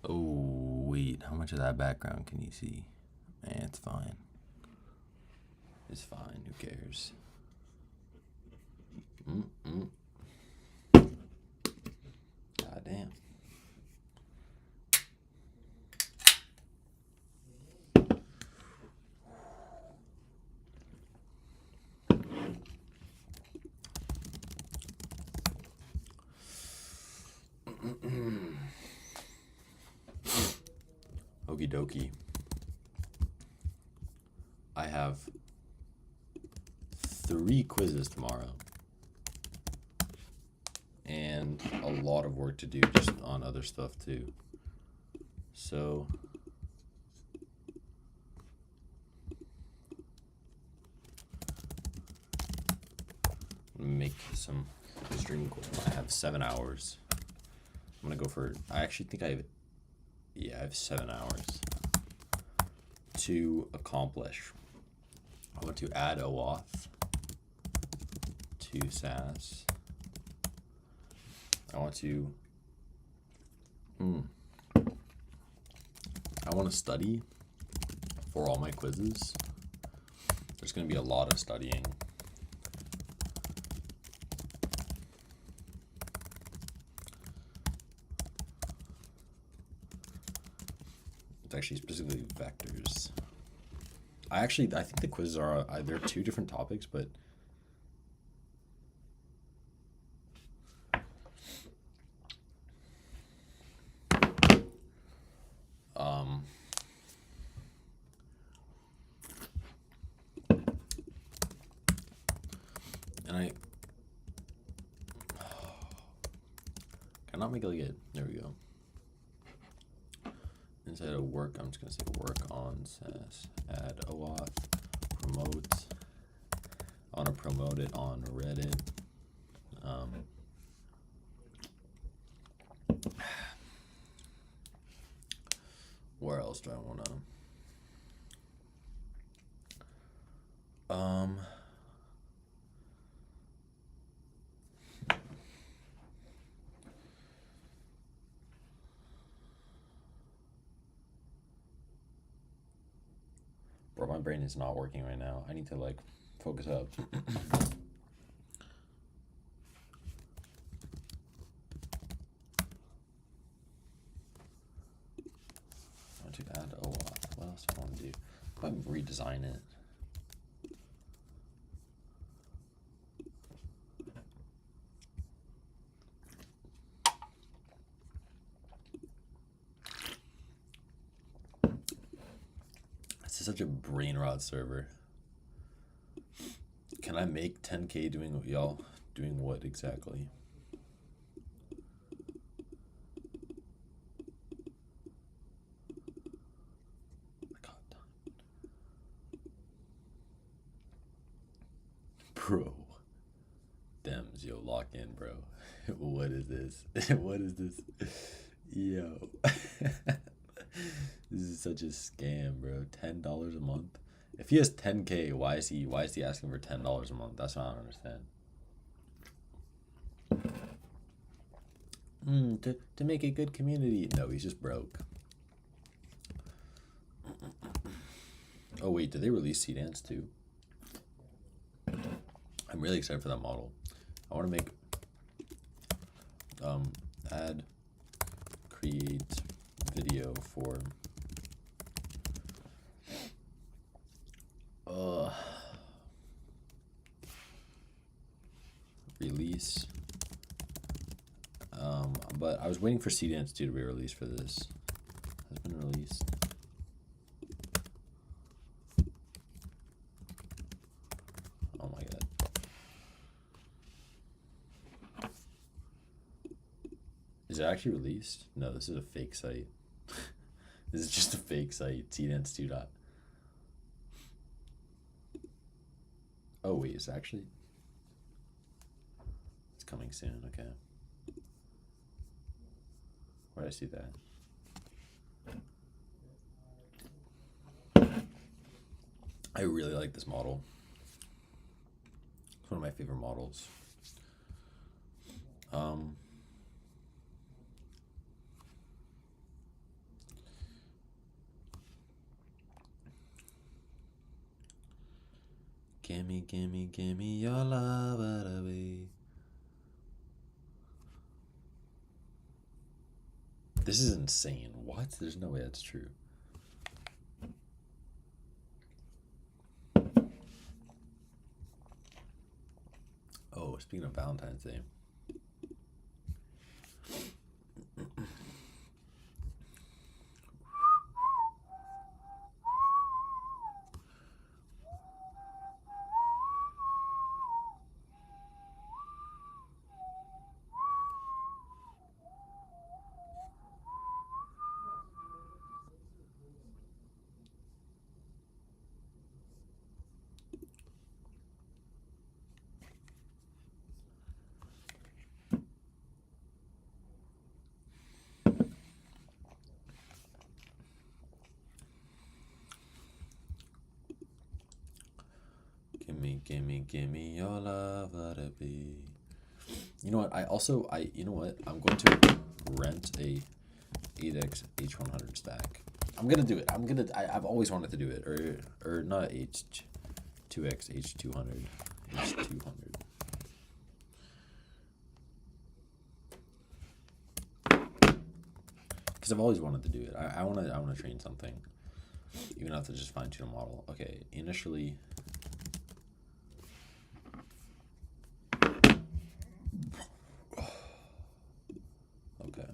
Oh, wait. How much of that background can you see? Man, it's fine. It's fine. Who cares? Mm-mm. God damn. Okie dokie. I have 3 quizzes tomorrow. And a lot of work to do just on other stuff too. So make some stream goal. I have 7 hours. I'm gonna go for. I actually think I have. Yeah, I have 7 hours to accomplish. I want to add OAuth to SAS. I want to. I want to study for all my quizzes. There's going to be a lot of studying. It's actually specifically vectors. I think the quizzes are they're 2 different topics, but and I cannot make it like it. There we go. Inside of work, I'm just gonna say work on SAS, add OAuth, promote. I want to promote it on Reddit. Where else do I want to? Bro, my brain is not working right now. I need to like focus up. I want to add OAuth. What else do I want to do? I redesign it. This is such a brain rot server. Can I make 10K doing what y'all doing what exactly? God. Bro. Dems, yo, lock in, bro. What is this? What is this? Yo. This is such a scam, bro. $10 a month. If he has 10K, why is he asking for $10 a month? That's what I don't understand. To make a good community. No, he's just broke. Oh wait, did they release Seedance too? I'm really excited for that model. I want to make add create video for release. But I was waiting for Seedance 2 to be released for this. Has been released. Oh my god. Is it actually released? No, this is a fake site. This is just a fake site. Seedance 2. Oh wait, it's actually. It's coming soon. Okay. Where did I see that? I really like this model. It's one of my favorite models. Gimme, gimme, gimme your love, baby. This is insane. What? There's no way that's true. Oh, speaking of Valentine's Day. Gimme, gimme, gimme your love, baby. You know what? You know what? I'm going to rent a 8x H100 stack. I'm gonna do it. I've always wanted to do it, or not H2x H200, H200. Because I've always wanted to do it. I wanna train something, even have to just fine tune a model. Okay, initially. Okay.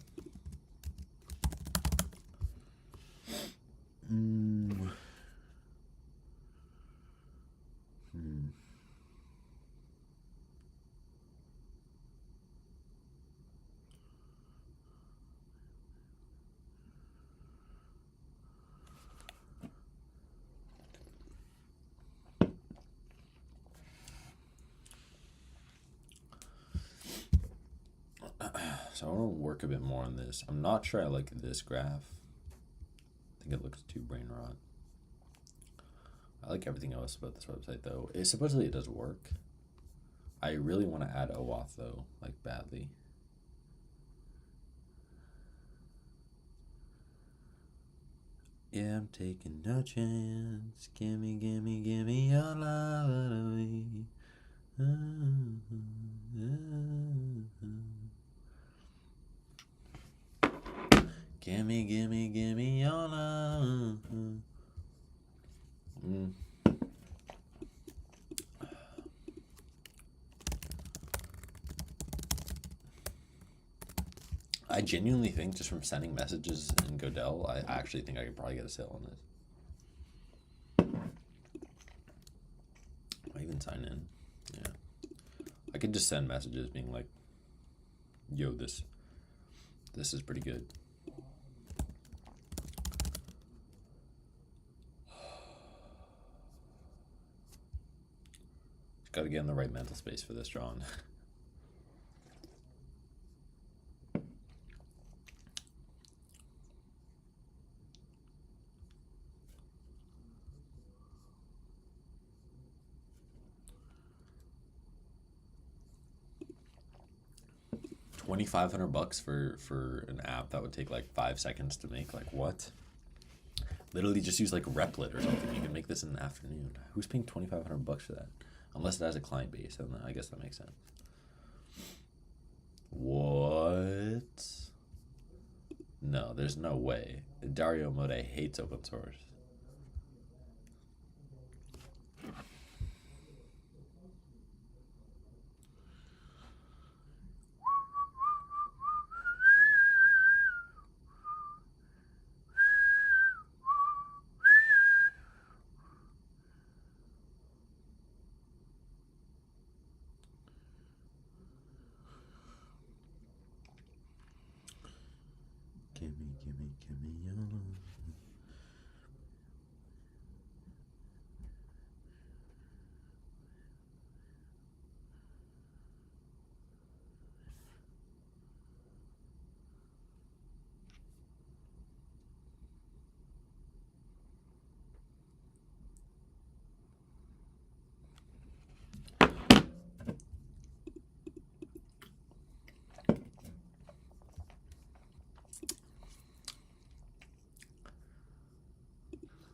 So I want to work a bit more on this. I'm not sure I like this graph. I think it looks too brain rot. I like everything else about this website though. Supposedly it does work. I really want to add OAuth though, like badly. Yeah, I'm taking no chance. Gimme, gimme, gimme your love away. Gimme, gimme, gimme your love. I genuinely think just from sending messages in Godel, I actually think I could probably get a sale on this. I even sign in. Yeah. I could just send messages being like, yo, this is pretty good. Just gotta get in the right mental space for this, John. $2,500 for an app that would take like 5 seconds to make. Like what? Literally just use like Replit or something. You can make this in the afternoon. Who's paying $2,500 for that? Unless it has a client base, and I guess that makes sense. What? No, there's no way. Dario Mode hates open source. Gimme, gimme, gimme your love.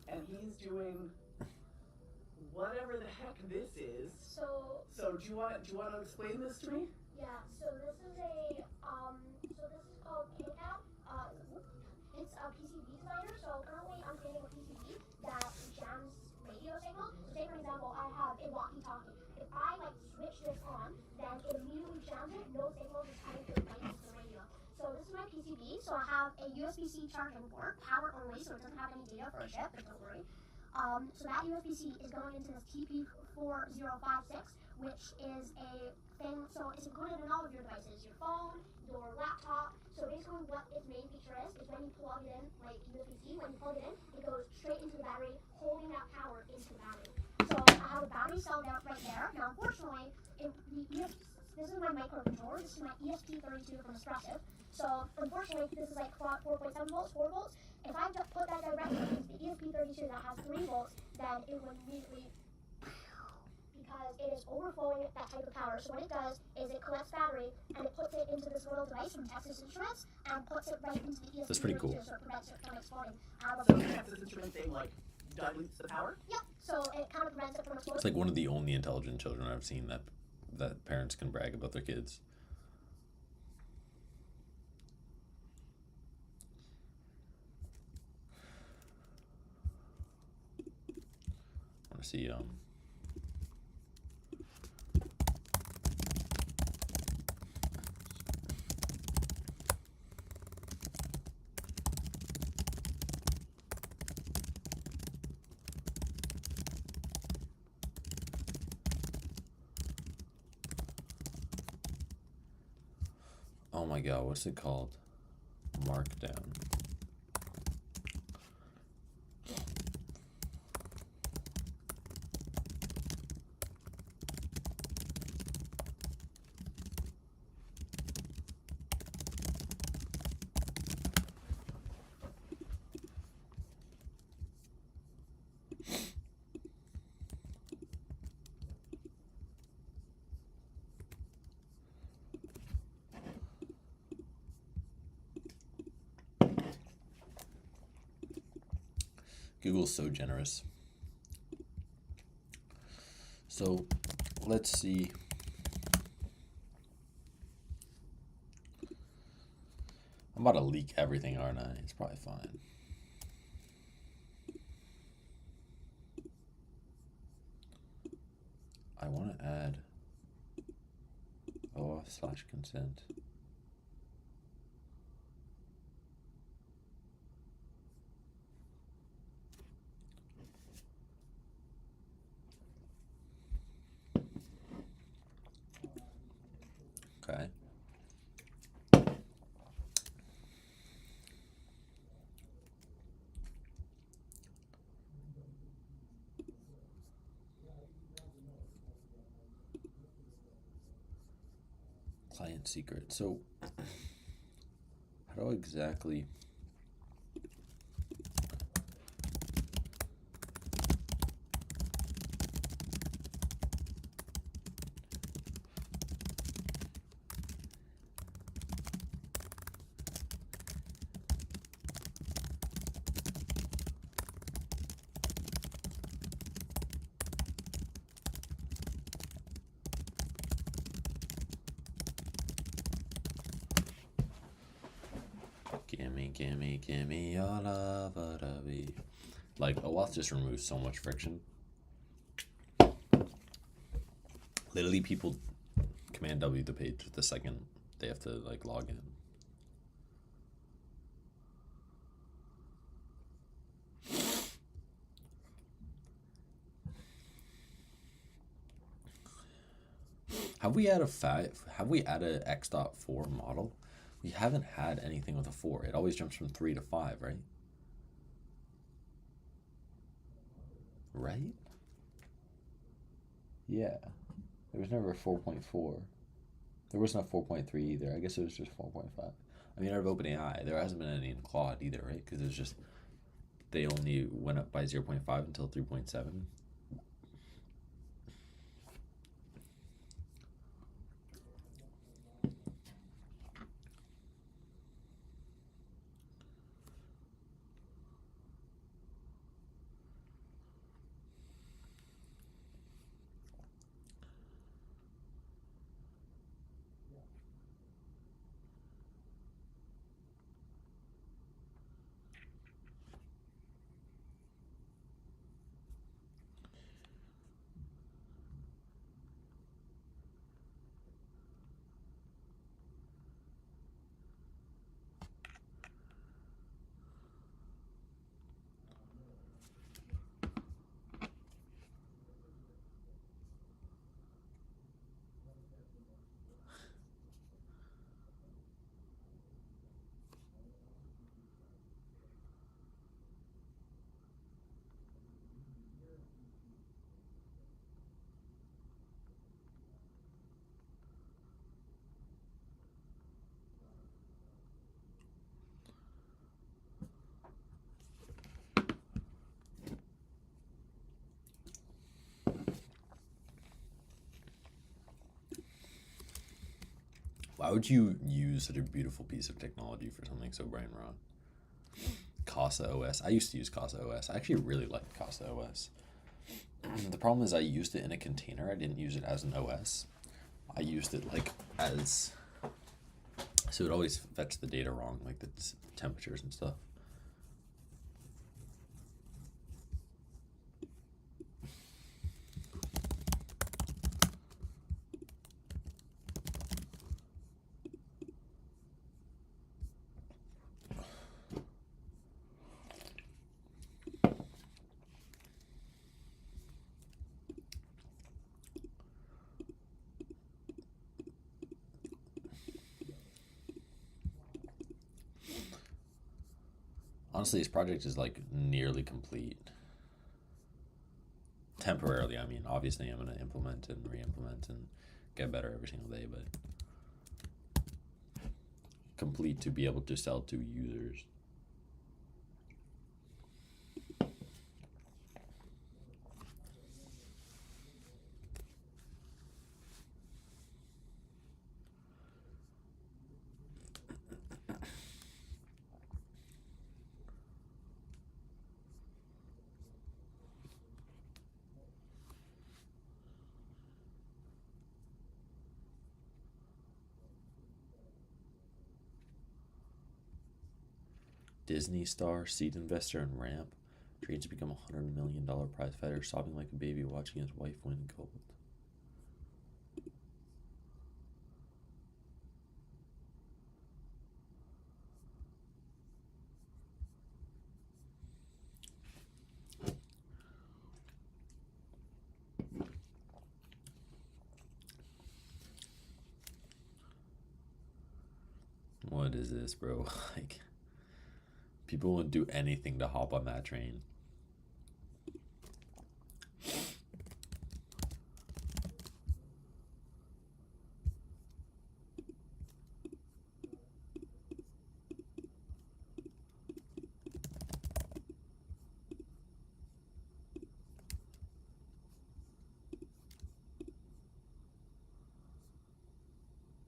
And he's doing whatever the heck this is. So do you want to explain this to me? Yeah. So this is called KCAP. It's a PCB designer. So currently I'm creating a PCB that jams radio signals. So say for example, I have a walkie-talkie. If I switch this on, then it immediately jams it. No signals is coming through into the radio. So this is my PCB. So I have a USB-C charging port, power only, so it doesn't have any data for a chip, but don't worry. So that USB-C is going into this TP4056, which is a thing, so it's included in all of your devices, your phone, your laptop. So basically what its main feature is when you plug it in, like USB-C, when you plug it in, it goes straight into the battery, holding that power into the battery. So I have a battery cell down right there. Now unfortunately, this is my microcontroller, this is my ESP32 from Espressif. So unfortunately, this is 4.7 volts, 4 volts. If I put that directly into the ESP32 that has 3 volts, then it would immediately, because it is overflowing that type of power. So what it does is it collects battery and it puts it into this little device from Texas Instruments and puts it right into the ESP32. That's pretty cool. So it prevents it from exploding. So the Texas Instruments thing dilutes the power? Yep. So it kind of prevents it from exploding. It's like one of the only intelligent children I've seen that parents can brag about their kids. I want to see oh my god, what's it called? Markdown. Google's so generous. So let's see. I'm about to leak everything, aren't I? It's probably fine. I want to add OAuth/consent. Okay. Client secret. So how do I exactly gimme your love, like OAuth just removes so much friction. Literally, people Command W the page the second they have to log in. Have we had a X.4 model? We haven't had anything with a 4. It always jumps from 3 to 5, right? Right? Yeah. There was never a 4.4. There wasn't a 4.3 either. I guess it was just 4.5. I mean, out of OpenAI, there hasn't been any in Claude either, right? Because it's just, they only went up by 0.5 until 3.7. Why would you use such a beautiful piece of technology for something so brain rot? Casa OS. I used to use Casa OS. I actually really liked Casa OS. The problem is I used it in a container. I didn't use it as an OS. I used it like as... So it always fetched the data wrong, like the temperatures and stuff. Honestly, this project is like nearly complete. Temporarily, I mean. Obviously, I'm going to implement and re-implement and get better every single day, but complete to be able to sell to users. Disney star, seed investor, and ramp. Trades to become $100 million prize fighter, sobbing like a baby watching his wife win gold. What is this, bro? Like, people would do anything to hop on that train.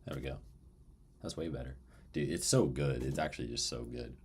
There we go. That's way better. Dude, it's so good. It's actually just so good.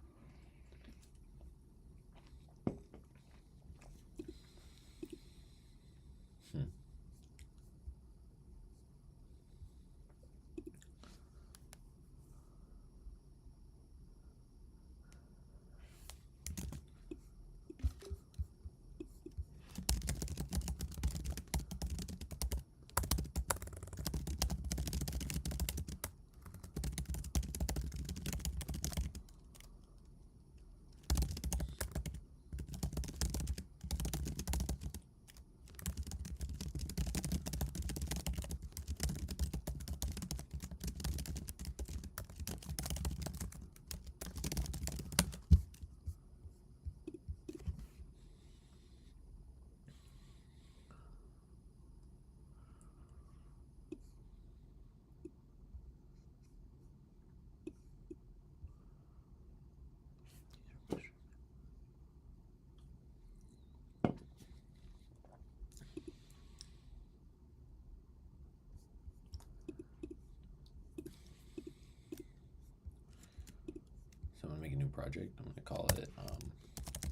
So I'm gonna make a new project. I'm gonna call it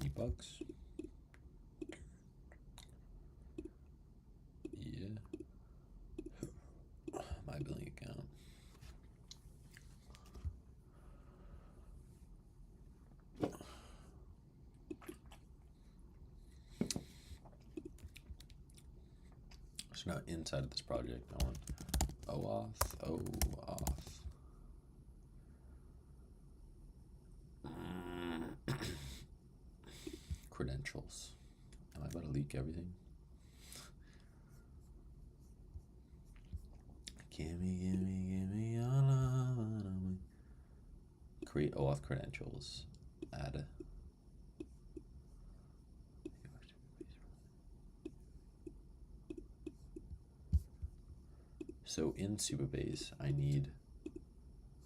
ebucks. Yeah. My billing account. So now inside of this project, I want OAuth. Credentials. Am I about to leak everything? Gimme all of it. Create OAuth credentials. Add. So in Supabase, I need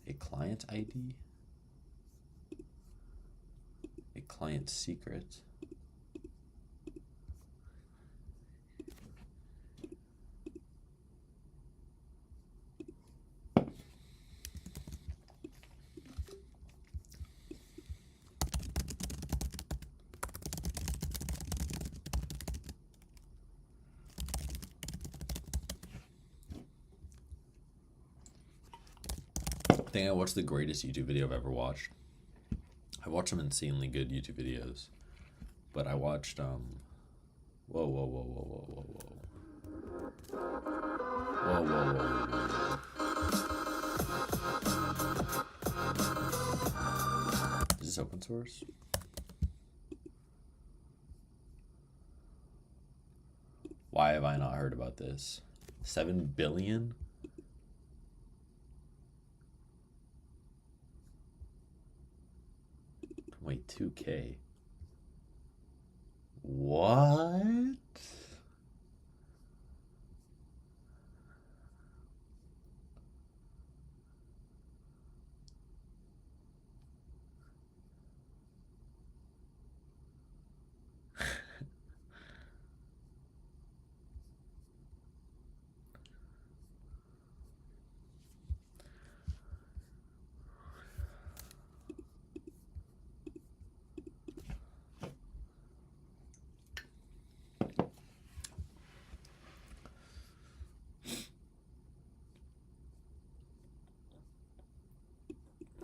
a client ID, a client secret, think I watched the greatest YouTube video I've ever watched. I watched some insanely good YouTube videos, but I watched whoa whoa whoa whoa whoa whoa whoa whoa whoa whoa whoa whoa. Is this open source? Why have I not heard about this? 7 billion? Wait, 2K. What?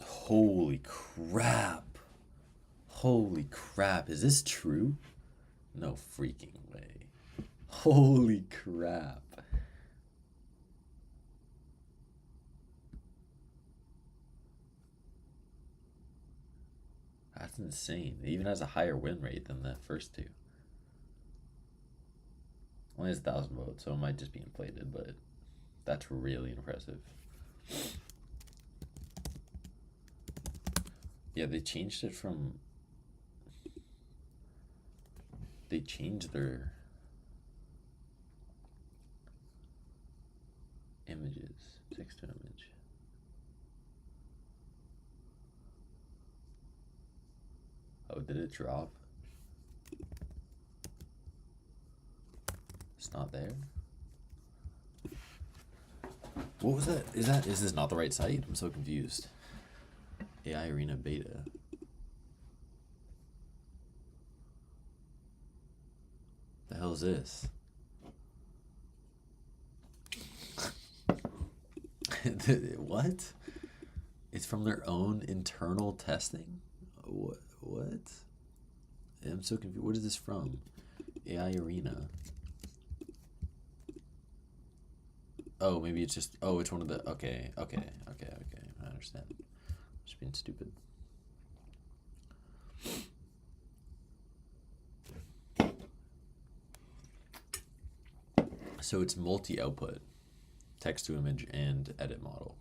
Holy crap. Holy crap. Is this true? No freaking way. Holy crap. That's insane. It even has a higher win rate than the first two. Only has 1,000 votes, so it might just be inflated, but that's really impressive. Yeah, they changed it from... They changed their images, text to image. Oh, did it drop? It's not there? What was that? Is this not the right site? I'm so confused. AI Arena Beta. The hell is this? What? It's from their own internal testing? What? I'm so confused. What is this from? AI Arena. Oh, maybe it's just... Oh, it's one of the... Okay. I understand. Just being stupid. So it's multi-output. Text to image and edit model.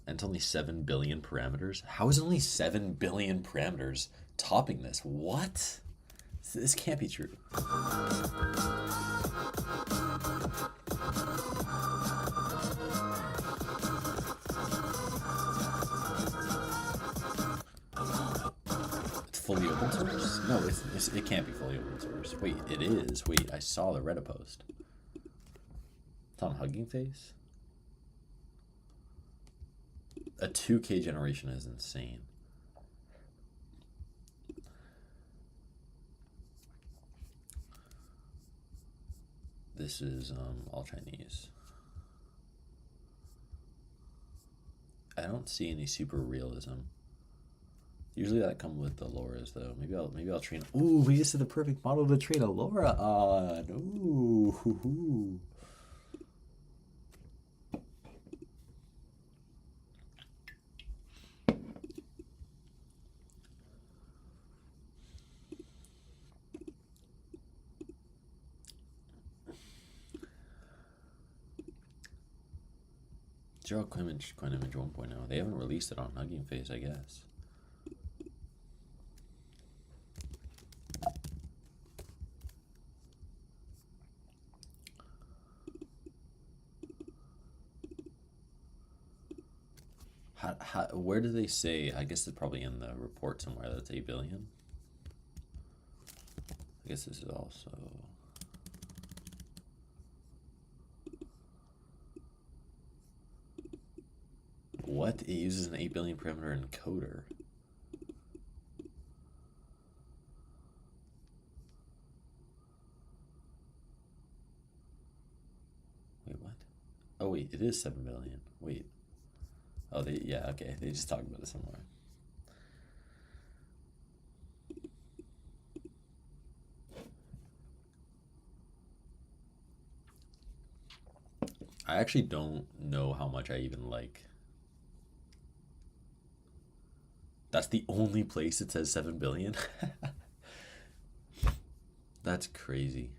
And it's only 7 billion parameters. How is only 7 billion parameters topping this? What? This can't be true. It's fully open source? No, it can't be fully open source. Wait, it is. Wait, I saw the Reddit post. It's on Hugging Face? A 2K generation is insane. This is all Chinese. I don't see any super realism. Usually that comes with the Loras though. Maybe I'll train. Ooh, maybe this is the perfect model to train a Lora on. Ooh. Draw coin image 1.0. They haven't released it on Hugging Face, I guess. Where do they say? I guess it's probably in the report somewhere that it's 8 billion. I guess this is also... What? It uses an 8 billion parameter encoder. Wait, what? Oh wait, it is 7 billion. Wait. Oh, yeah, okay. They just talked about it somewhere. I actually don't know how much I even like. That's the only place it says 7 billion? That's crazy.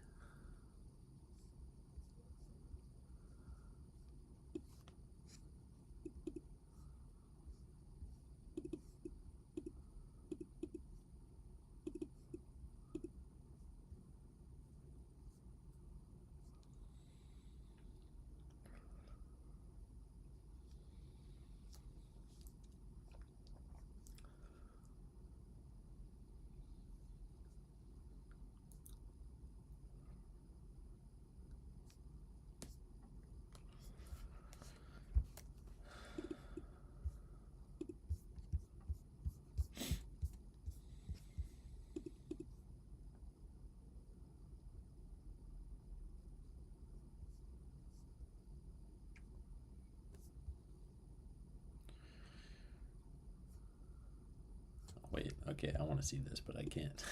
Wait, okay, I want to see this, but I can't.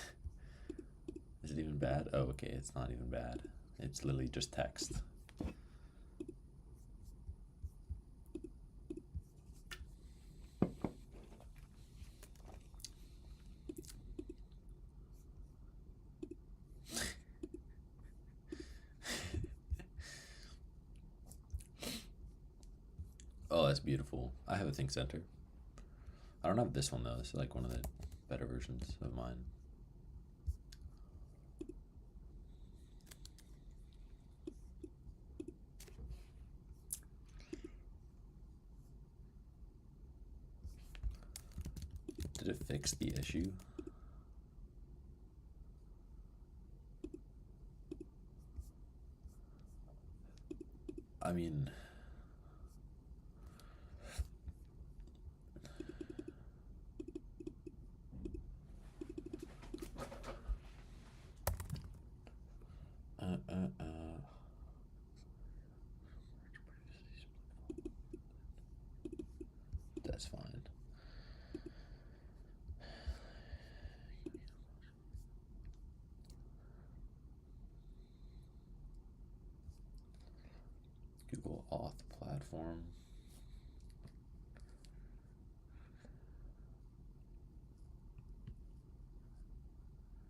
Is it even bad? Oh, okay, it's not even bad. It's literally just text. Oh, that's beautiful. I have a Think Center. I don't have this one though. This is like one of the better versions of mine. Did it fix the issue? I mean, uh, uh, uh. That's fine. Google Auth platform.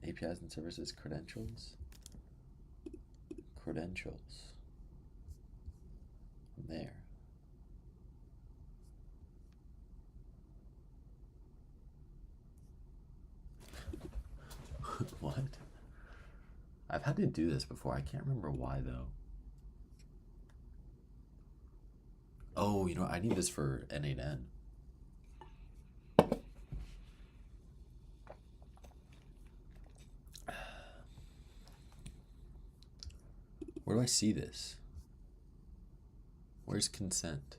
APIs and services credentials. Credentials. There. What? I've had to do this before. I can't remember why though. Oh, you know, I need this for N8N. Where do I see this? Where's consent?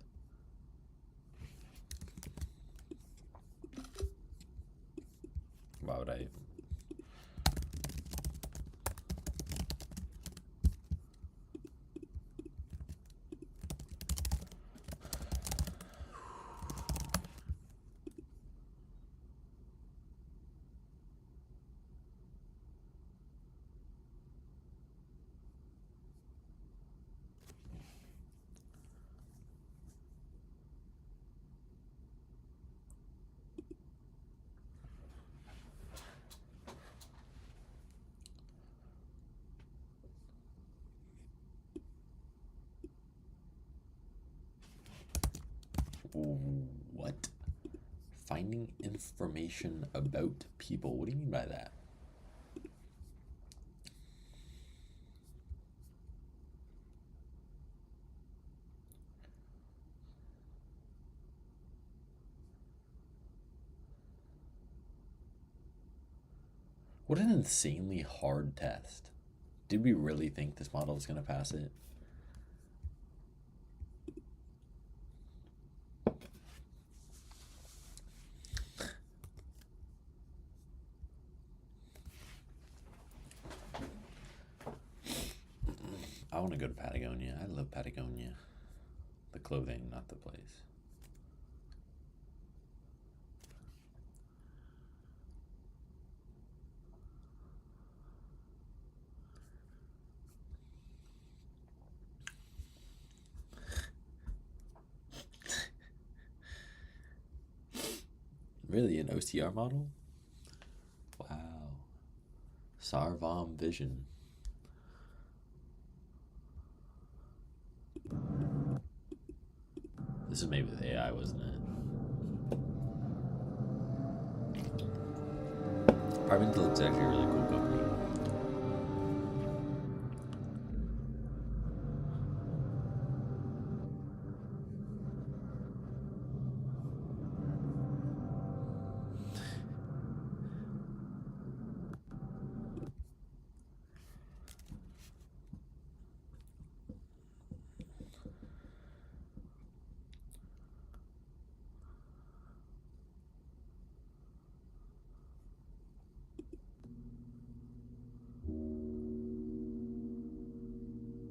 Why would I? What? Finding information about people. What do you mean by that? What an insanely hard test. Did we really think this model was going to pass it? I want to go to Patagonia. I love Patagonia. The clothing, not the place. Really, an OCR model? Wow. Sarvam Vision. This is maybe the AI, wasn't it? Apartment looks actually a really cool company.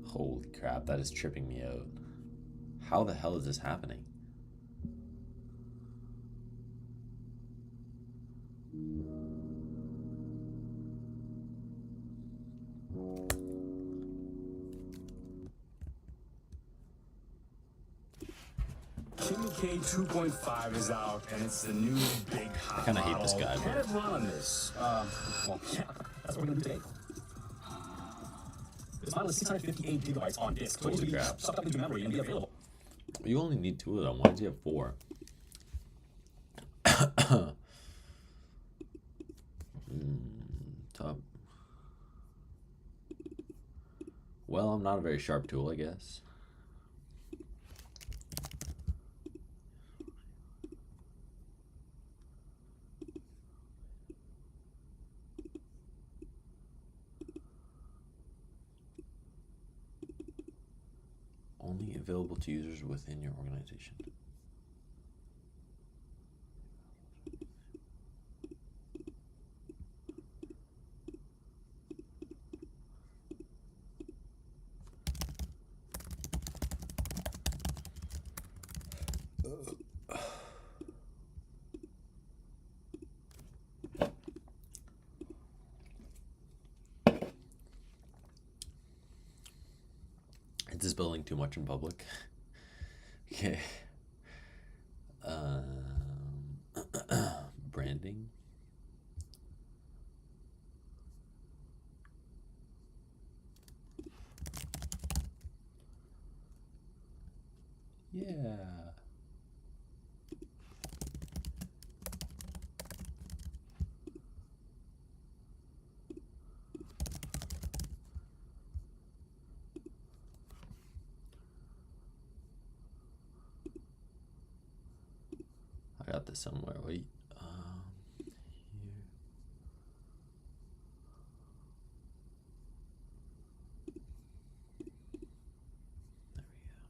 Holy crap, that is tripping me out. How the hell is this happening? King K 2.5 is out, and it's the new big hot I kind of hate this guy, Can but it run on this? Well, yeah, that's what we're gonna do today. This model is 658 gigabytes on disk, so it needs to be Holy crap. stuffed up into memory and be available. you only need 2 of them. Why does he have 4? Top. Well, I'm not a very sharp tool, I guess. Only available to users within your organization. Is this building too much in public? Okay. Branding. Yeah. I got this somewhere. Wait. Here. There we go.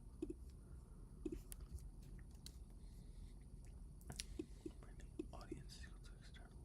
Branding audience equal to external.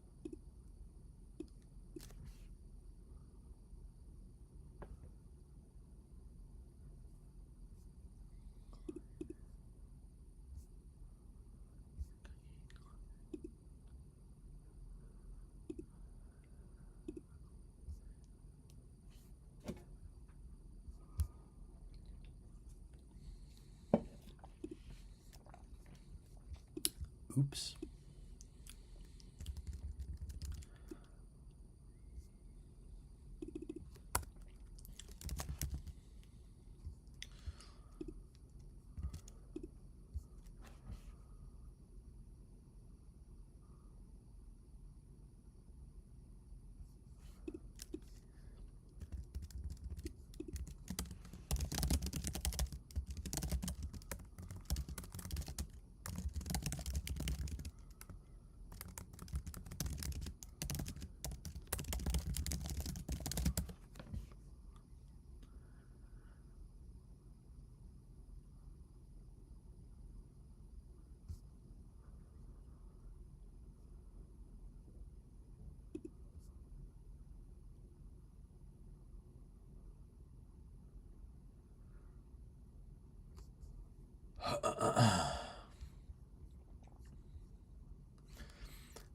Oops.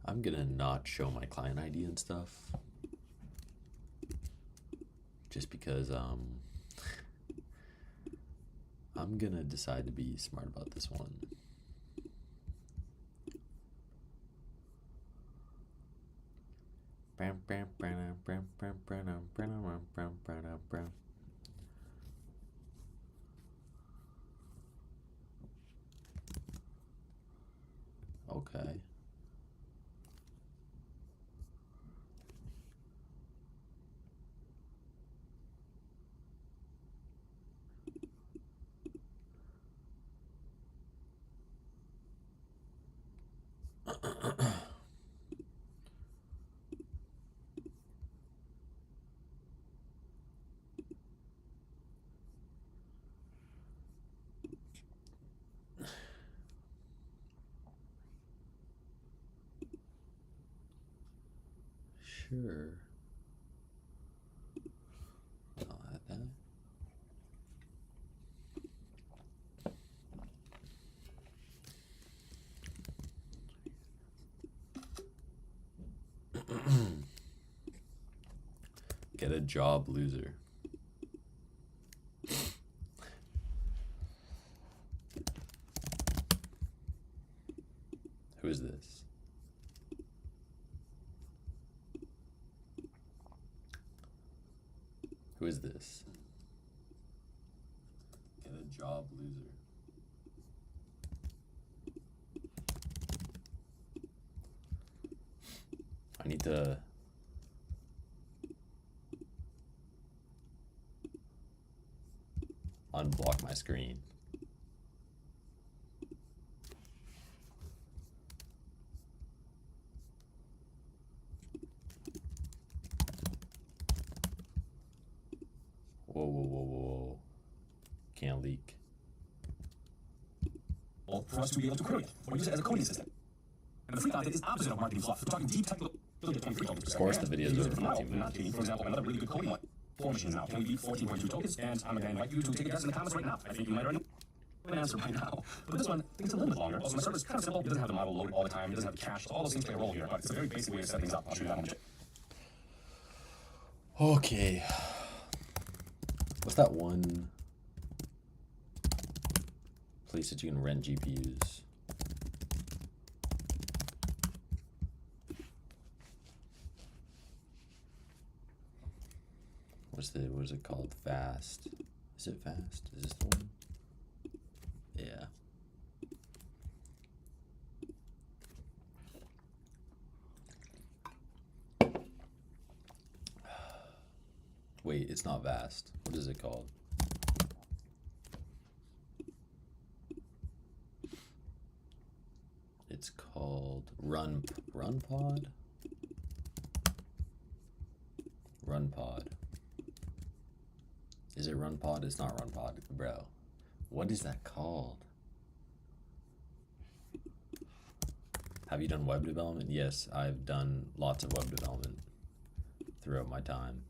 I'm gonna not show my client ID and stuff. Just because I'm gonna decide to be smart about this one. Okay. Sure. I'll add that. Get a job, loser. Who is this? Who is this? Get a job, loser. I need to unblock my screen. Whoa, whoa, whoa, whoa, whoa. Can't leak. Well, for us to be able to query it or use it as a coding system. And the free content is opposite of marketing fluff. We're talking deep technical. Of course, the videos are 15 minutes. For example, another really good coding one. 4 machines now. Can we beat 14.2 tokens? And I'm going to invite you to take a guess in the comments right now. I think you might already know an answer by now. But this one takes a little bit longer. Also, my server is kind of simple. It doesn't have the model loaded all the time. It doesn't have the cache. So all those things play a role here. But it's a very basic way to set things up. I'll show you that in a minute. Okay. What's that one place that you can rent GPUs? What is it called? Fast. Is it Fast? Is this the one? Yeah. Wait, it's not Vast. What is it called? It's called RunPod? RunPod. Is it RunPod? It's not RunPod, bro. What is that called? Have you done web development? Yes, I've done lots of web development throughout my time.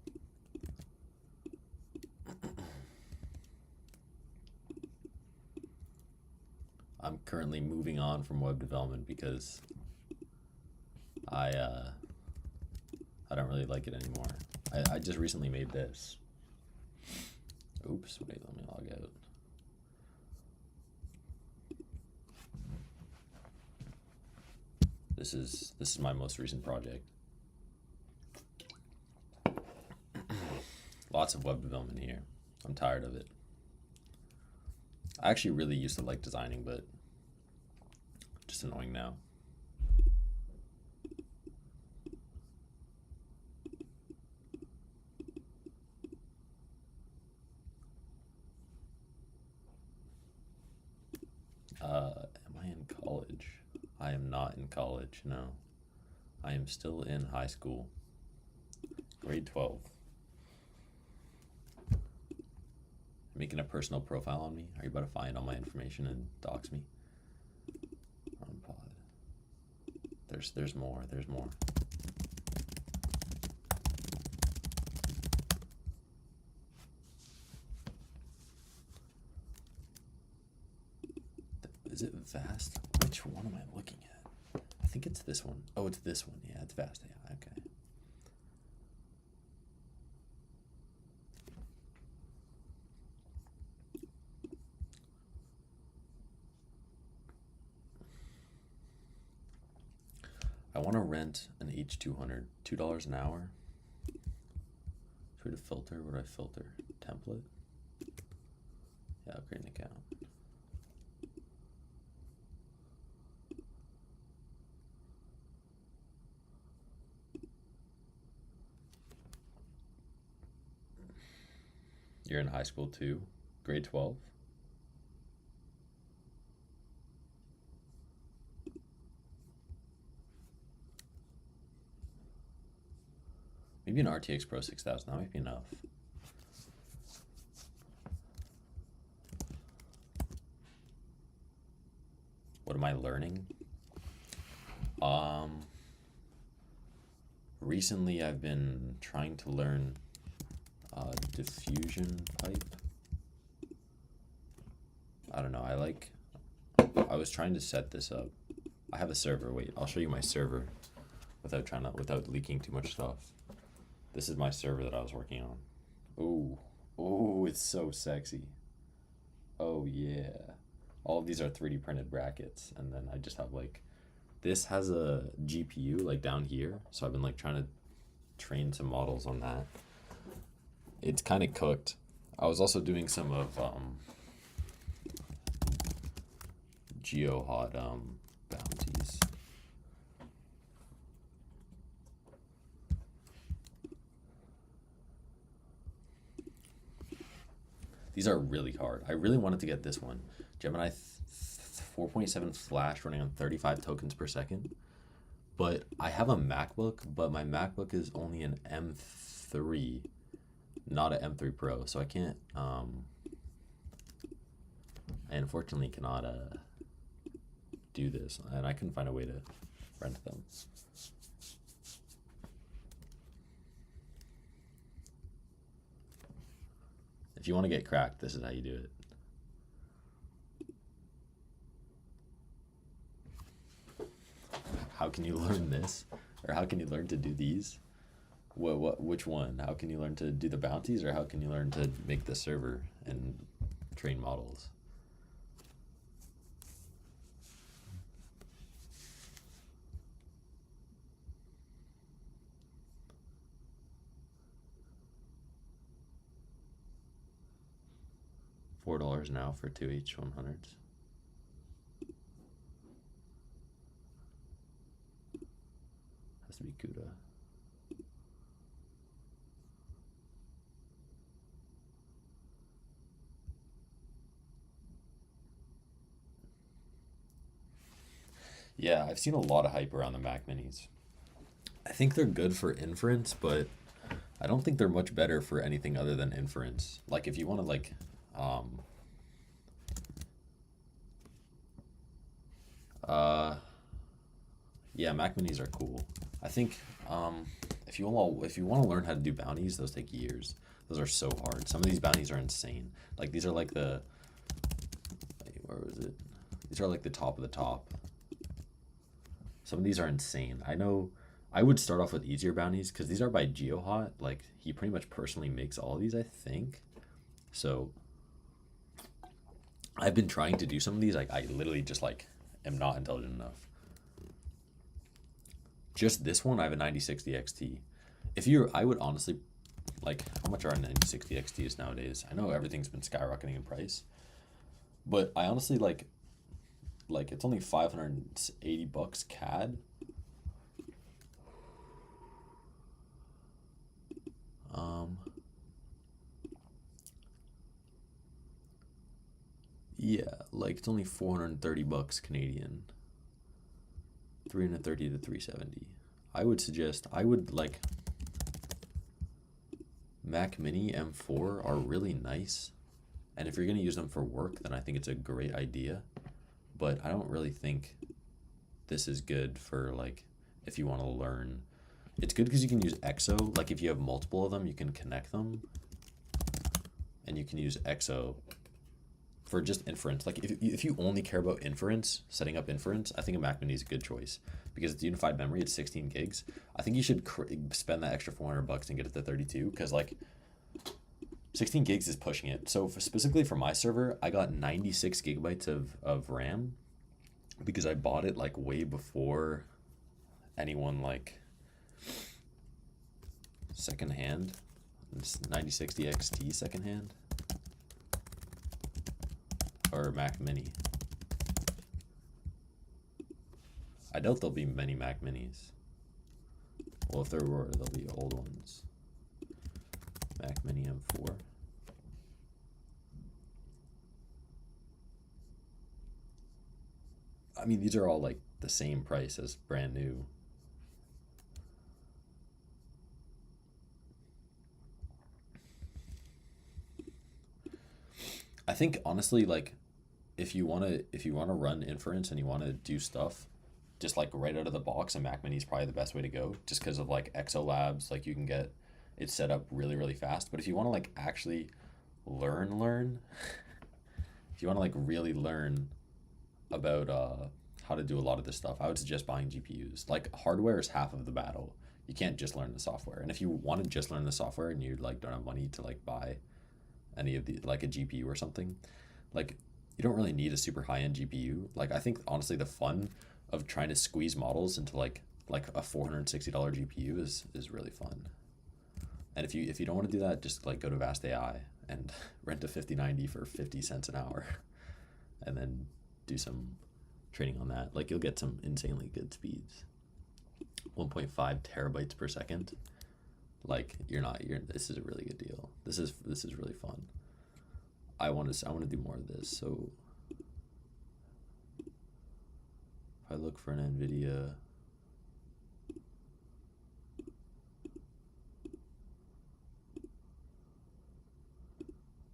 I'm currently moving on from web development because I don't really like it anymore. I just recently made this. Oops, wait, let me log out. This is my most recent project. Lots of web development here. I'm tired of it. I actually really used to like designing, but just annoying now. Am I in college? I am not in college, no. I am still in high school. Grade 12. Making a personal profile on me? Are you about to find all my information and dox me? RunPod. There's more. There's more. Is it Vast? Which one am I looking at? I think it's this one. Oh, it's this one. Yeah, it's Vast. Yeah, okay. I want to rent an H200, $2 an hour. Try to filter. What do I filter? Template? Yeah, I'll create an account. You're in high school too? Grade 12? Maybe an RTX Pro 6000, that might be enough. What am I learning? Recently I've been trying to learn diffusion pipe. I don't know, I was trying to set this up. I have a server, wait, I'll show you my server without leaking too much stuff. This is my server that I was working on. Oh, it's so sexy. Oh yeah. All of these are 3D printed brackets, and then I just have like, this has a GPU like down here, so I've been like trying to train some models on that. It's kind of cooked. I was also doing some of GeoHot bounties. These are really hard. I really wanted to get this one. Gemini 4.7 flash running on 35 tokens per second. But I have a MacBook, but my MacBook is only an M3, not an M3 Pro. So I can't, I unfortunately cannot do this. And I couldn't find a way to rent them. If you want to get cracked, this is how you do it. How can you learn this? Or how can you learn to do these? Which one? How can you learn to do the bounties, or how can you learn to make the server and train models? $4 now for 2 H100s. Has to be CUDA. Yeah, I've seen a lot of hype around the Mac Minis. I think they're good for inference, but I don't think they're much better for anything other than inference. Like if you want to like yeah, Mac Minis are cool. I think if you want to learn how to do bounties, those take years. Those are so hard. Some of these bounties are insane. Like these are like the, where was it? These are like the top of the top. Some of these are insane. I know I would start off with easier bounties because these are by GeoHot. Like he pretty much personally makes all of these, I think. So I've been trying to do some of these. Like I literally just like am not intelligent enough. Just this one, I have a 9060 XT. I would honestly, like, how much are 9060 XTs nowadays? I know everything's been skyrocketing in price, but I honestly like it's only $580 CAD. Yeah, like it's only $430 Canadian. 330 to 370. I would like Mac Mini M4 are really nice, and if you're going to use them for work, then I think it's a great idea, but I don't really think this is good for like if you want to learn. It's good because you can use EXO, like if you have multiple of them you can connect them, and you can use EXO for just inference. Like if you only care about inference, setting up inference, I think a Mac Mini is a good choice because it's unified memory. It's 16 gigs. I think you should spend that extra $400 and get it to 32 because like 16 gigs is pushing it. So specifically for my server, I got 96 gigabytes of RAM because I bought it like way before anyone like secondhand. This 9060 XT secondhand or Mac Mini. I doubt there'll be many Mac Minis. Well, if there were, there'll be old ones. Mac Mini M4. I mean, these are all like the same price as brand new. I think honestly, like, if you wanna run inference and you wanna do stuff, just like right out of the box, a Mac Mini is probably the best way to go. Just because of like Exo Labs, like you can get it set up really really fast. But if you want to like actually learn, if you want to like really learn about how to do a lot of this stuff, I would suggest buying GPUs. Like hardware is half of the battle. You can't just learn the software. And if you want to just learn the software and you like don't have money to like buy any of the like a GPU or something, like you don't really need a super high-end GPU. Like I think honestly the fun of trying to squeeze models into like a $460 GPU is really fun. And if you don't want to do that, just like go to Vast AI and rent a 5090 for 50 cents an hour and then do some training on that. Like you'll get some insanely good speeds. 1.5 terabytes per second. Like this is a really good deal. This is really fun. I want to do more of this. So if I look for an NVIDIA,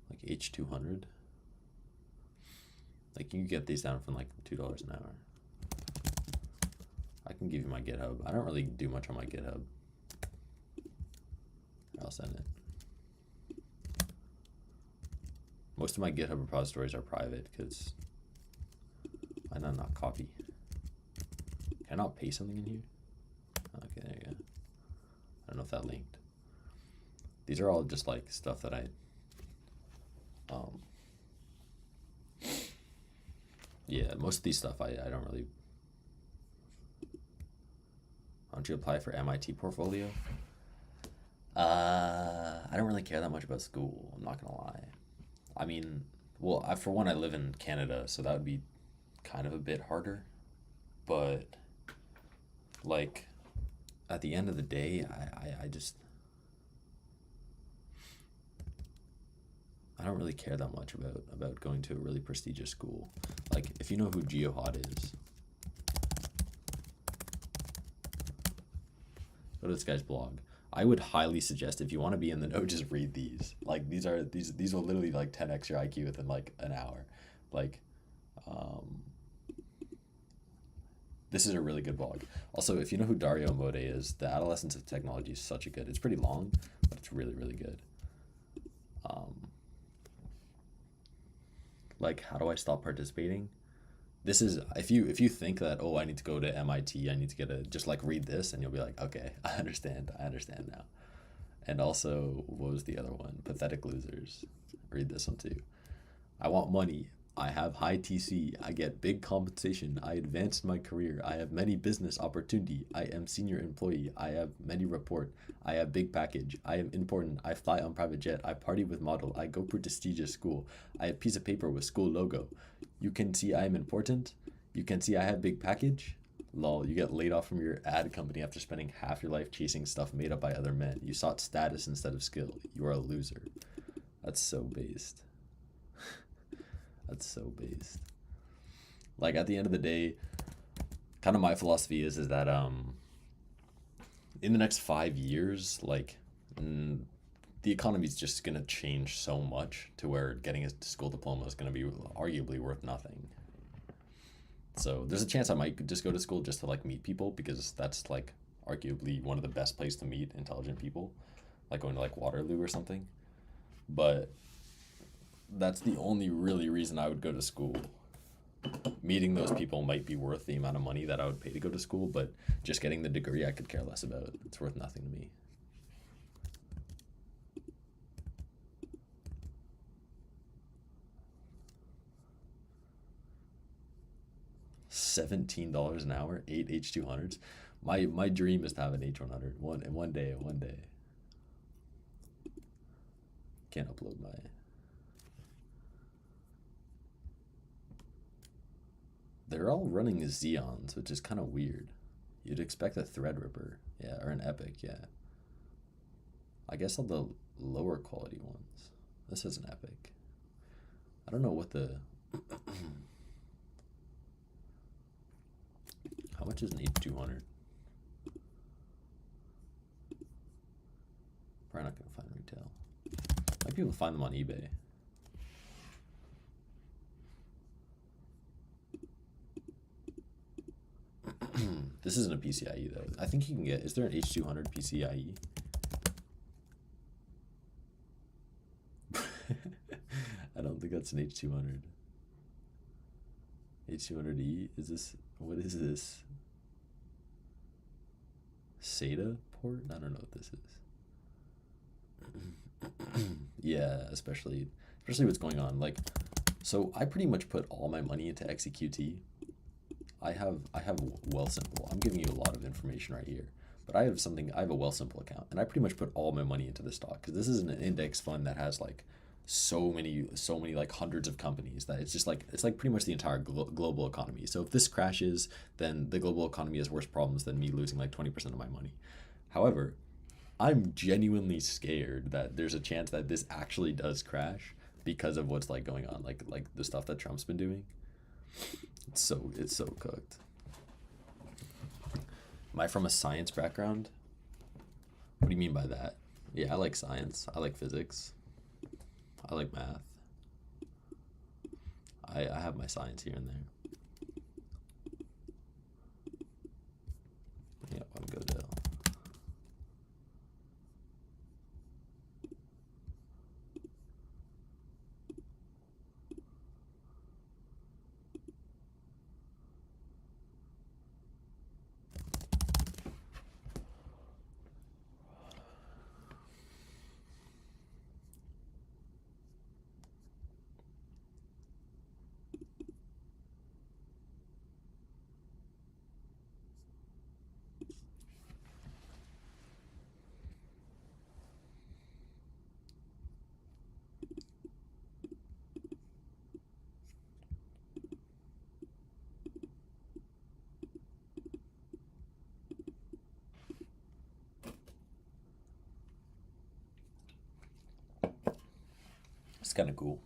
like H200, like you can get these down from like $2 an hour. I can give you my GitHub. I don't really do much on my GitHub. I'll send it. Most of my GitHub repositories are private because why not copy? Can I not paste something in here? Okay, there you go. I don't know if that linked. These are all just like stuff that I yeah, most of these stuff I don't really. Why don't you apply for MIT portfolio? I don't really care that much about school, I'm not gonna lie. I mean, well, for one, I live in Canada, so that would be kind of a bit harder. But, like, at the end of the day, I just... I don't really care that much about going to a really prestigious school. Like, if you know who GeoHot is, go to this guy's blog. I would highly suggest if you want to be in the know, just read these. Like these will literally like 10x your IQ within like an hour. Like, this is a really good blog. Also, if you know who Dario Mode is, The Adolescence of Technology is such a good. It's pretty long, but it's really really good. Like, how do I stop participating? This is if you think that, oh, I need to go to MIT, I need to get just like read this, and you'll be like, okay, I understand now. And also, what was the other one? Pathetic Losers. Read this one too. I want money. I have high TC. I get big compensation. I advanced my career. I have many business opportunity. I am senior employee. I have many report. I have big package. I am important. I fly on private jet. I party with model. I go prestigious school. I have piece of paper with school logo. You can see I am important. You can see I have big package. Lol, you get laid off from your ad company after spending half your life chasing stuff made up by other men. You sought status instead of skill. You are a loser. That's so based. That's so based. Like, at the end of the day, kind of my philosophy is that in the next 5 years, like, the economy is just going to change so much to where getting a school diploma is going to be arguably worth nothing. So there's a chance I might just go to school just to like meet people, because that's like arguably one of the best places to meet intelligent people, like going to like Waterloo or something. But that's the only really reason I would go to school. Meeting those people might be worth the amount of money that I would pay to go to school, but just getting the degree I could care less about. It's worth nothing to me. $17 an hour, 8 H200s. My dream is to have an H100 one day. Can't upload my. They're all running Xeons, which is kind of weird. You'd expect a Threadripper, yeah, or an Epic, yeah. I guess all the lower quality ones. This is an Epic. I don't know what the. How much is an H200? Probably not gonna find retail. Might be able to find them on eBay. This isn't a PCIe though. I think you can get. Is there an H200 PCIe? I don't think that's an H200. H200E? Is this. What is this? SATA port? I don't know what this is. Yeah, especially what's going on. Like, so I pretty much put all my money into XEQT. I have Wealthsimple. I'm giving you a lot of information right here, but I have a Wealthsimple account, and I pretty much put all my money into this stock because this is an index fund that has like so many like hundreds of companies that it's like pretty much the entire global economy. So if this crashes, then the global economy has worse problems than me losing like 20% of my money. However, I'm genuinely scared that there's a chance that this actually does crash because of what's like going on, like the stuff that Trump's been doing. It's so cooked. Am I from a science background? What do you mean by that? Yeah, I like science. I like physics. I like math. I have my science here and there. Yep, I'm Godell. It's kind of cool.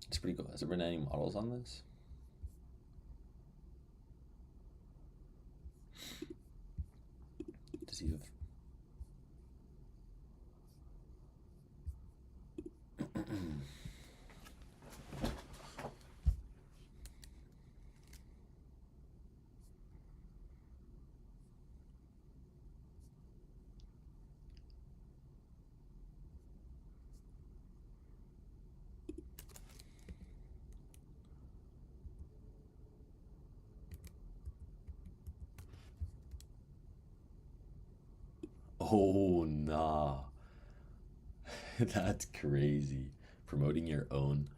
It's pretty cool. Has there been any models on this? Does he have? Oh, nah. That's crazy. Promoting your own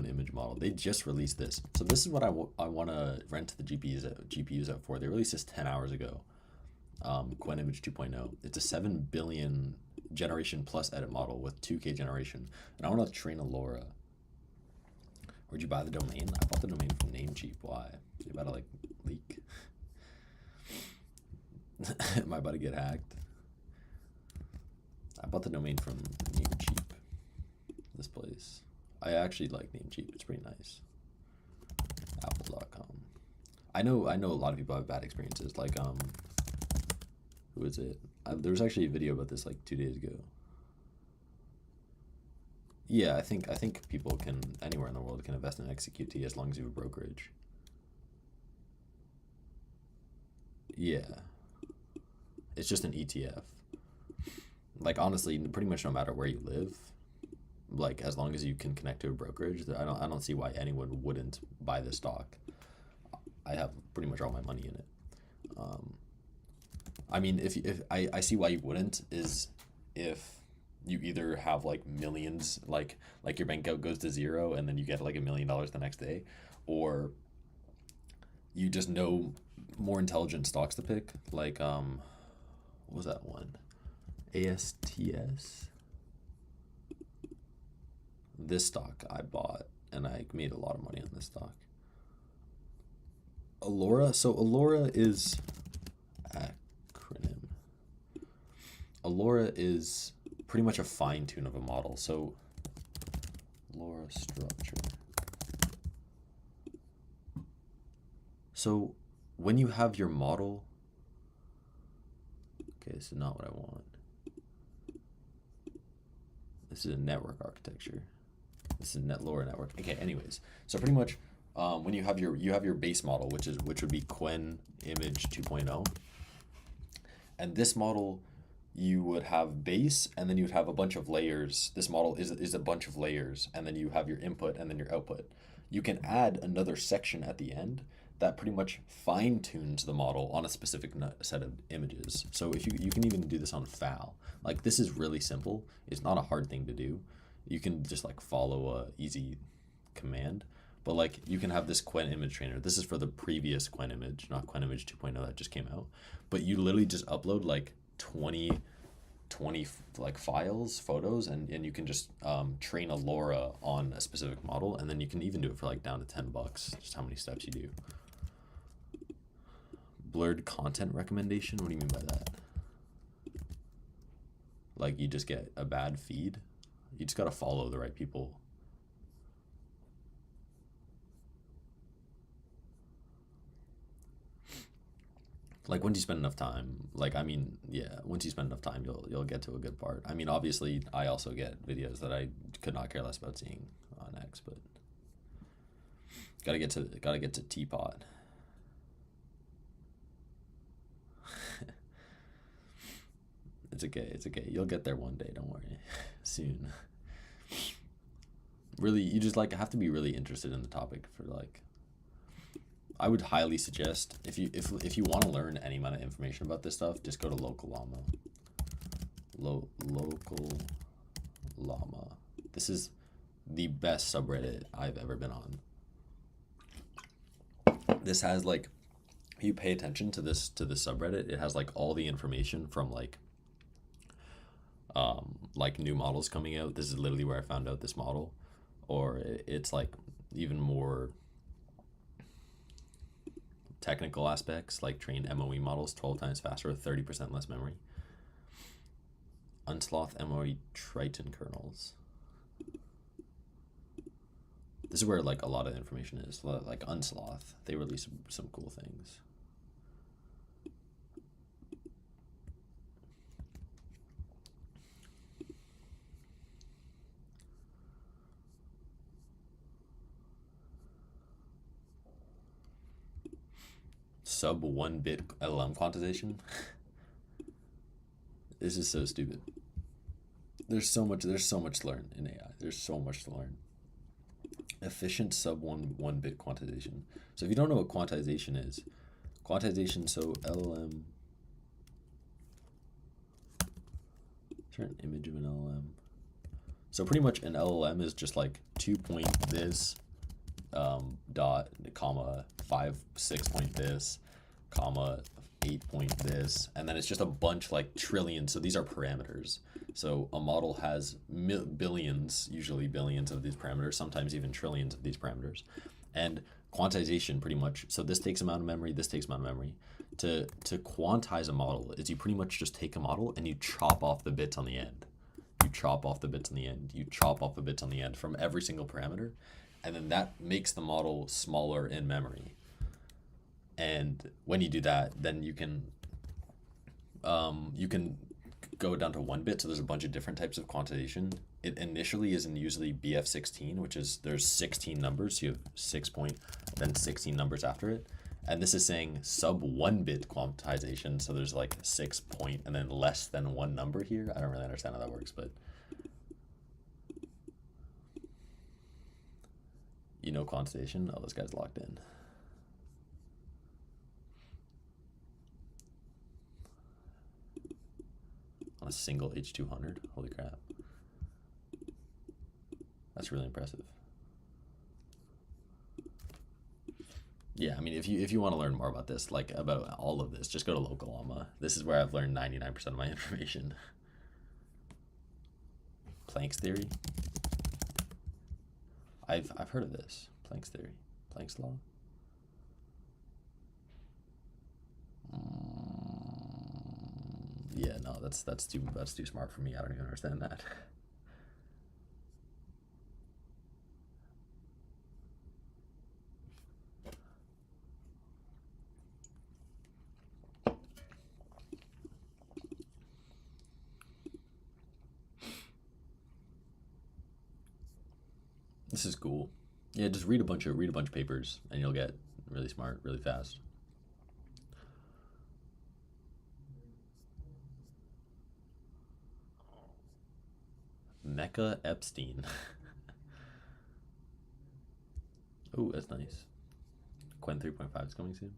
image model. They just released this. So this is what I want to rent the GPUs out for. They released this 10 hours ago. Qwen Image 2.0. It's a 7 billion generation plus edit model with 2K generation. And I want to train a LoRa. Where'd you buy the domain? I bought the domain from Namecheap. Why? You about to like leak? Am I about to get hacked? I bought the domain from Namecheap. This place. I actually like Namecheap. It's pretty nice. Apple.com. I know a lot of people have bad experiences. Like who is it? There was actually a video about this like 2 days ago. Yeah, I think people can anywhere in the world can invest in XEQT as long as you have a brokerage. Yeah. It's just an ETF. Like honestly, pretty much no matter where you live, like as long as you can connect to a brokerage, I don't see why anyone wouldn't buy this stock. I have pretty much all my money in it. I mean, if I see why you wouldn't is if you either have like millions, like your bank account goes to zero and then you get like $1 million the next day, or you just know more intelligent stocks to pick, like what was that one? ASTS. This stock I bought and I made a lot of money on this stock. Alora. So Alora is acronym. Alora is pretty much a fine tune of a model. So Alora structure. So when you have your model, okay, this is not what I want. This is a network architecture. This is LoRa network. Okay, anyways, so pretty much when you have your base model, which would be Qwen Image 2.0, and this model you would have base, and then you would have a bunch of layers. This model is a bunch of layers, and then you have your input and then your output. You can add another section at the end that pretty much fine tunes the model on a specific set of images. So if you can even do this on FAL. Like, this is really simple. It's not a hard thing to do. You can just like follow a easy command, but like you can have this Qwen image trainer. This is for the previous Qwen image, not Qwen Image 2.0 that just came out. But you literally just upload like 20 like files, photos, and you can just train a LoRa on a specific model, and then you can even do it for like down to $10, just how many steps you do. Blurred content recommendation? What do you mean by that? Like you just get a bad feed? You just gotta follow the right people. Like once you spend enough time, like I mean, yeah, once you spend enough time, you'll get to a good part. I mean, obviously, I also get videos that I could not care less about seeing on X, but gotta get to Teapot. It's okay. It's okay. You'll get there one day. Don't worry. Soon. Really, you just like have to be really interested in the topic for like. I would highly suggest if you want to learn any amount of information about this stuff, just go to Local Llama. Local Llama. This is the best subreddit I've ever been on. This has like, if you pay attention to this subreddit, it has like all the information from like new models coming out. This is literally where I found out this model, or it's like even more technical aspects, like trained MOE models 12 times faster with 30% less memory. Unsloth MOE Triton kernels. This is where like a lot of information is. Like Unsloth, they release some cool things. Sub 1-bit LLM quantization. This is so stupid. There's so much to learn in AI. There's so much to learn. Efficient sub 1-bit quantization. So if you don't know what quantization is, so LLM, turn image of an LLM. So pretty much an LLM is just like 2 point this, dot, comma, 5, 6 point this, comma, 8 point this, and then it's just a bunch like trillions. So these are parameters. So a model has billions, usually billions of these parameters, sometimes even trillions of these parameters. And quantization pretty much, so this takes amount of memory, this takes amount of memory. To quantize a model is you pretty much just take a model and you chop off the bits on the end. You chop off the bits on the end. You chop off the bits on the end from every single parameter. And then that makes the model smaller in memory. And when you do that, then you can go down to 1 bit. So there's a bunch of different types of quantization. It initially is in usually BF16, which is there's 16 numbers. So you have 6 point, then 16 numbers after it. And this is saying sub 1-bit quantization. So there's like 6 point and then less than 1 number here. I don't really understand how that works, but you know quantization. Oh, this guy's locked in. a single H200. Holy crap. That's really impressive. Yeah, I mean, if you want to learn more about this, like about all of this, just go to Local This is where I've learned 99% of my information. Planck's theory. I've heard of this. Planck's theory. Planck's law. Yeah, no, that's too smart for me. I don't even understand that. This is cool. Yeah, just read a bunch of papers and you'll get really smart really fast. Mecha Epstein. Oh, that's nice. Qwen 3.5 is coming soon.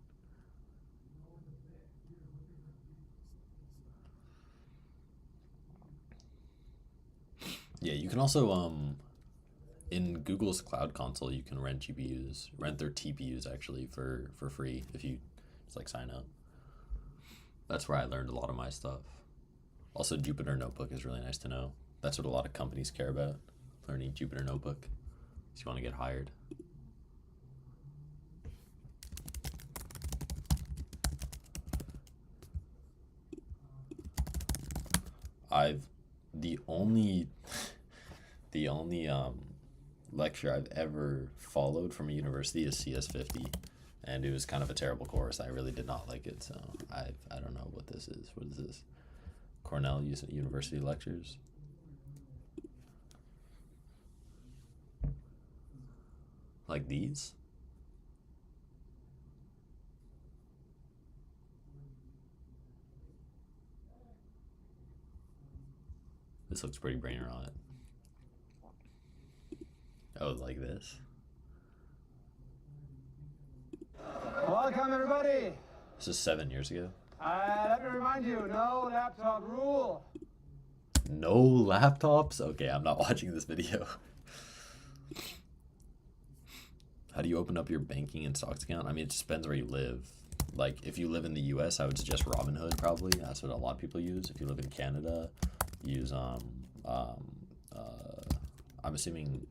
Yeah, you can also in Google's Cloud Console you can rent GPUs, rent their TPUs actually for free if you just like sign up. That's where I learned a lot of my stuff. Also, Jupyter Notebook is really nice to know. That's what a lot of companies care about, learning Jupyter Notebook, if you want to get hired. The only lecture I've ever followed from a university is CS50, and it was kind of a terrible course. I really did not like it, so I don't know what this is. What is this? Cornell University lectures. Like these? This looks pretty brain rot. Oh, like this? Welcome, everybody. This is 7 years ago. Let me remind you, no laptop rule. No laptops? Okay, I'm not watching this video. How do you open up your banking and stocks account? I mean, it just depends where you live. Like, if you live in the US, I would suggest Robinhood, probably. That's what a lot of people use. If you live in Canada, use, I'm assuming,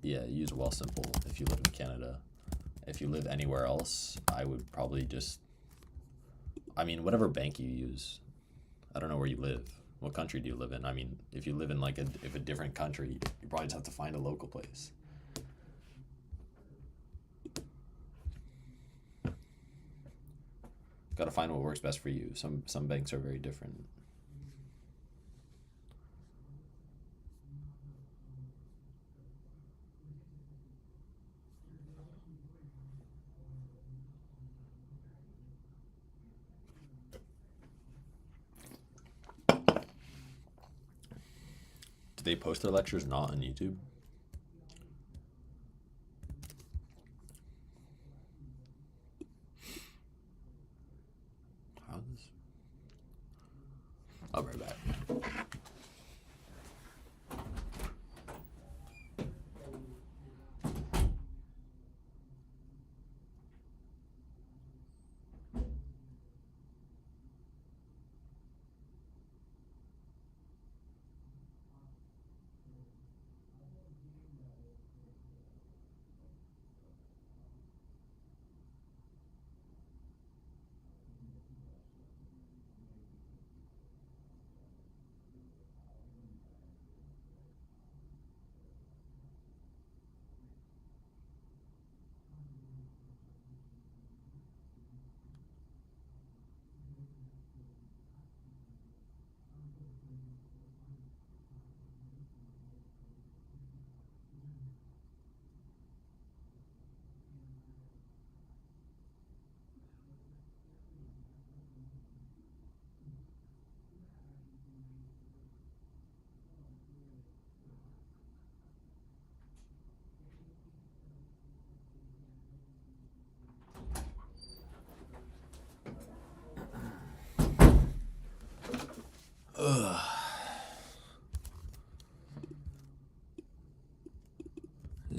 yeah, use Wealthsimple if you live in Canada. If you live anywhere else, I would probably just, I mean, whatever bank you use. I don't know where you live. What country do you live in? I mean, if you live in like a different country, you probably just have to find a local place. Got to find what works best for you. Some banks are very different. Do they post their lectures not on YouTube? How's this? I'll be right back.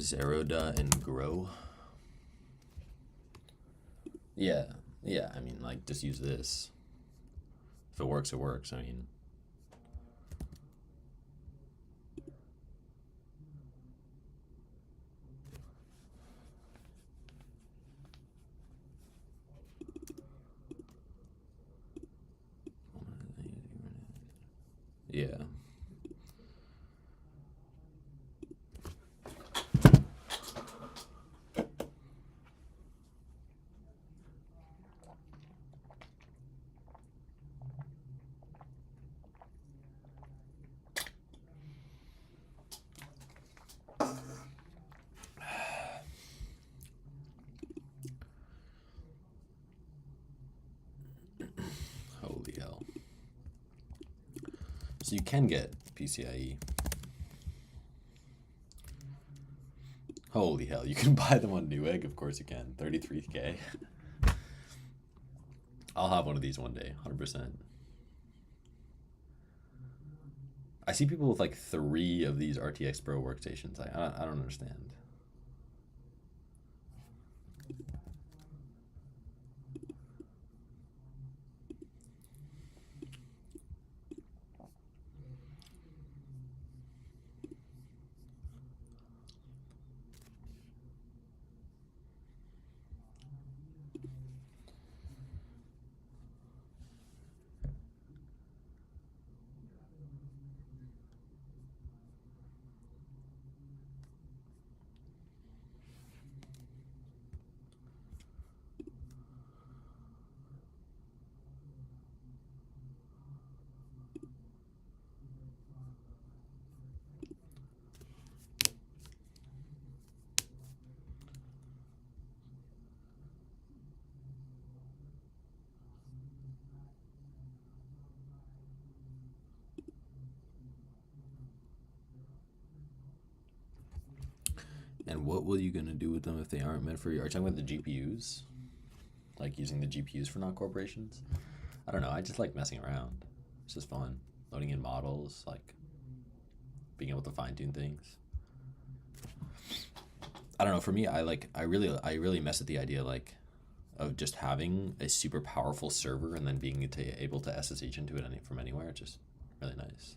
Zeroda and Grow. Yeah, I mean, like, just use this. If it works, it works. I mean, yeah. Holy hell. So you can get PCIe. Holy hell, you can buy them on Newegg? Of course you can. 33K. I'll have one of these one day, 100%. I see people with like 3 of these RTX Pro workstations. I don't understand. And what were you gonna do with them if they aren't meant for you? Are you talking about the GPUs? Like using the GPUs for non-corporations? I don't know, I just like messing around. It's just fun. Loading in models, like being able to fine-tune things. I don't know, for me, I really mess with the idea like of just having a super powerful server and then being able to SSH into it from anywhere. It's just really nice.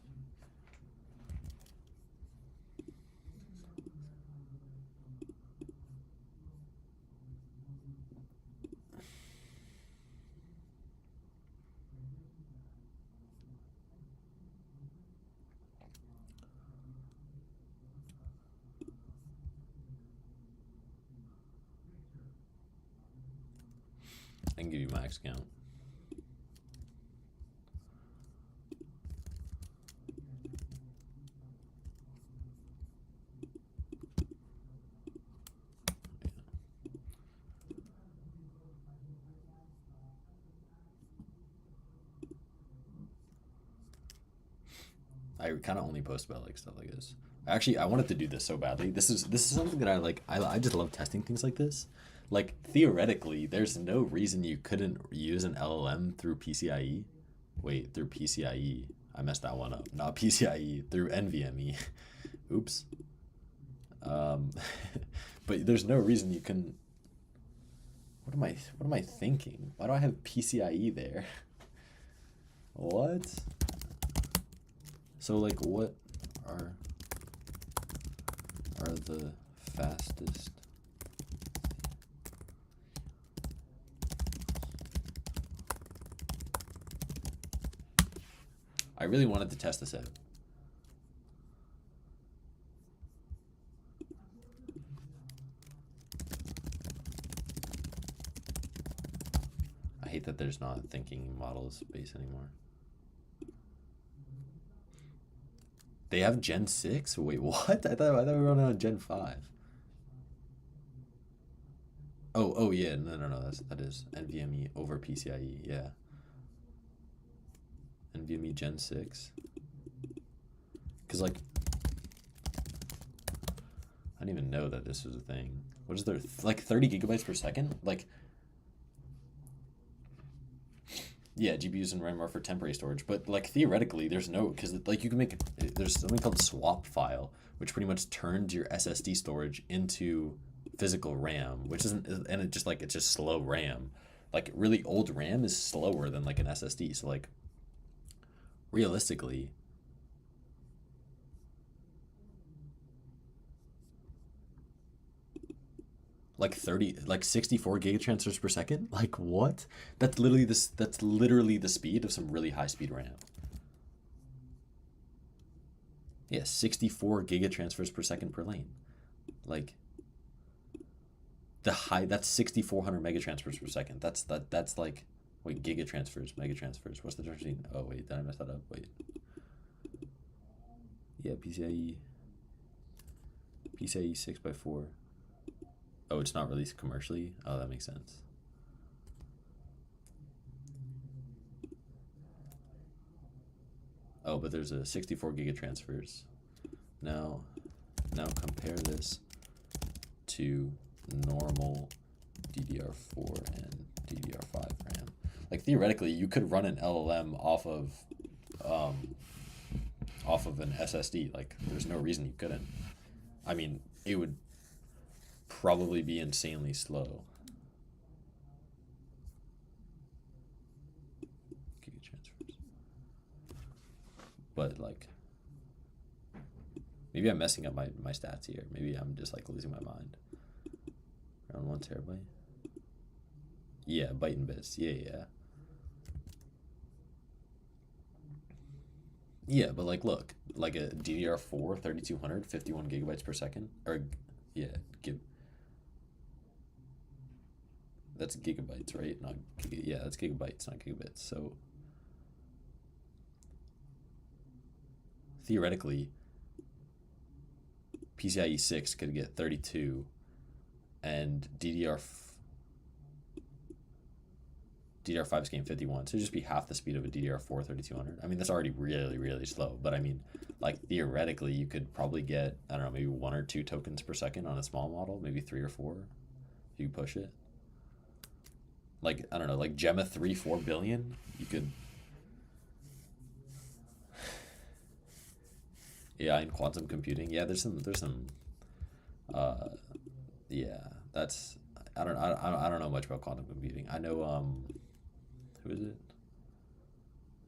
I can give you max count. I kind of only post about like stuff like this. Actually, I wanted to do this so badly. This is something that I like. I just love testing things like this. Like, theoretically, there's no reason you couldn't use an LLM through PCIe. Wait, through PCIe. I messed that one up. Not PCIe, through NVMe. Oops. But there's no reason you can. What am I thinking? Why do I have PCIe there? What? So like, what are the fastest? I really wanted to test this out. I hate that there's not thinking model space anymore. They have Gen 6? Wait, what? I thought we were on Gen 5. Oh yeah, no, that is NVMe over PCIe, yeah. NVMe Gen 6. Cause like, I didn't even know that this was a thing. What is there, like 30 gigabytes per second? Like, Yeah, GPUs and RAM are for temporary storage, but like theoretically, there's no, because like you can make there's something called swap file, which pretty much turns your SSD storage into physical RAM, which isn't, and it just like it's just slow RAM. Like really old RAM is slower than like an SSD. So like realistically, like 64 gigatransfers per second. Like what? That's literally this. That's literally the speed of some really high speed RAM. Yeah, 64 gigatransfers per second per lane. Like that's 6,400 megatransfers per second. That's like, wait, gigatransfers, megatransfers. What's the difference between? Oh wait, did I mess that up? Wait. Yeah, PCIe 6x4. Oh, it's not released commercially? Oh, that makes sense. Oh, but there's a 64 gigatransfers. Now compare this to normal DDR4 and DDR5 RAM. Like theoretically, you could run an LLM off of an SSD. Like there's no reason you couldn't. I mean, it would probably be insanely slow. Gigatransfers. But like, maybe I'm messing up my stats here. Maybe I'm just like losing my mind. Around 1 terabyte. Yeah, byte and bits. Yeah. Yeah, but like, look, like a DDR4 3200, 51 gigabytes per second, or yeah, that's gigabytes, right? Not yeah, that's gigabytes, not gigabits. So theoretically, PCIe 6 could get 32, and DDR5 is getting 51, so it'd just be half the speed of a DDR4 3200. I mean, that's already really, really slow, but I mean, like, theoretically, you could probably get, I don't know, maybe 1 or 2 tokens per second on a small model, maybe 3 or 4, if you push it. Like, I don't know, like Gemma 4 billion, you could... Yeah, in quantum computing, yeah, there's some, yeah, that's, I don't know much about quantum computing. I know, who is it?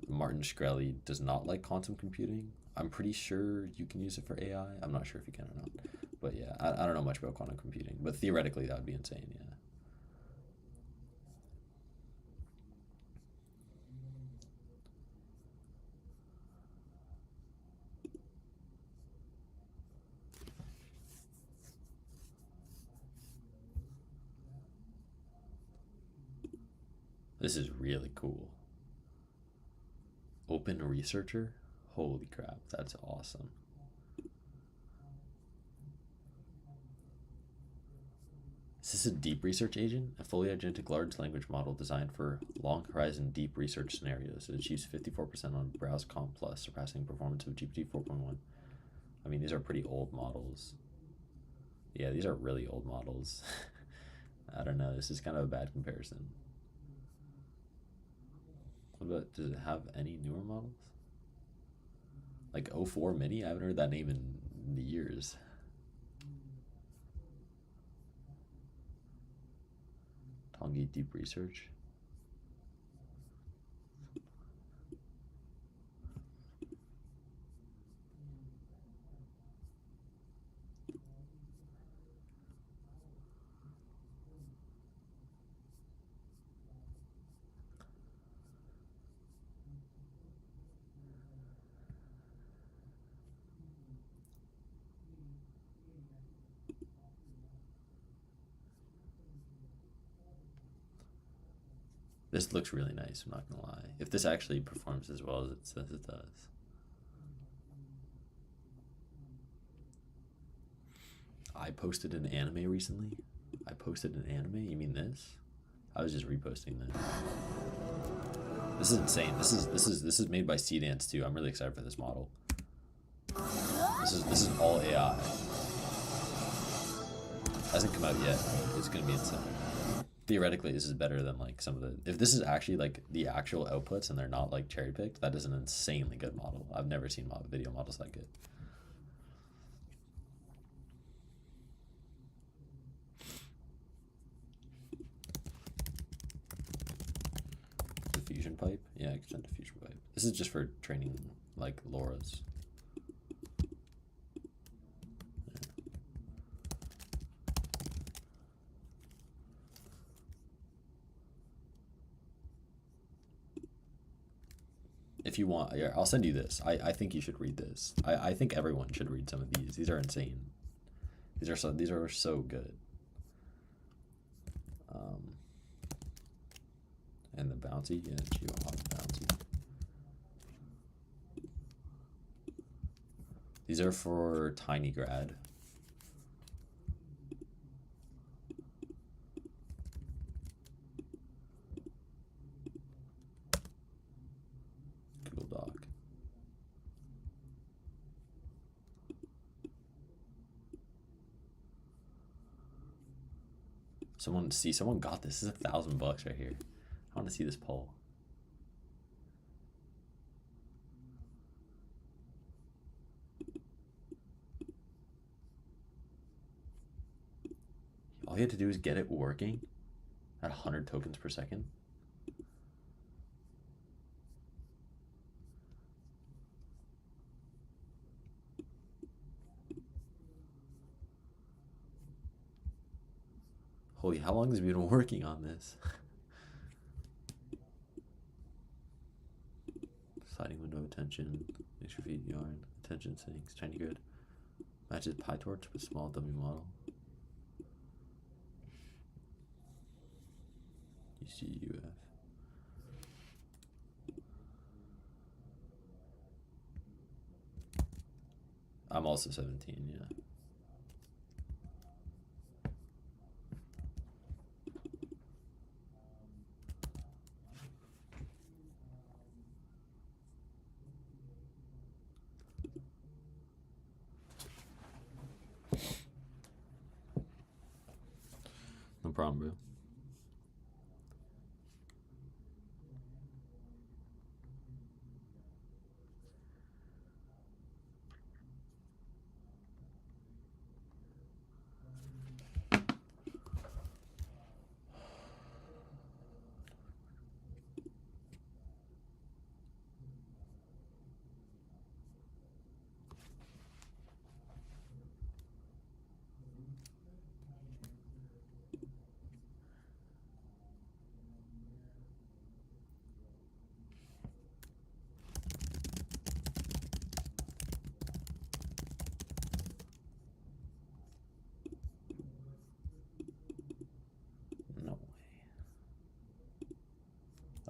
Martin Shkreli does not like quantum computing. I'm pretty sure you can use it for AI. I'm not sure if you can or not. But yeah, I don't know much about quantum computing. But theoretically, that would be insane, yeah. This is really cool. Open Researcher? Holy crap, that's awesome. Is this a deep research agent? A fully agentic large language model designed for long horizon deep research scenarios. It achieves 54% on BrowseConf Plus, surpassing performance of GPT 4.1. I mean, these are pretty old models. Yeah, these are really old models. I don't know, this is kind of a bad comparison. What about, does it have any newer models? Like 04 Mini? I haven't heard that name in years. Tongi Deep Research. This looks really nice, I'm not gonna lie. If this actually performs as well as it says it does. I posted an anime recently. I posted an anime? You mean this? I was just reposting this. This is insane. This is made by Seedance too. I'm really excited for this model. This is all AI. Hasn't come out yet. It's gonna be insane. theoretically this is better than like some of the, if this is actually like the actual outputs and they're not like cherry picked, that is an insanely good model. I've never seen video models that good. The fusion pipe, yeah, I can send a fusion pipe. This is just for training like LoRa's. If you want, yeah, I'll send you this. I think you should read this. I think everyone should read some of these. These are insane. These are so good. And the bounty, yeah, Chihuahua bounty. These are for Tiny Grad. Google Doc. Someone got this. This is $1,000 right here. I want to see this poll. All you had to do is get it working at 100 tokens per second. Holy, how long has he been working on this? Sliding window attention, extra feed yarn, attention settings, tiny grid. Matches PyTorch with small dummy model. UCUF. I'm also 17, yeah. No problem, bro.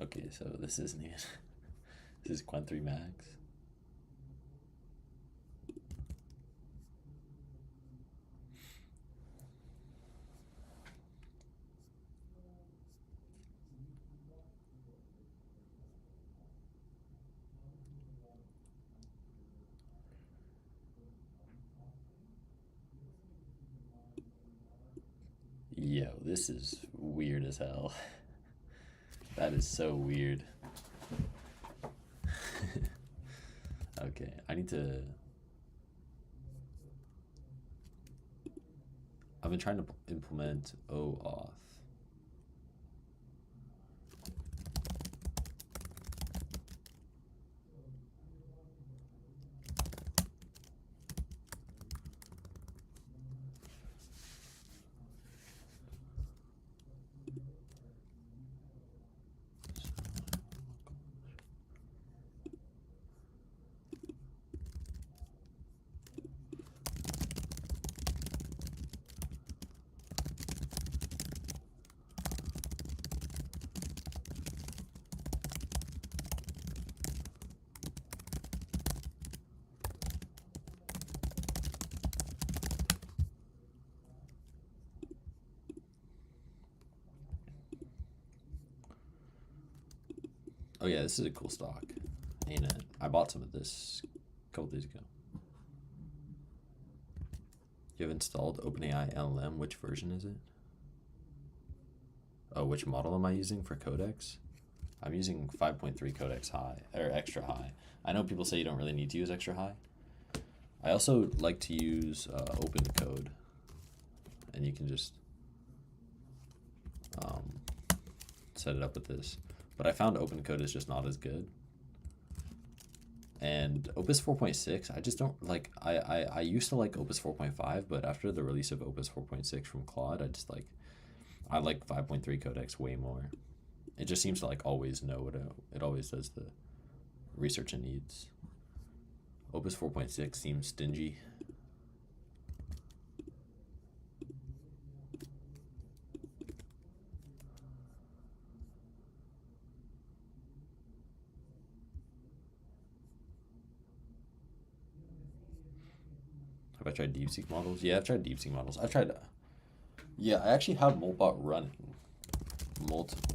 Okay, so this isn't even. This is Qwen 3 Max. Yo, this is weird as hell. That is so weird. Okay, I need to... I've been trying to implement OAuth. Oh yeah, this is a cool stock, ain't it? I bought some of this a couple days ago. You have installed OpenAI LLM. Which version is it? Oh, which model am I using for codecs? I'm using 5.3 codecs high, or extra high. I know people say you don't really need to use extra high. I also like to use open code, and you can just set it up with this. But I found open code is just not as good. And Opus 4.6, I just don't like, I used to like Opus 4.5, but after the release of Opus 4.6 from Claude, I like 5.3 codecs way more. It just seems to like always know what it always does the research it needs. Opus 4.6 seems stingy. Have I tried DeepSeek models? Yeah, I've tried DeepSeek models. Yeah, I actually have Moltbot running.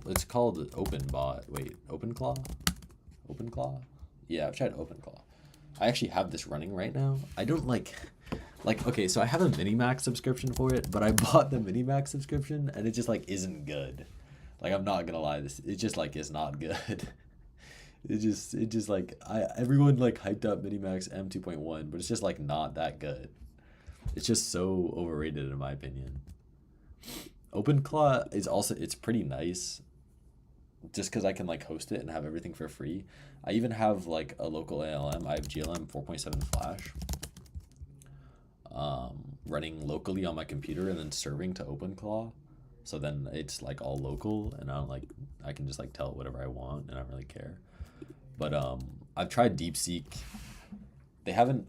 It's called OpenBot. Wait, OpenClaw? OpenClaw? Yeah, I've tried OpenClaw. I actually have this running right now. I don't like, okay, so I have a Minimax subscription for it, but I bought the Minimax subscription and it just like isn't good. Like, I'm not gonna lie, it just like is not good. It just like, everyone like hyped up Minimax M2.1, but it's just like not that good. It's just so overrated in my opinion. OpenClaw is also, it's pretty nice just because I can like host it and have everything for free. I even have like a local ALM. I have GLM 4.7 Flash running locally on my computer and then serving to OpenClaw. So then it's like all local and I can just like tell it whatever I want and I don't really care. But I've tried DeepSeek. They haven't,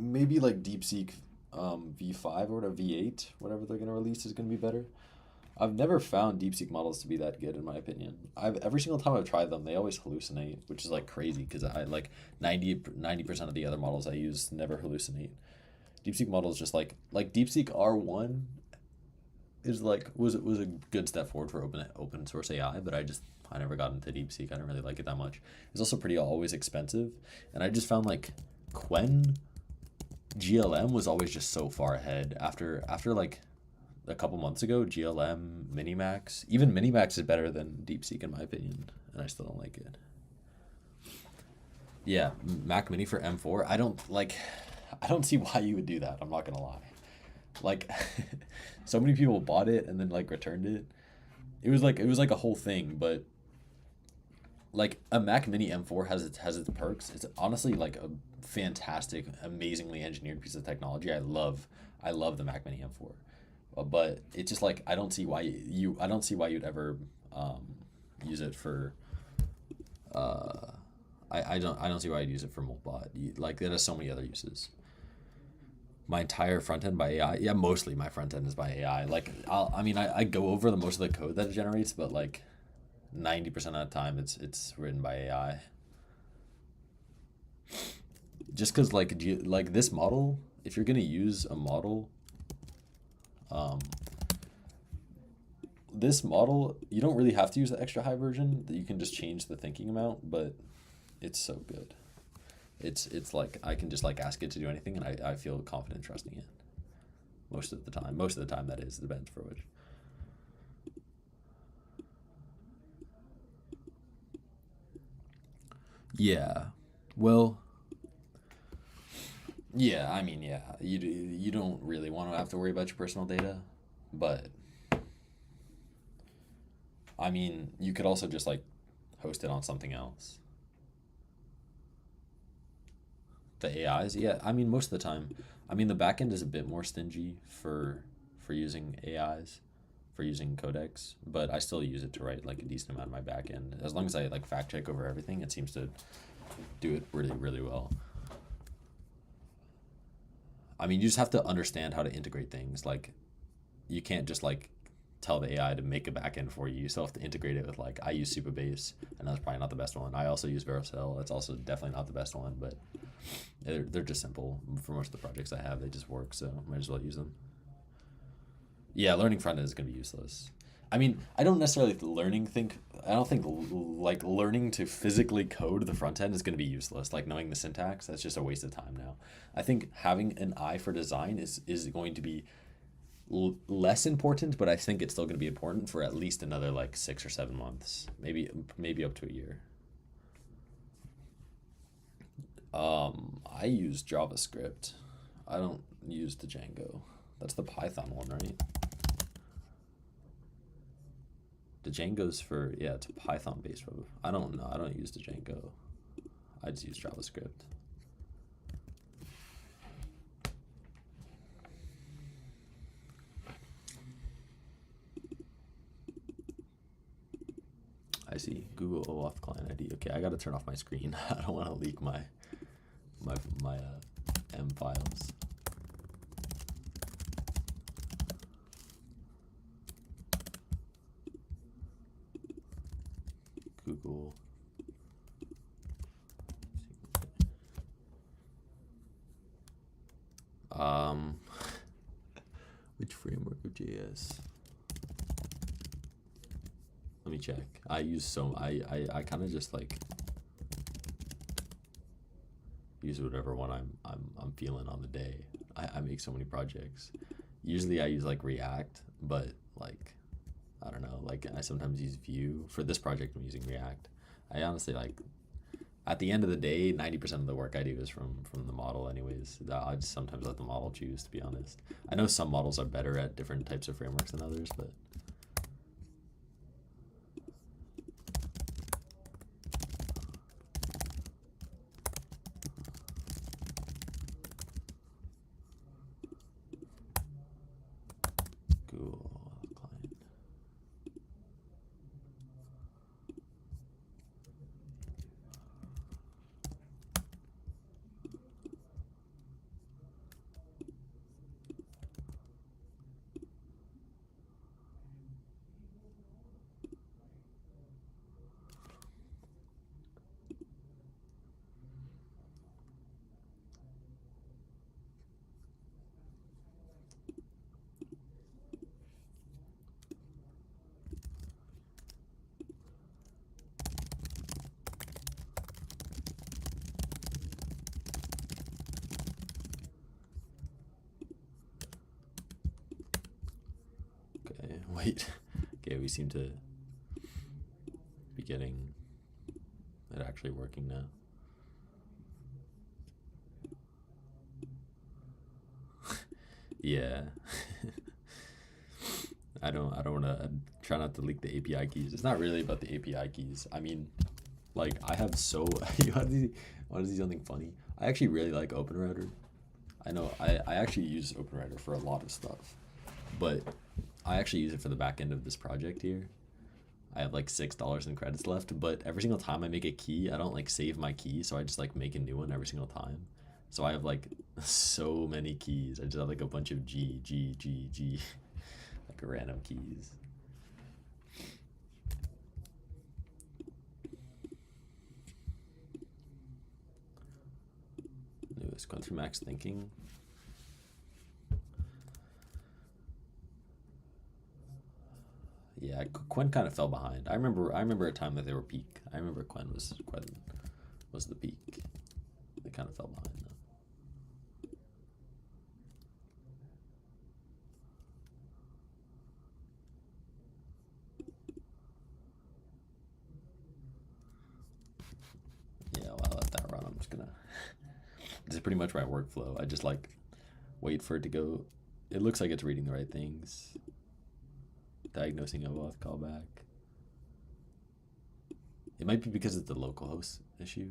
maybe like DeepSeek V5 or whatever, V8, whatever they're going to release is going to be better. I've never found DeepSeek models to be that good in my opinion. Every single time I've tried them, they always hallucinate, which is like crazy because I like 90% of the other models I use never hallucinate. DeepSeek models just like DeepSeek R1 is like was a good step forward for open source AI, but I never got into DeepSeek. I didn't really like it that much. It's also pretty always expensive, and I just found like Qwen GLM was always just so far ahead. After like a couple months ago, GLM, Minimax, even Minimax is better than DeepSeek in my opinion, and I still don't like it. Yeah, Mac Mini for M4. I don't see why you would do that. I'm not gonna lie. Like, so many people bought it and then like returned it. It was like a whole thing, but like a Mac Mini M4 has its perks. It's honestly like a fantastic, amazingly engineered piece of technology. I love the Mac Mini M4. But it's just like I don't see why you'd ever use it for I don't see why I'd use it for Moltbot. Like it has so many other uses. My entire front end by AI. Yeah, mostly my front end is by AI. Like I go over most of the code that it generates, but like 90% of the time it's written by AI. Just because like this model, if you're gonna use a model, this model, you don't really have to use the extra high version. That you can just change the thinking amount, but it's so good. It's like I can just like ask it to do anything, and I feel confident trusting it. Most of the time, that is, depends for which. Yeah, well, yeah, I mean, yeah, you don't really want to have to worry about your personal data, but I mean, you could also just like host it on something else. The AIs, yeah, I mean, most of the time, I mean, the backend is a bit more stingy for using AIs, for using codecs, but I still use it to write like a decent amount of my backend. As long as I like fact check over everything, it seems to do it really, really well. I mean, you just have to understand how to integrate things. Like, you can't just like tell the AI to make a backend for you. You still have to integrate it with like, I use Supabase, and that's probably not the best one. I also use Vercel. That's also definitely not the best one, but they're just simple. For most of the projects I have, they just work, so might as well use them. Yeah, learning front end is going to be useless. I mean, I don't think like learning to physically code the front end is going to be useless. Like knowing the syntax, that's just a waste of time now. I think having an eye for design is going to be less important, but I think it's still going to be important for at least another like 6 or 7 months, maybe up to a year. I use JavaScript. I don't use the Django. That's the Python one, right? The Django's for, yeah, it's a Python based web. I don't know. I don't use the Django. I just use JavaScript. I see. Google OAuth client ID. Okay, I gotta turn off my screen. I don't want to leak my M files. Google. Which framework of JS? Let me check. I use I kind of just like use whatever one I'm feeling on the day. I make so many projects. Usually I use like React, but like I don't know, like I sometimes use Vue. For this project I'm using React. I honestly like at the end of the day 90% of the work I do is from the model anyways. I just sometimes let the model choose, to be honest. I know some models are better at different types of frameworks than others, but Google client. Okay, wait. Okay, we seem to be getting it actually working now. Yeah. I don't want to try not to leak the API keys. It's not really about the API keys. I mean, like I have so you want to see something funny? I actually really like OpenRouter. I know I actually use OpenRouter for a lot of stuff, but I actually use it for the back end of this project here. I have like $6 in credits left, but every single time I make a key, I don't like save my key, so I just like make a new one every single time. So I have like so many keys. I just have like a bunch of G, like random keys. Newest Country Max Thinking. Yeah, Quen kind of fell behind. I remember a time that they were peak. I remember Quen was the peak. They kind of fell behind though. Yeah, well, I'll let that run. I'm just gonna. This is pretty much my workflow. I just like wait for it to go. It looks like it's reading the right things. Diagnosing a OAuth callback. It might be because it's the localhost issue.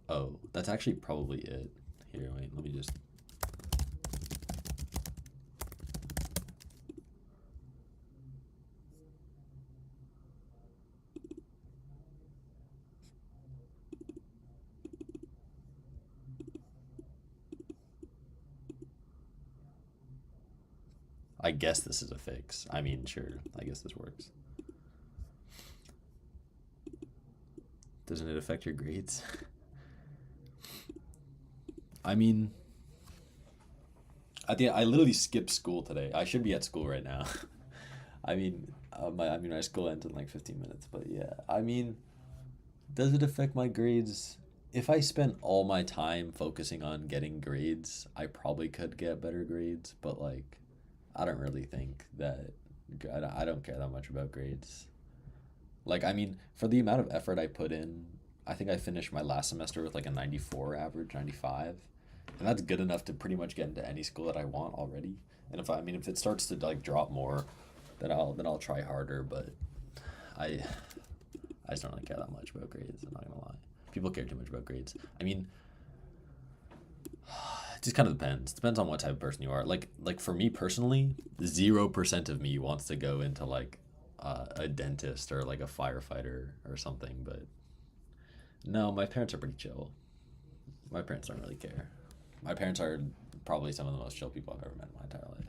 Oh, that's actually probably it. Here, wait, let me just. I guess this is a fix. I mean, sure, I guess this works. Doesn't it affect your grades? I mean, I literally skipped school today. I should be at school right now. I mean, my school ends in like 15 minutes, but yeah. I mean, does it affect my grades? if I spent all my time focusing on getting grades, I probably could get better grades, but like I don't really think that I don't care that much about grades. Like, I mean, for the amount of effort I put in, I think I finished my last semester with like a 94 average, 95. And that's good enough to pretty much get into any school that I want already. And if it starts to like drop more, then I'll try harder, but I I just don't really care that much about grades, I'm not gonna lie. People care too much about grades. I mean, it just kind of depends. Depends on what type of person you are. Like for me personally, 0% of me wants to go into like a dentist or like a firefighter or something. But no, my parents are pretty chill. My parents don't really care. My parents are probably some of the most chill people I've ever met in my entire life.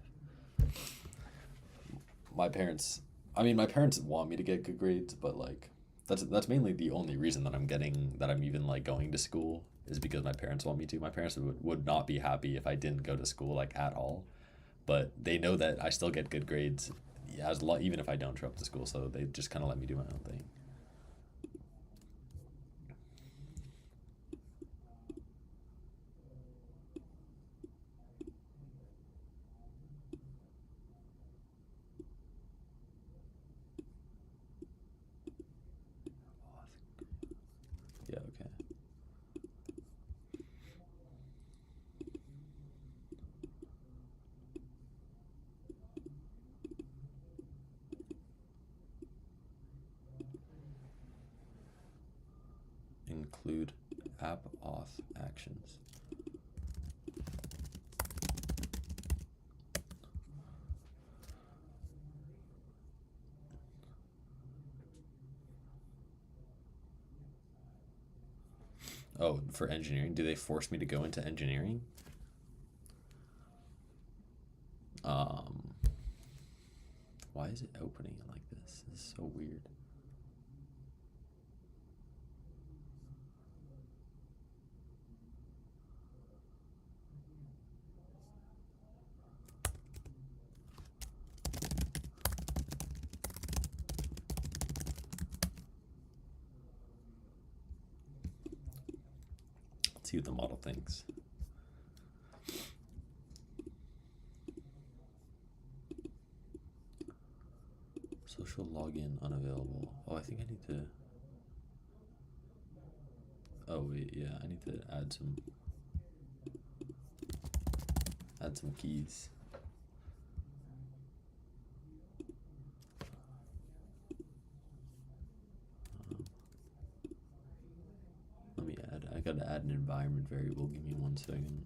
My parents want me to get good grades, but like that's mainly the only reason that I'm even like going to school is because my parents want me to. My parents would not be happy if I didn't go to school like at all, but they know that I still get good grades, yeah, even if I don't show up to school. So they just kind of let me do my own thing. Yeah, okay. Include app auth actions. Oh, for engineering? Do they force me to go into engineering? Why is it opening like this? This is so weird. Let's see what the model thinks. Social login unavailable. Oh, I think I need to. Oh wait, yeah, I need to add some keys. I gotta add an environment variable. Give me 1 second.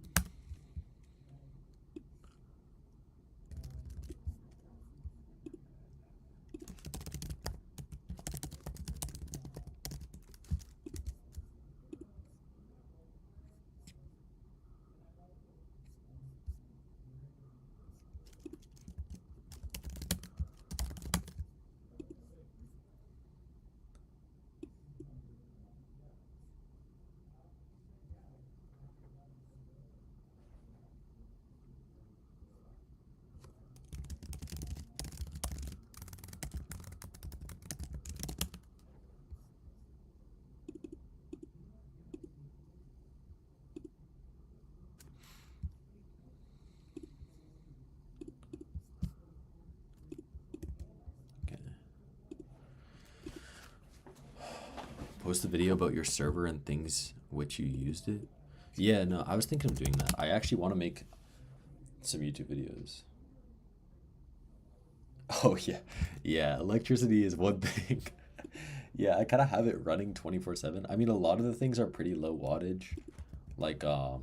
Post a video about your server and things which you used it. Yeah, no, I was thinking of doing that. I actually want to make some YouTube videos. Oh yeah, yeah. Electricity is one thing. Yeah, I kind of have it running 24/7. I mean, a lot of the things are pretty low wattage, like the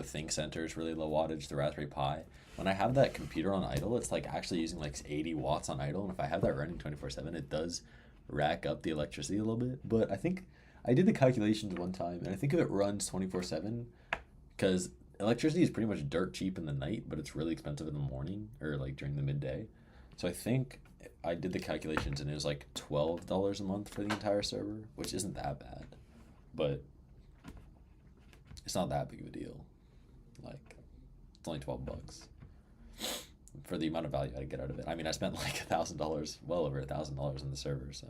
Think Center is really low wattage. The Raspberry Pi. When I have that computer on idle, it's like actually using like 80 watts on idle, and if I have that running 24/7, it does rack up the electricity a little bit. But I think I did the calculations one time, and I think if it runs 24/7, because electricity is pretty much dirt cheap in the night, but it's really expensive in the morning or like during the midday. So I think I did the calculations, and it was like $12 a month for the entire server, which isn't that bad, but it's not that big of a deal. Like, it's only $12 for the amount of value I get out of it. I mean, I spent like $1,000, well over $1,000 in the server, so.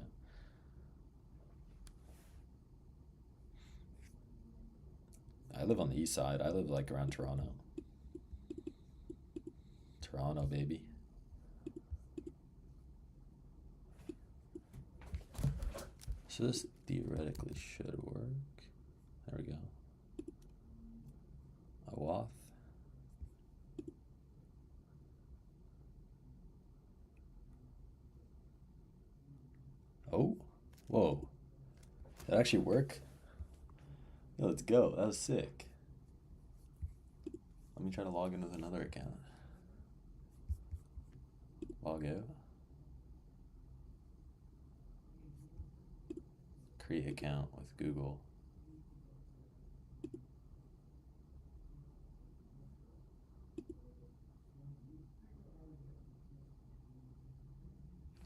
I live on the east side. I live like around Toronto. Toronto, baby. So this theoretically should work. There we go. OAuth. Oh, whoa. That actually work? Yeah, let's go. That was sick. Let me try to log in with another account. Log out. Create account with Google.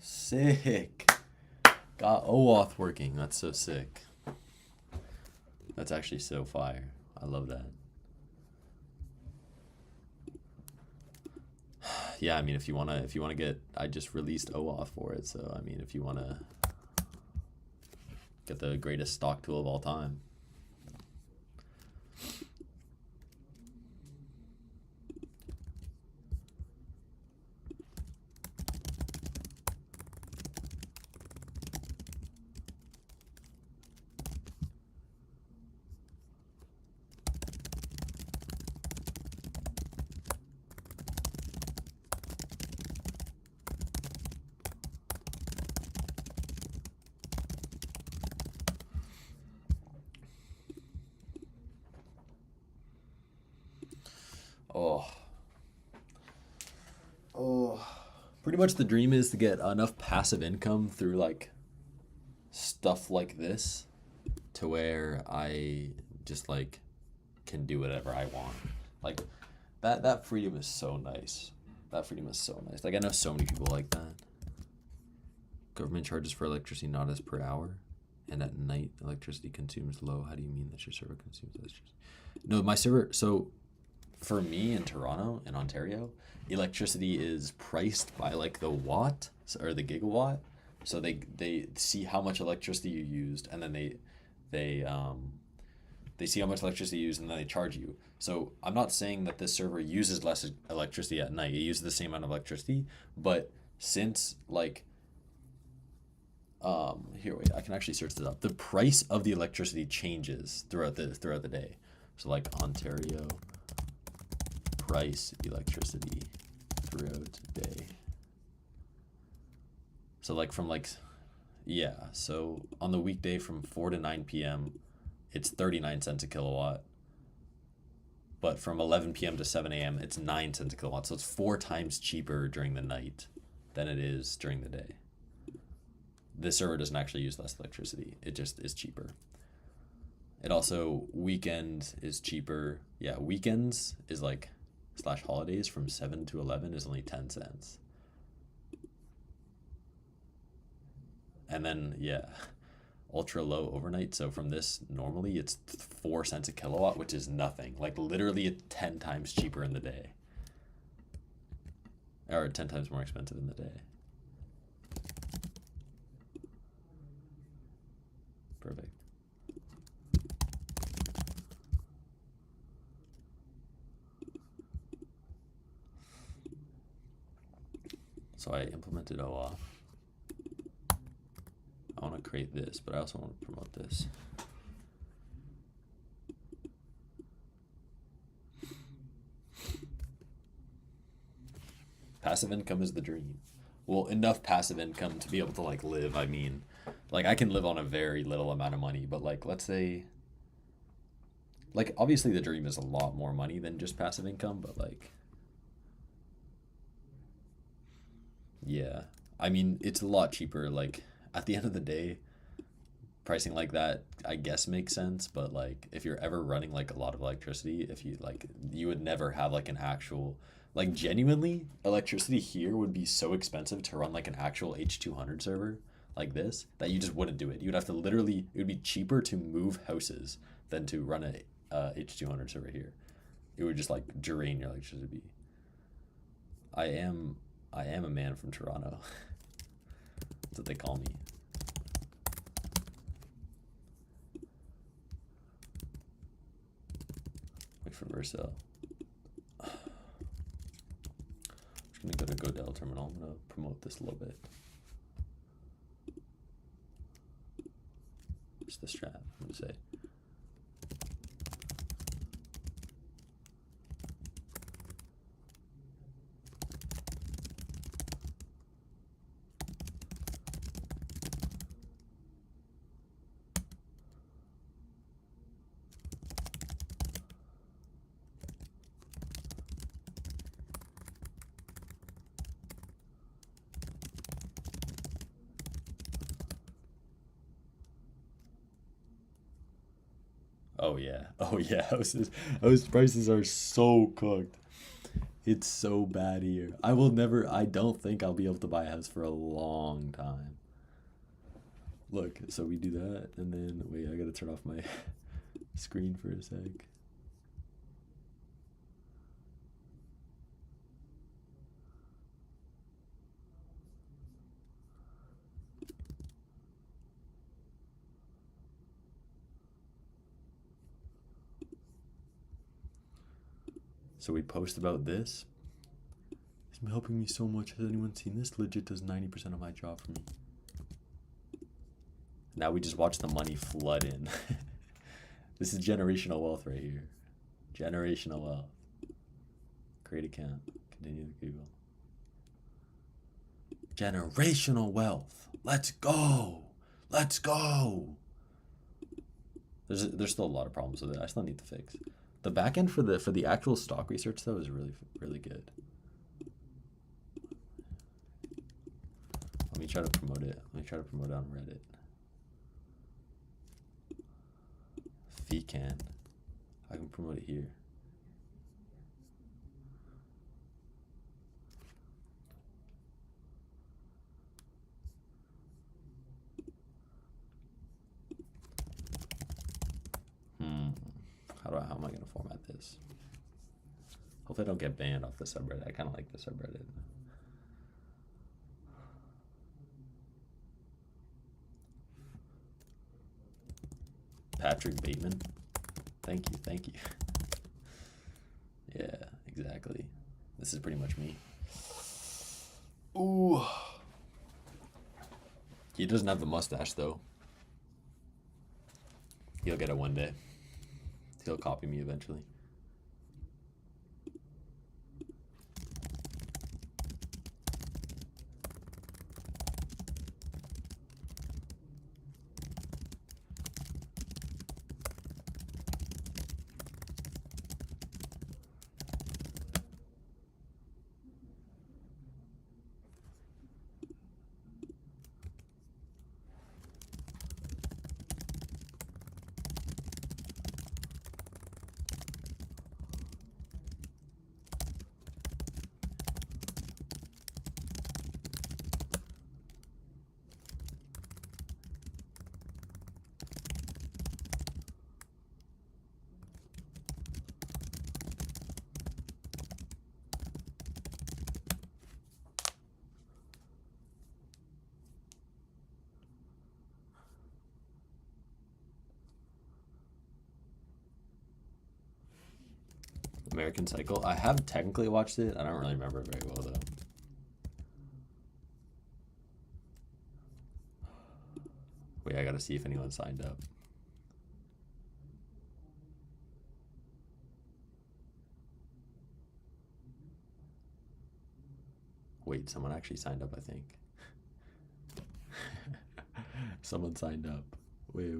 Sick. Got OAuth working. That's so sick. That's actually so fire. I love that. Yeah, I mean, if you wanna get, I just released OAuth for it. So I mean, if you wanna get the greatest stock tool of all time. Pretty much the dream is to get enough passive income through like stuff like this to where I just like can do whatever I want. Like that freedom is so nice. That freedom is so nice. Like I know so many people like that. Government charges for electricity not as per hour, and at night electricity consumes low. How do you mean that your server consumes electricity? No, my server. So for me in Toronto, in Ontario, electricity is priced by like the watt or the gigawatt. So they see how much electricity you used, and then they see how much electricity you use, and then they charge you. So I'm not saying that this server uses less electricity at night. It uses the same amount of electricity, but since like here, wait, I can actually search this up. The price of the electricity changes throughout the day. So like Ontario price electricity throughout the day. So like from like, yeah, so on the weekday from 4 to 9 p.m. it's 39 cents a kilowatt. But from 11 p.m. to 7 a.m. it's 9 cents a kilowatt. So it's 4 times cheaper during the night than it is during the day. This server doesn't actually use less electricity. It just is cheaper. It also, weekend is cheaper. Yeah, weekends is like, / holidays from 7 to 11 is only 10 cents. And then, yeah, ultra low overnight. So from this, normally it's 4 cents a kilowatt, which is nothing. Like literally 10 times cheaper in the day. Or 10 times more expensive in the day. Perfect. So I implemented OAuth. I want to create this, but I also want to promote this. Passive income is the dream. Well, enough passive income to be able to like live. I mean, like I can live on a very little amount of money, but like let's say, like obviously the dream is a lot more money than just passive income, but like, yeah, I mean it's a lot cheaper. Like at the end of the day, pricing like that I guess makes sense, but like if you're ever running like a lot of electricity, if you like, you would never have like an actual, like genuinely electricity here would be so expensive to run like an actual H200 server like this that you just wouldn't do it. You'd have to literally, it would be cheaper to move houses than to run a H200 server here. It would just like drain your electricity. I am a man from Toronto. That's what they call me. for Vercel. I'm just gonna go to Godel terminal. I'm gonna promote this a little bit. It's the strat, I'm gonna say. Oh yeah, oh yeah, those prices are so cooked. It's so bad here. I don't think I'll be able to buy a house for a long time. Look, so we do that, and then, wait, I gotta turn off my screen for a sec. So we post about this. It's been helping me so much. Has anyone seen this? Legit does 90% of my job for me. Now we just watch the money flood in. This is generational wealth right here. Generational wealth. Create account. Continue with Google. Generational wealth. Let's go. Let's go. There's still a lot of problems with it. I still need to fix. The back end for the actual stock research though is really good. Let me try to promote it. Let me try to promote it on Reddit. Fecan. I can promote it here. How am I gonna format this? Hopefully I don't get banned off the subreddit. I kind of like the subreddit. Patrick Bateman. Thank you, thank you. Yeah, exactly. This is pretty much me. Ooh. He doesn't have the mustache though. He'll get it one day. He'll copy me eventually. American Cycle. I have technically watched it. I don't really remember it very well though. Wait, I gotta see if anyone signed up. Wait, someone actually signed up, I think. Someone signed up. Wait.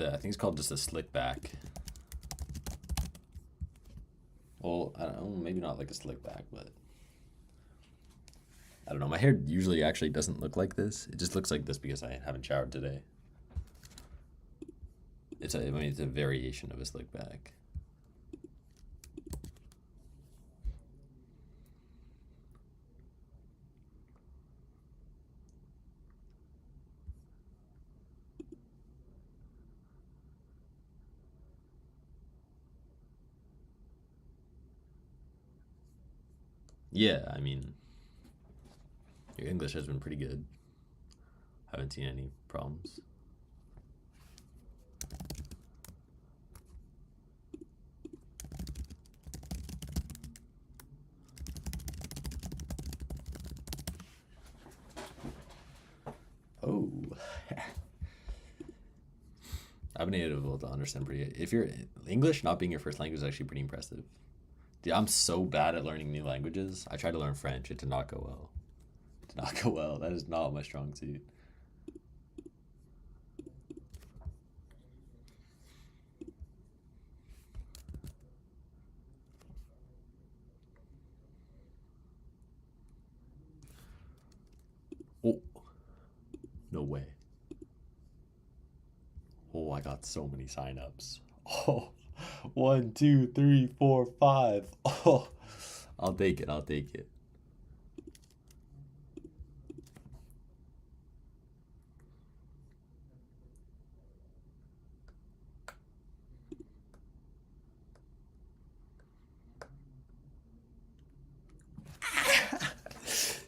I think it's called just a slick back. Well, I don't know, maybe not like a slick back, but I don't know. My hair usually actually doesn't look like this. It just looks like this because I haven't showered today. It's a variation of a slick back. Yeah, I mean, your English has been pretty good. Haven't seen any problems. Oh. I've been able to understand pretty. If you're English not being your first language is actually pretty impressive. Dude, I'm so bad at learning new languages. I tried to learn French. It did not go well. It did not go well. That is not my strong suit. Oh, no way. Oh, I got so many signups. Oh, 1, 2, 3, 4, 5. Oh, I'll take it. I'll take it.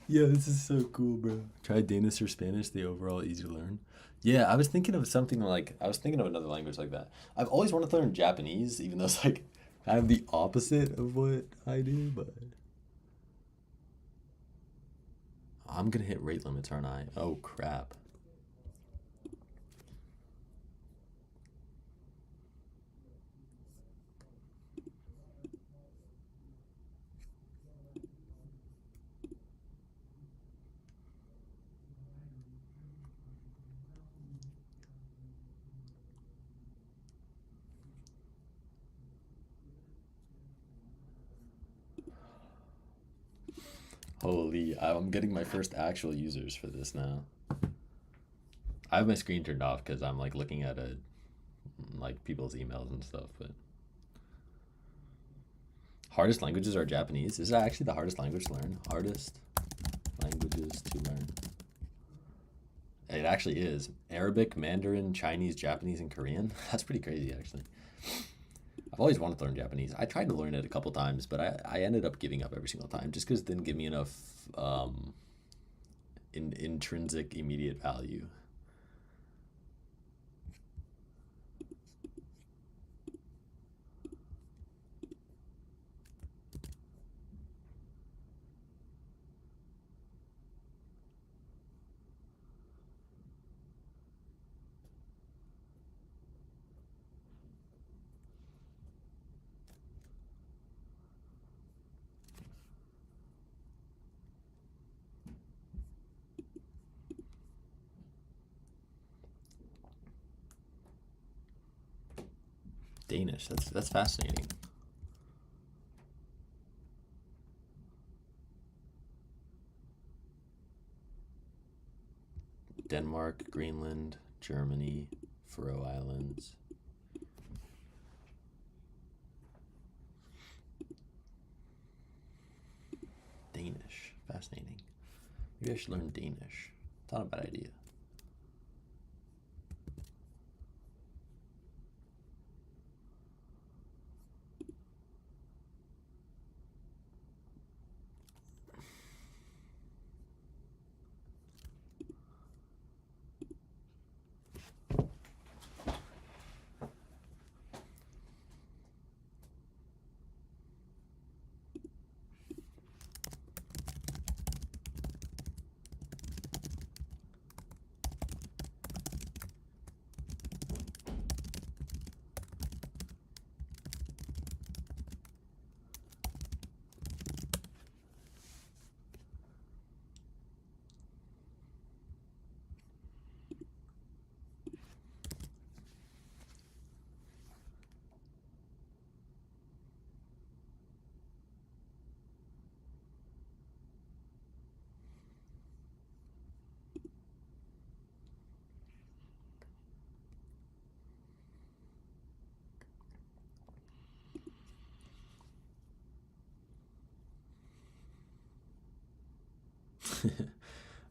Yeah, this is so cool, bro. Try Danish or Spanish, they overall easy to learn. Yeah, I was thinking of something like, I was thinking of another language like that. I've always wanted to learn Japanese, even though it's like kind of the opposite of what I do, but I'm gonna hit rate limits, aren't I? Oh, crap. Holy, I'm getting my first actual users for this now. I have my screen turned off because I'm like looking at like people's emails and stuff, but hardest languages are Japanese. Is that actually the hardest language to learn? Hardest languages to learn. It actually is. Arabic, Mandarin, Chinese, Japanese, and Korean. That's pretty crazy, actually. I've always wanted to learn Japanese. I tried to learn it a couple times, but I ended up giving up every single time just because it didn't give me enough intrinsic immediate value. Danish, that's fascinating. Denmark, Greenland, Germany, Faroe Islands. Danish, fascinating. Maybe I should learn Danish. It's not a bad idea.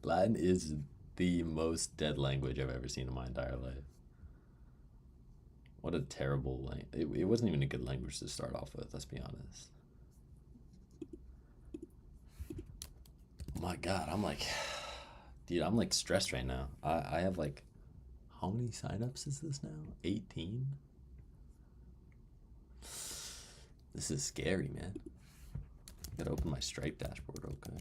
Latin is the most dead language I've ever seen in my entire life. What a terrible language. It wasn't even a good language to start off with, let's be honest. Oh my God, I'm like, dude, I'm like stressed right now. I have like, how many signups is this now? 18? This is scary, man. Gotta open my Stripe dashboard, okay.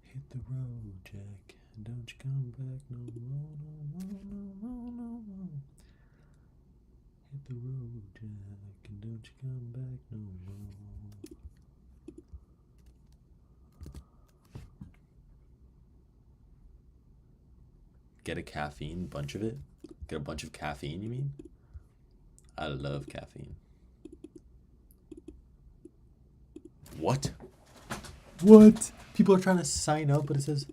Hit the road, Jack. Don't you come back no more, no more, no more, no more. Hit the road, Jack, and don't you come back no more. Get a caffeine, bunch of it? Get a bunch of caffeine, you mean? I love caffeine. What? What? People are trying to sign up, but it says...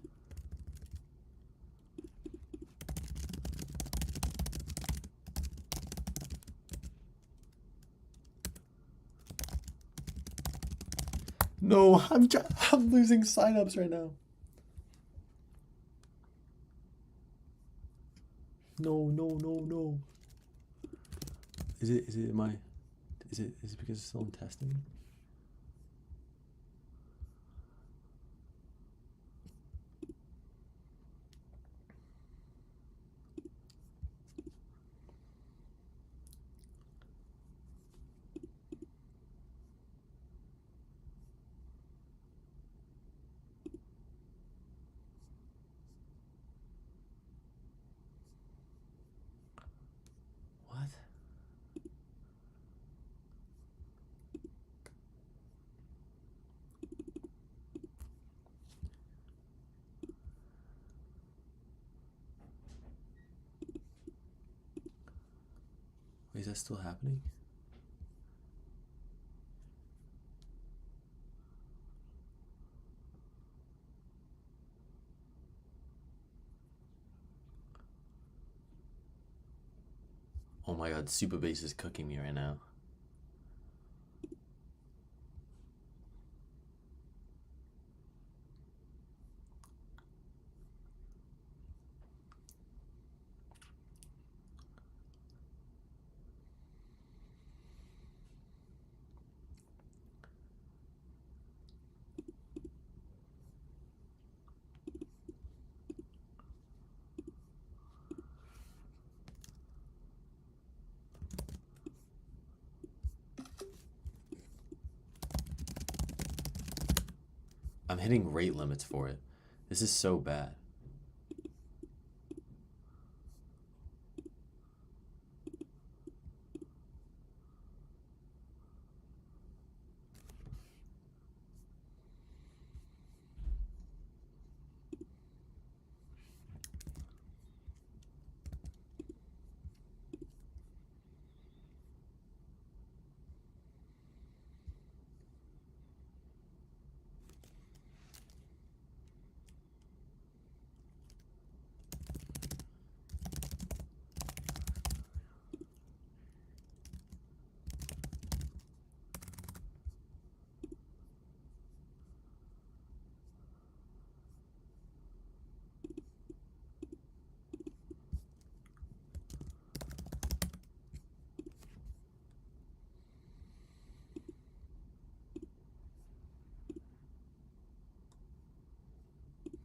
No, I'm losing signups right now. No. Is it because it's still in testing? What? Wait, is that still happening? Oh my God, Supabase is cooking me right now. I'm hitting rate limits for it. This is so bad.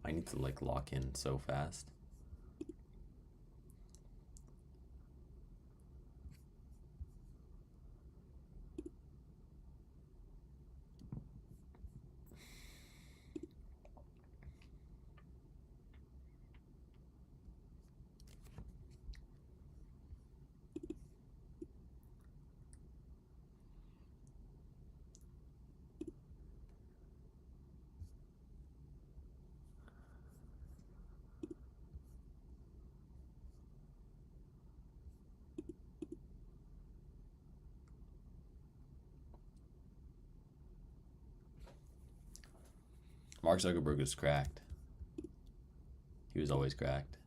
I need to like lock in so fast. Mark Zuckerberg was cracked. He was always cracked.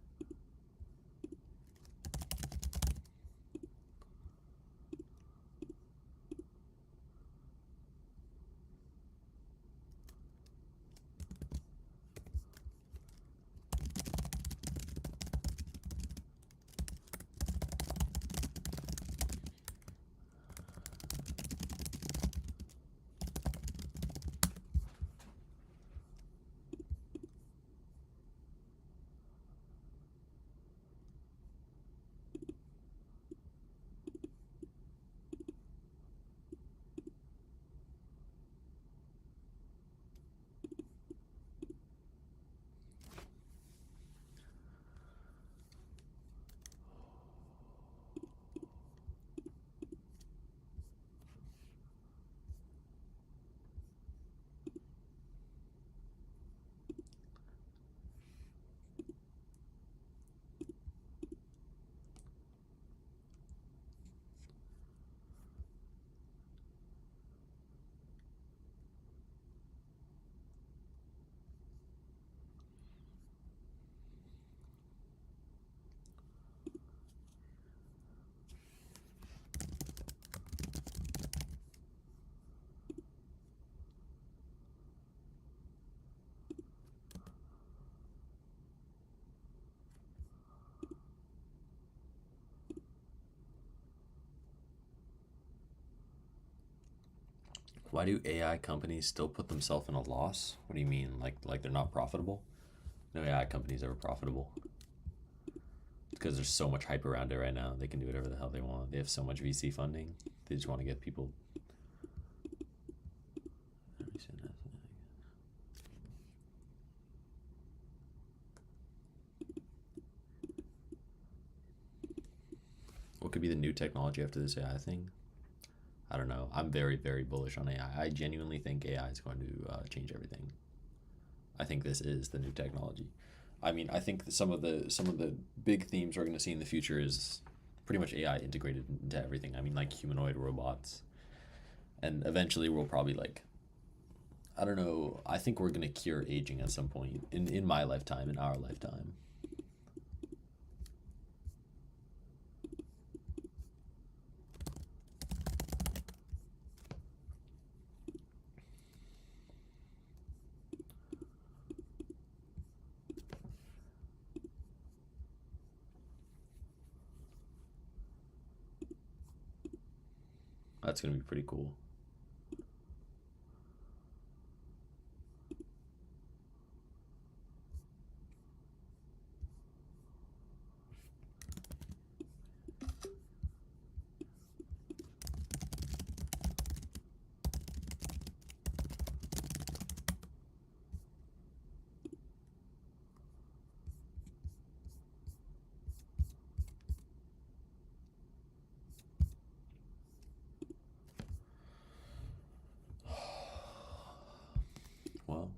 Why do AI companies still put themselves in a loss? What do you mean? Like they're not profitable? No AI company's ever profitable. Because there's so much hype around it right now. They can do whatever the hell they want. They have so much VC funding. They just want to get people. What could be the new technology after this AI thing? I don't know. I'm very, very bullish on AI. I genuinely think AI is going to change everything. I think this is the new technology. I mean, I think some of the big themes we're going to see in the future is pretty much AI integrated into everything. I mean, like humanoid robots, and eventually we'll probably like, I don't know. I think we're going to cure aging at some point in my lifetime, in our lifetime. That's going to be pretty cool. Well,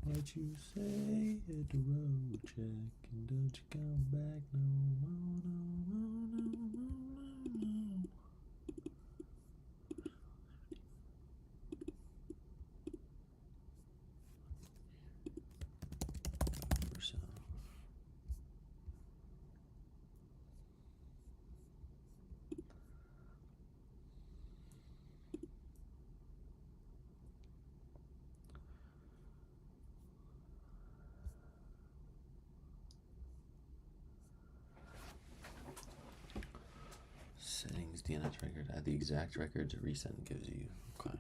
what you say at the road check, and don't you come back no more, no more, no more, no more. Settings, DNS record, add the exact record to resend gives you. Okay.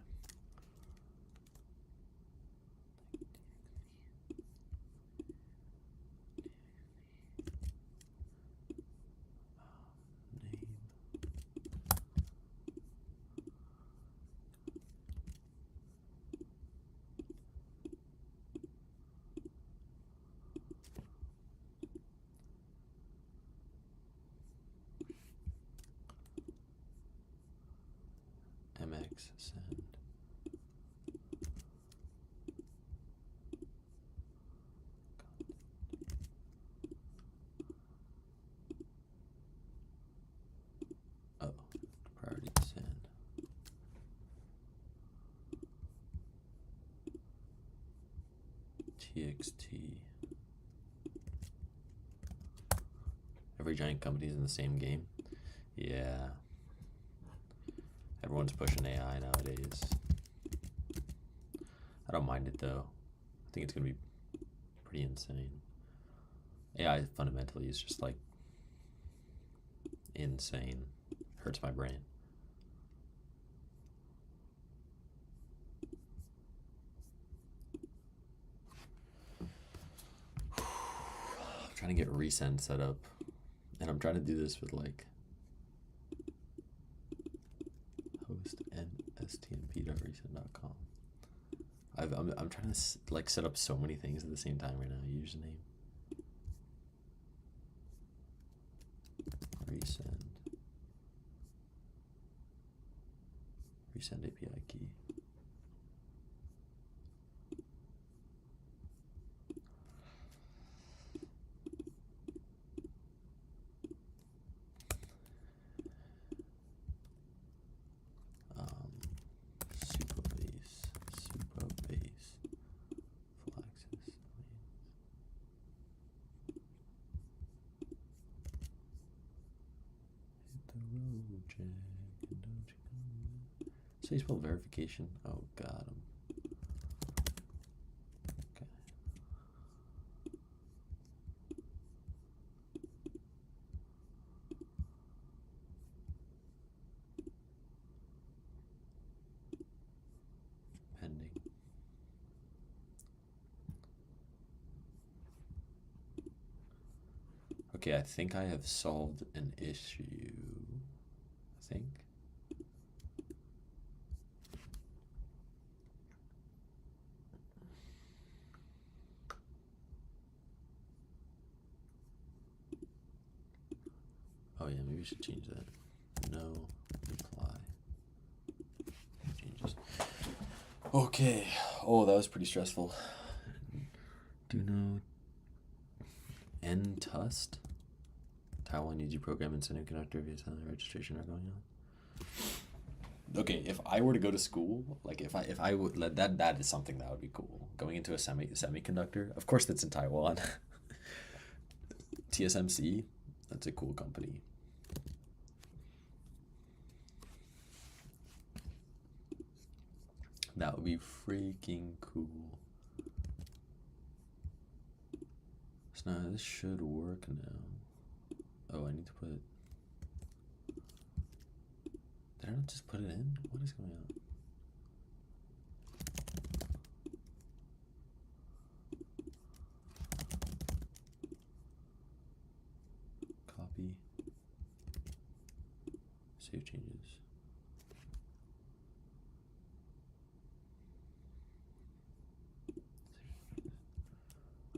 MX send. TXT. Every giant company's in the same game. Yeah. Everyone's pushing AI nowadays. I don't mind it though. I think it's gonna be pretty insane. AI fundamentally is just like insane. Hurts my brain. I'm trying to get Resend set up, and I'm trying to do this with like host stmp.resend.com. I'm trying to like set up so many things at the same time right now. Username, resend API key. Supabase, Flaxus. Hit the road, Jack, and don't you come back. So you spell verification? Oh, got him. Okay. Pending. Okay, I think I have solved an issue. I think. Oh yeah, maybe we should change that. No reply. Changes. Okay. Oh, that was pretty stressful. Do know NTUST? Taiwan needs your program and semiconductor via telling registration are going on. Okay, if I were to go to school, like if I would let that is something that would be cool. Going into a semiconductor, of course that's in Taiwan. TSMC, that's a cool company. That would be freaking cool. So now this should work now. Oh, I need to put. Did I not just put it in? What is going on? Copy. Save changes.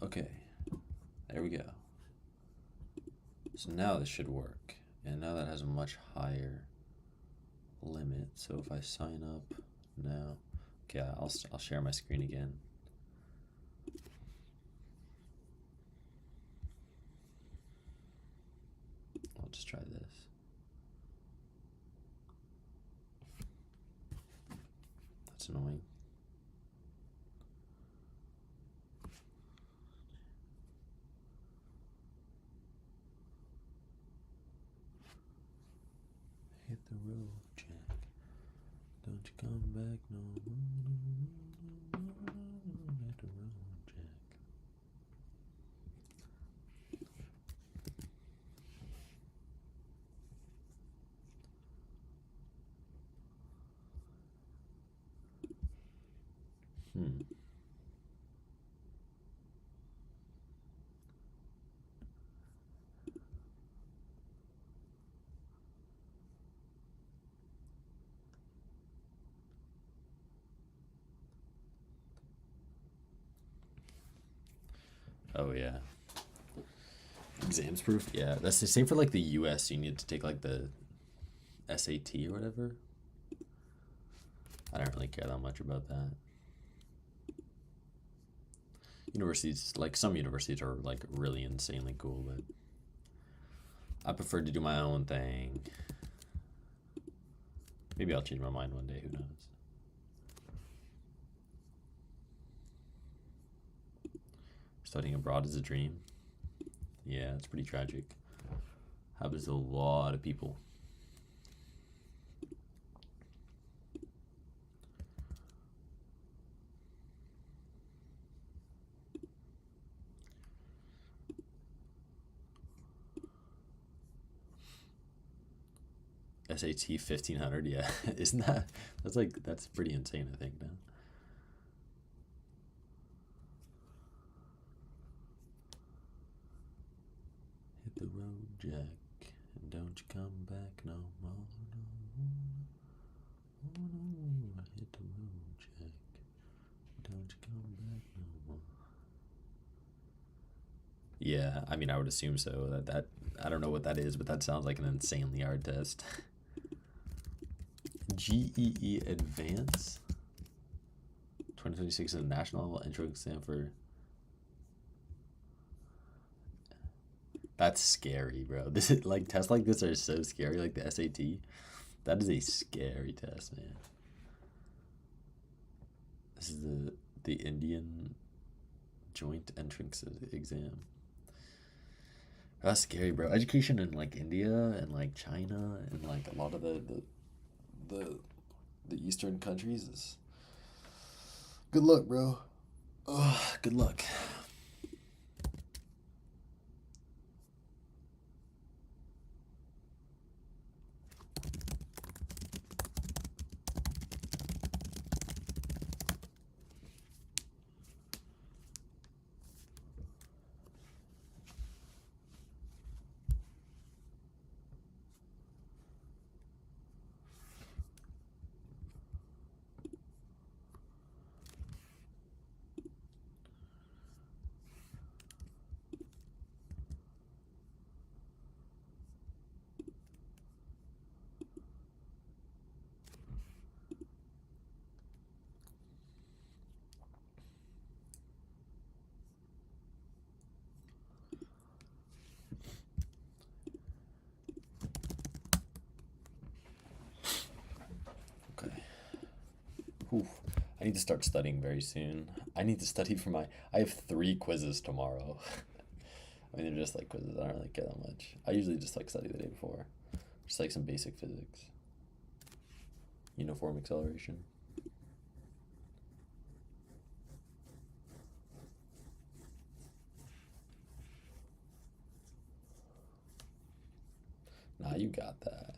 Okay, there we go. So now this should work, and now that has a much higher limit. So if I sign up now, okay, I'll share my screen again. I'll just try this. That's annoying. Hit the road, Jack. Don't you come back no more. Hit the road, Jack. Oh yeah. Exams proof? Yeah, that's the same for like the US. You need to take like the SAT or whatever. I don't really care that much about that. Universities, like some universities are like really insanely cool, but I prefer to do my own thing. Maybe I'll change my mind one day, who knows. Studying abroad is a dream. Yeah, it's pretty tragic. Happens to a lot of people. SAT 1500, yeah. Isn't that's pretty insane, I think, now. Hit the road, Jack, and don't you come back no more. No. Hit the road, Jack, don't you come back no more. Yeah, I mean, I would assume so. That I don't know what that is, but that sounds like an insanely hard test. GEE Advance 2026 is a national level intro exam for. That's scary, bro. This is like tests like this are so scary, like the SAT. That is a scary test, man. This is the Indian Joint Entrance Exam. That's scary, bro. Education in like India and like China and like a lot of the Eastern countries is. Good luck, bro. Ugh, good luck. Oof. I need to start studying very soon. I need to study for I have 3 quizzes tomorrow. I mean, they're just like quizzes. I don't really care that much. I usually just like study the day before. Just like some basic physics. Uniform acceleration. Nah, you got that.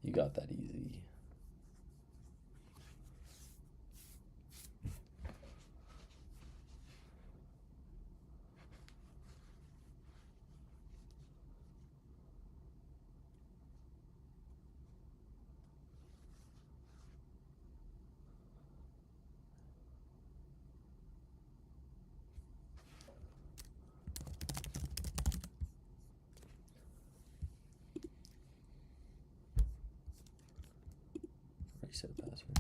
You got that easy. Reset password.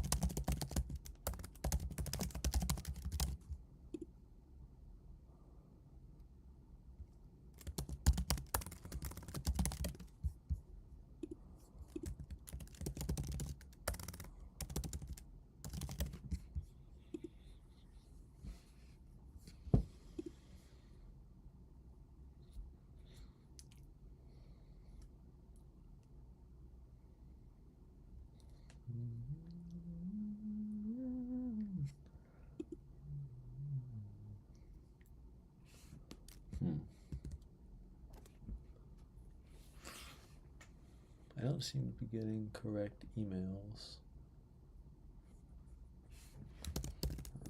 I don't seem to be getting correct emails.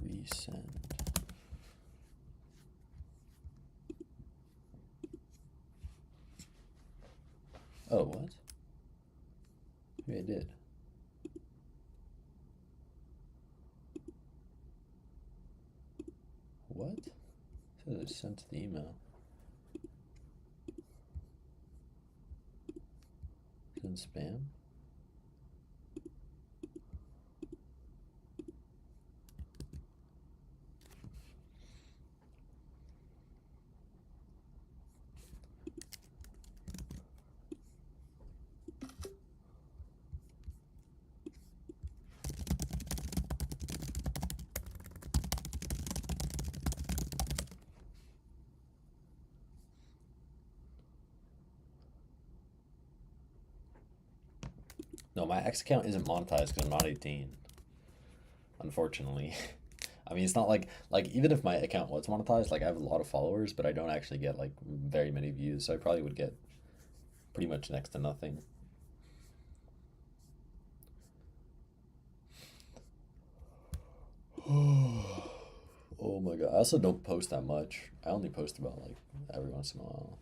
Resend. Oh, what? Maybe I did. What? It says it sent the email. Is it in spam? No, my X account isn't monetized because I'm not 18. Unfortunately. I mean, it's not like even if my account was monetized, like I have a lot of followers, but I don't actually get like very many views, so I probably would get pretty much next to nothing. Oh my god. I also don't post that much. I only post about like every once in a while.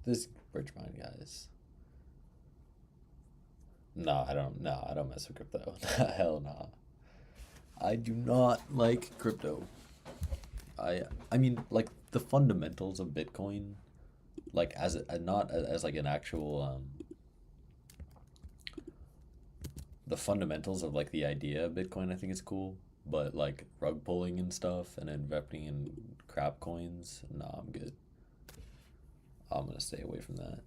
This bridge mine guys. No, I don't. No, I don't mess with crypto. Hell no. I do not like crypto. I mean, like the fundamentals of Bitcoin, like as not as like an actual the fundamentals of like the idea of Bitcoin. I think is cool, but like rug pulling and stuff and investing in crap coins. Nah, I'm good. I'm gonna stay away from that.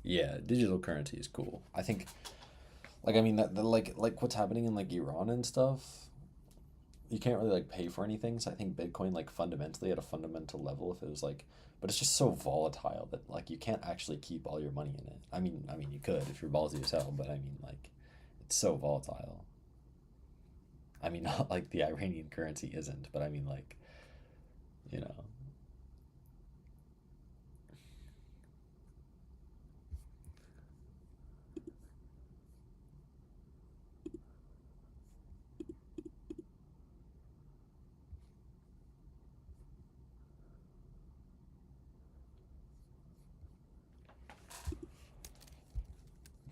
Yeah, digital currency is cool. I think, like, I mean that like what's happening in like Iran and stuff. You can't really like pay for anything, so I think Bitcoin like fundamentally at a fundamental level, if it was like, but it's just so volatile that like you can't actually keep all your money in it. I mean you could if you're ballsy as hell, but I mean like, it's so volatile. I mean not like the Iranian currency isn't, but I mean like, you know.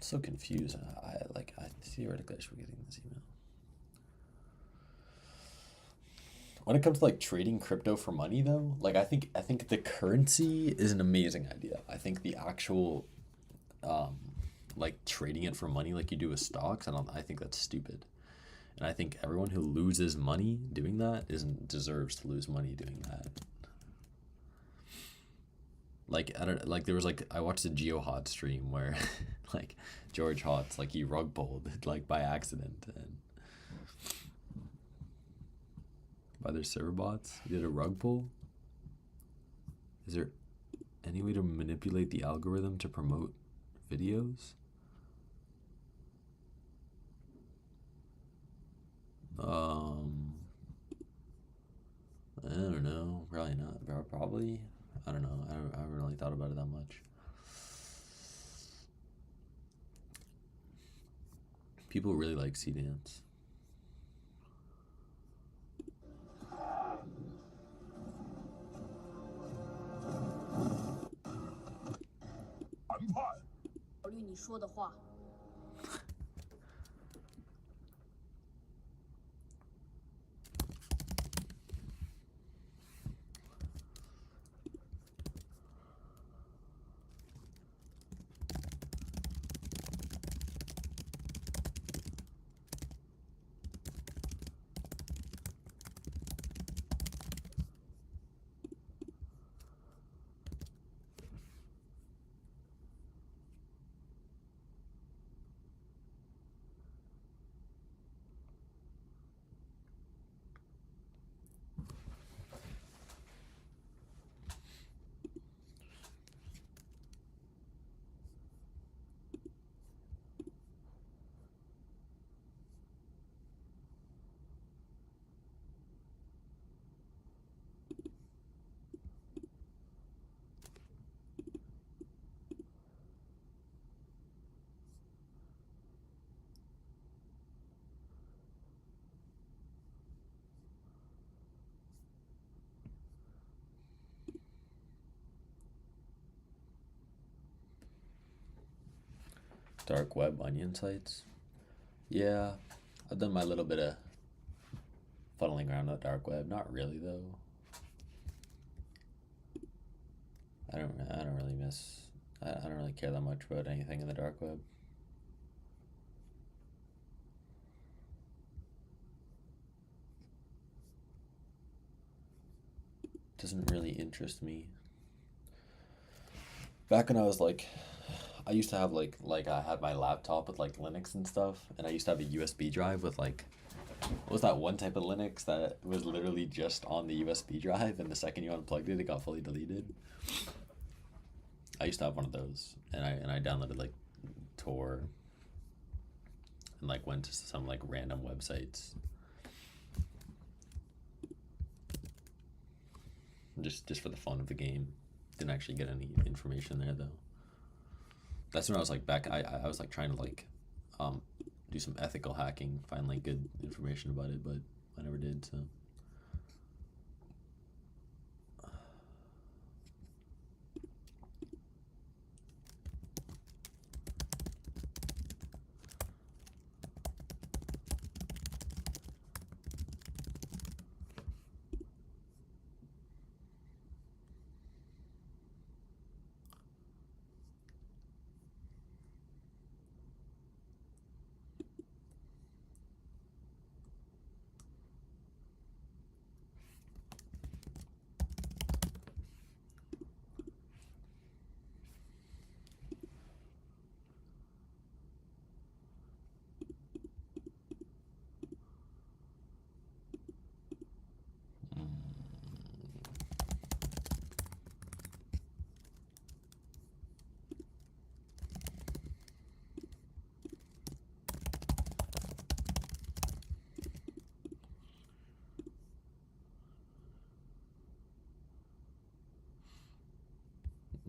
So confused. I theoretically I should be getting this email. When it comes to like trading crypto for money though, like I think the currency is an amazing idea. I think the actual like trading it for money like you do with stocks, I think that's stupid. And I think everyone who loses money doing that isn't deserves to lose money doing that. Like I don't like there was like I watched a GeoHot stream where like George Hotz like he rug pulled like by accident and by their server bots. He did a rug pull. Is there any way to manipulate the algorithm to promote videos? I don't know. Probably not. Probably. I don't know. I haven't really thought about it that much. People really like C Dance. Dark web onion sites. Yeah, I've done my little bit of funneling around the dark web. Not really though. I don't really miss. I don't really care that much about anything in the dark web. Doesn't really interest me. Back when I was like, I used to have like I had my laptop with like Linux and stuff, and I used to have a USB drive with like, what was that one type of Linux that was literally just on the USB drive, and the second you unplugged it, it got fully deleted. I used to have one of those, and I downloaded like Tor, and like went to some like random websites. Just for the fun of the game. Didn't actually get any information there though. That's when I was like back. I was like trying to like do some ethical hacking, find like good information about it, but I never did. So.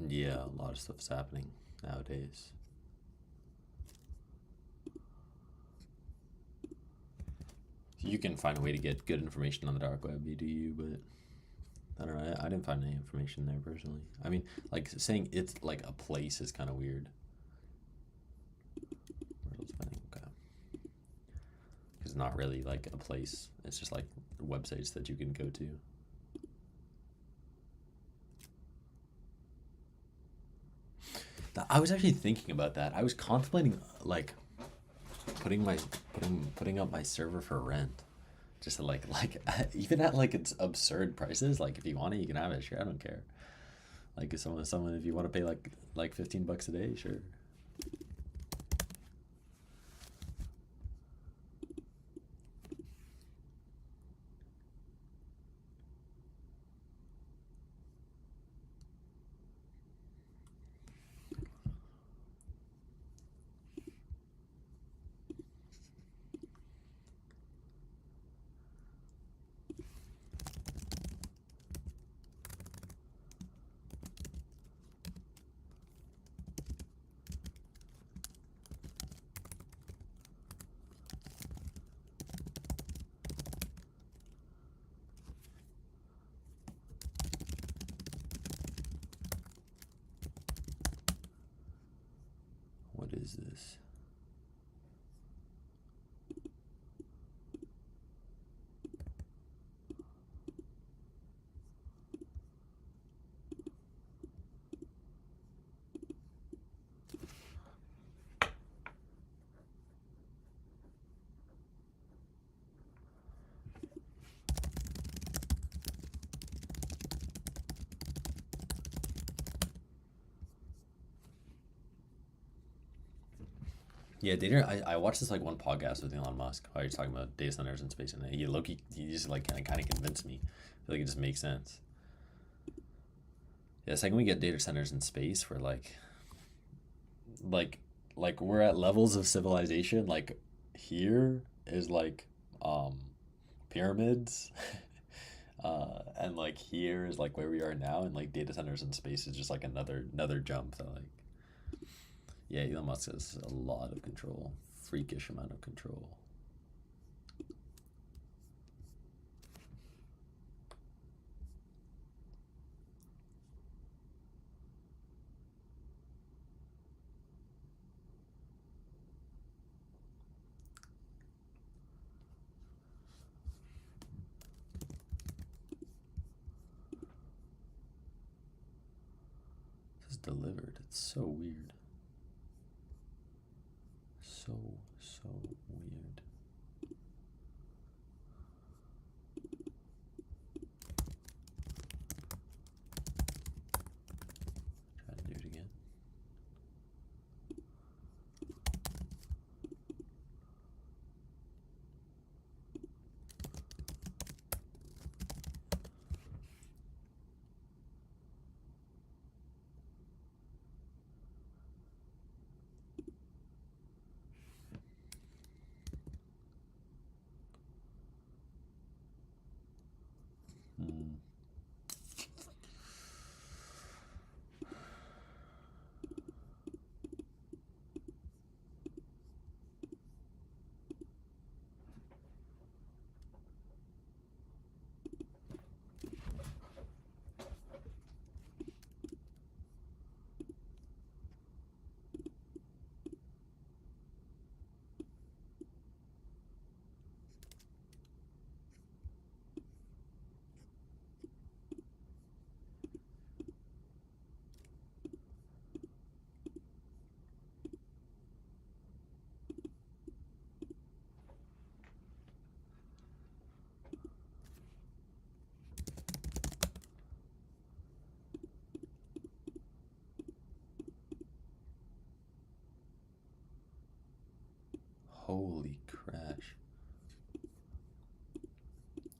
Yeah, a lot of stuff's happening nowadays. You can find a way to get good information on the dark web, you do you, but I don't know, I didn't find any information there personally. I mean, like, saying it's like a place is kind of weird. Okay. It's not really like a place, it's just like websites that you can go to. I was actually thinking about that. I was contemplating like putting up my server for rent, just to like even at like it's absurd prices. Like if you want it, you can have it. Sure, I don't care. Like if someone if you want to pay like $15 a day, sure. What is this? Yeah, I watched this like one podcast with Elon Musk. How he's talking about data centers in space, and he just like kind of convinced me. I feel like it just makes sense. Yeah, the second we get data centers in space, we're like we're at levels of civilization. Like here is like pyramids, and like here is like where we are now, and like data centers in space is just like another jump. So like. Yeah, Elon Musk has a lot of control, freakish amount of control. was delivered. It's so weird. So weird. Try to do it again. Hmm. Holy crash.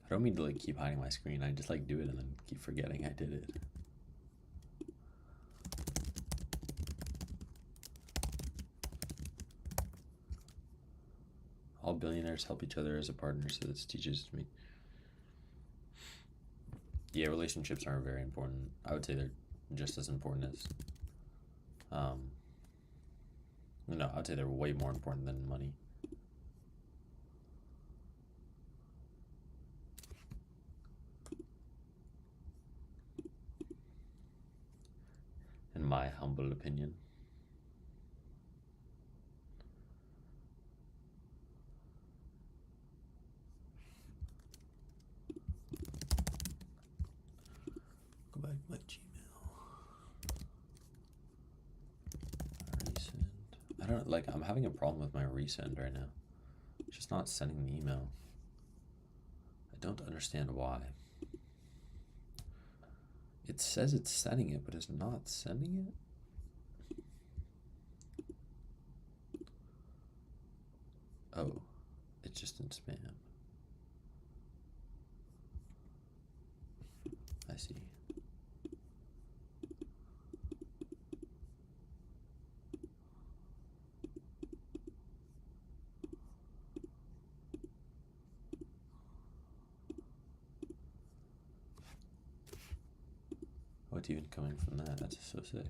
I don't mean to like keep hiding my screen. I just like do it and then keep forgetting I did it. All billionaires help each other as a partner, so this teaches me. Yeah, relationships aren't very important. I would say they're just as important as no, I'd say they're way more important than money. In my humble opinion. Go back to my Gmail. Resend. I don't like, I'm having a problem with my resend right now. It's just not sending the email. I don't understand why. It says it's sending it, but it's not sending it. Oh, it's just in spam. I see. What's even coming from that? That's so sick.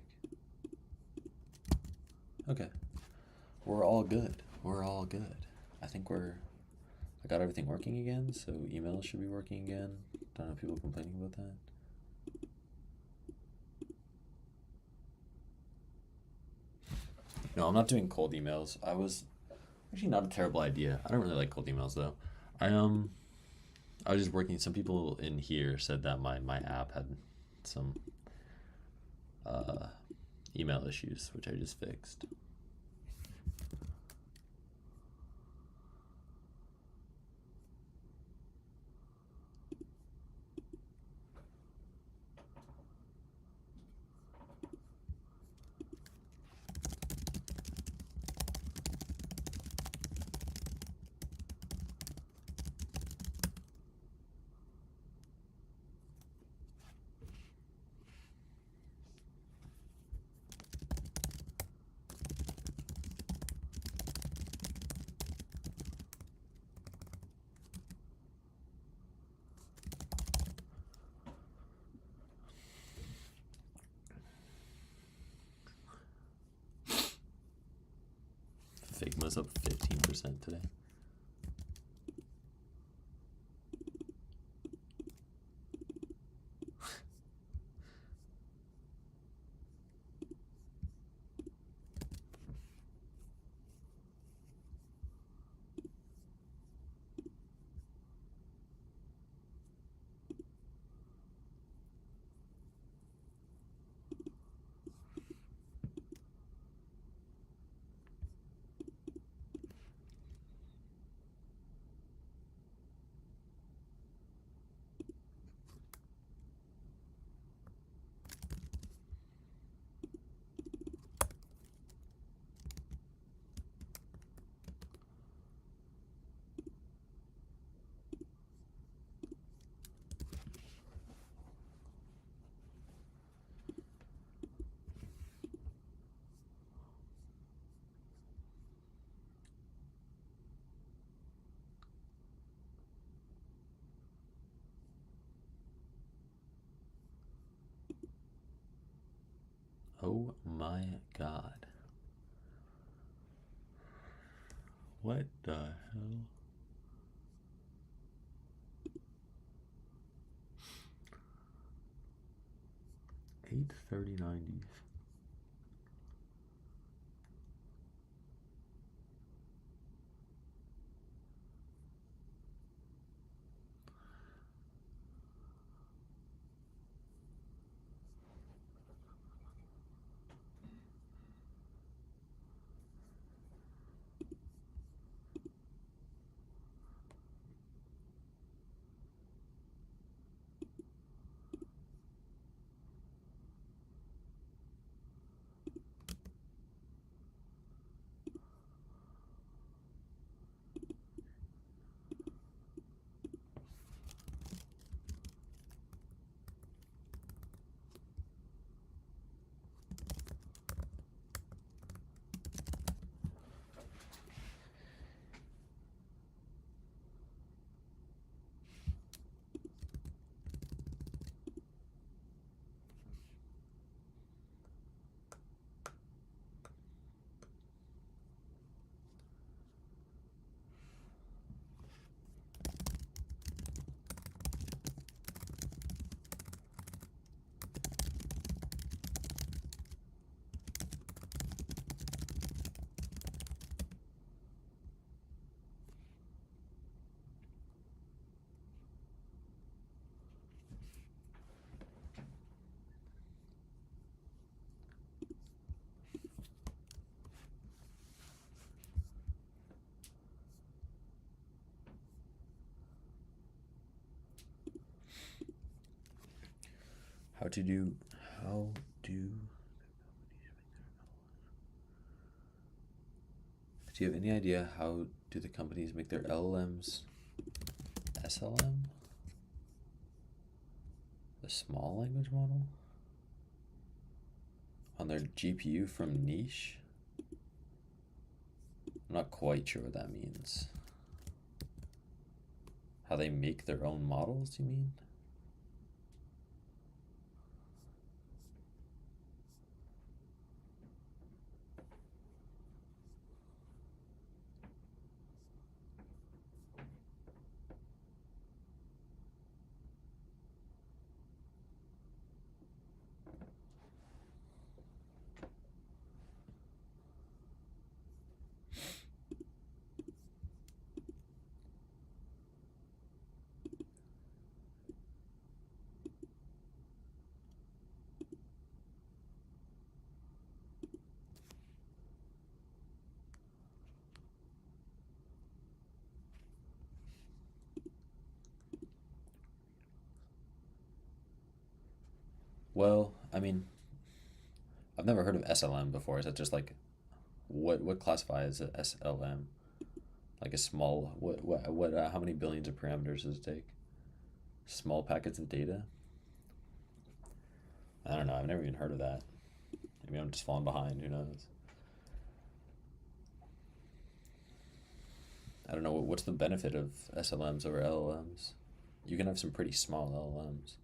Okay. We're all good. We're all good. I think I got everything working again, so emails should be working again. Don't have people complaining about that. No, I'm not doing cold emails. I was actually not a terrible idea. I don't really like cold emails though. I was just working. Some people in here said that my app had some email issues, which I just fixed. Figma's up 15% today. Oh my god. What the hell? $830.90s. How do you have any idea how do the companies make their LLMs SLM? The small language model? On their GPU from Niche? I'm not quite sure what that means. How they make their own models, you mean? Well, I mean, I've never heard of SLM before. Is that just like what classifies as SLM? Like a small how many billions of parameters does it take? Small packets of data? I don't know. I've never even heard of that. Maybe I'm just falling behind. Who knows? I don't know. What's the benefit of SLMs over LLMs? You can have some pretty small LLMs.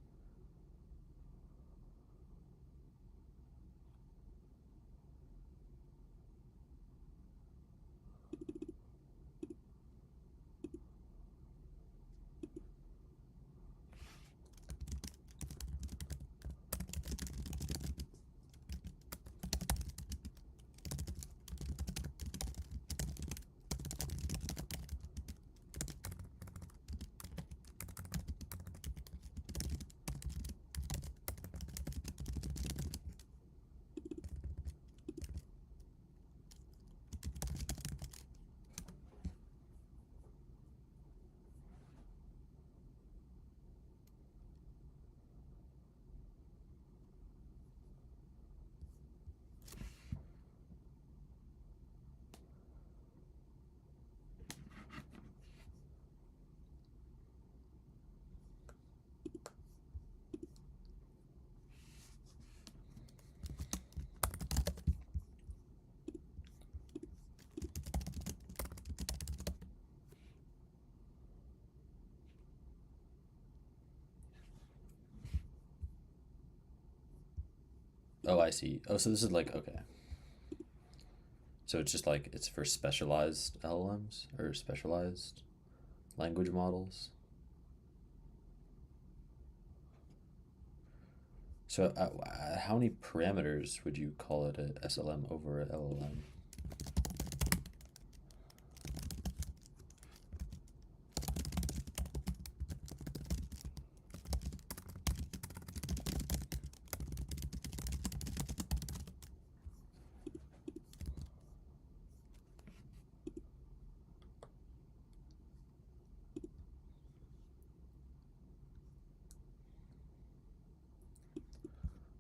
Oh, I see. Oh, so this is like, okay. So it's just like, it's for specialized LLMs or specialized language models. So how many parameters would you call it a SLM over a LLM?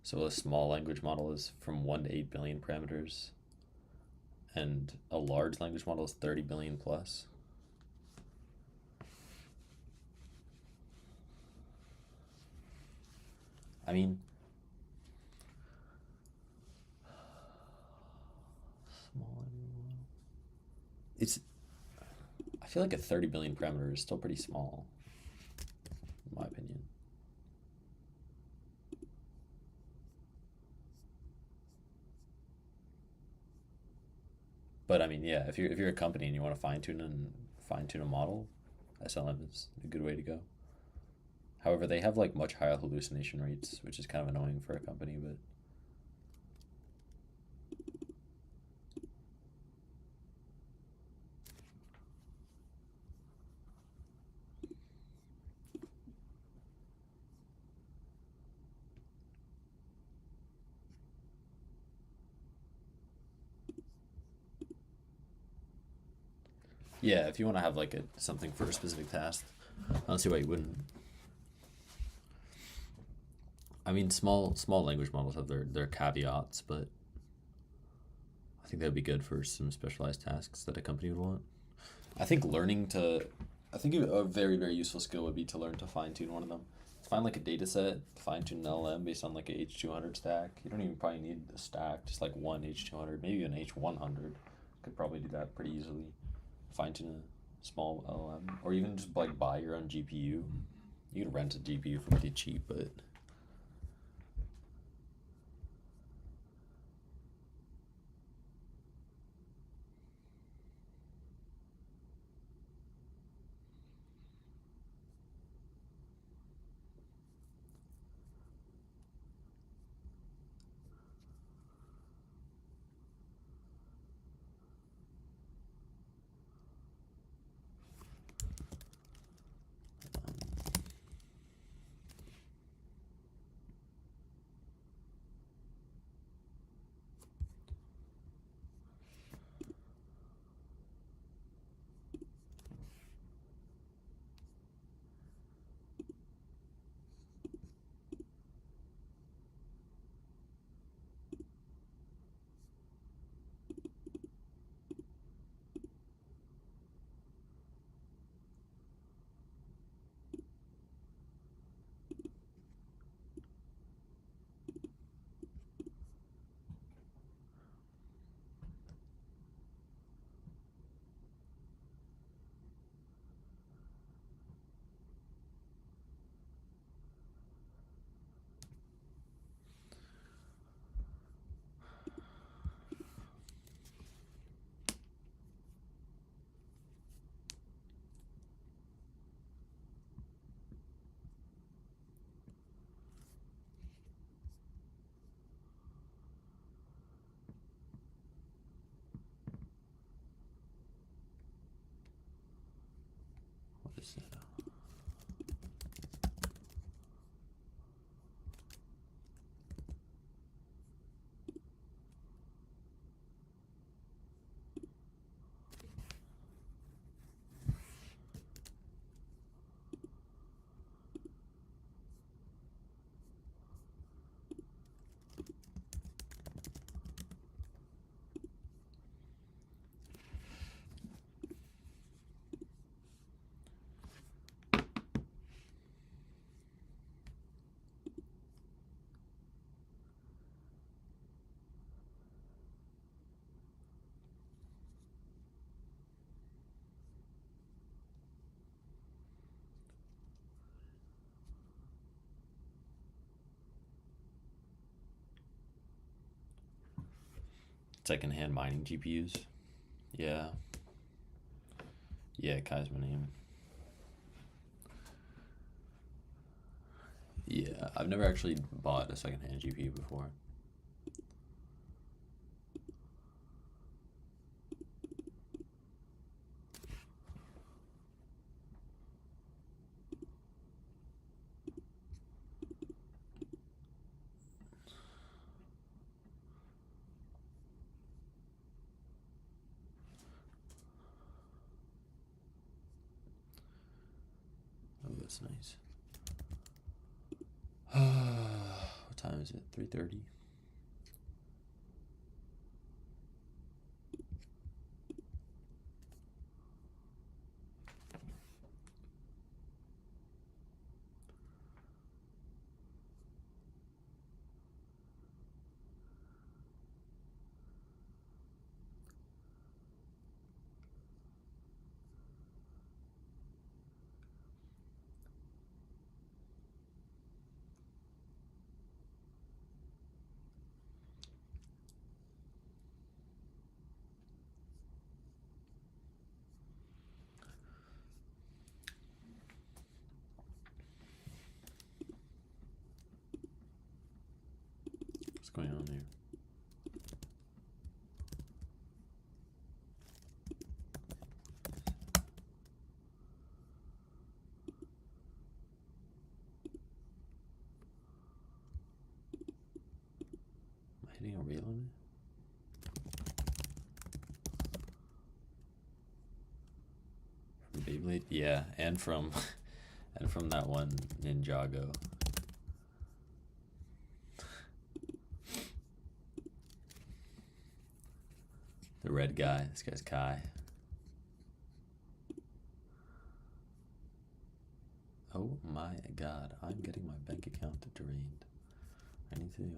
So a small language model is from 1 to 8 billion parameters, and a large language model is 30 billion plus. I mean, small. It's. I feel like a 30 billion parameter is still pretty small, in my opinion. But I mean, yeah, if you're a company and you want to fine tune a model, SLM is a good way to go. However, they have like much higher hallucination rates, which is kind of annoying for a company, but yeah, if you want to have like something for a specific task, I don't see why you wouldn't. I mean, small language models have their caveats, but I think that would be good for some specialized tasks that a company would want. I think I think a very, very useful skill would be to learn to fine tune one of them. Find like a data set, fine tune an LM based on like a H200 stack. You don't even probably need a stack, just like one H200, maybe an H100. Could probably do that pretty easily. Fine tune a small LM, or even just like buy your own GPU. You can rent a GPU for pretty cheap, but Secondhand mining GPUs. Yeah. Yeah, Kai's my name. Yeah, I've never actually bought a secondhand GPU before. Oh, that's nice. What time is it? 3:30. What's going on here? Am I hitting a real on it? From Beyblade? Yeah, and from and from that one Ninjago. The red guy. This guy's Kai. Oh my god, I'm getting my bank account drained. I need to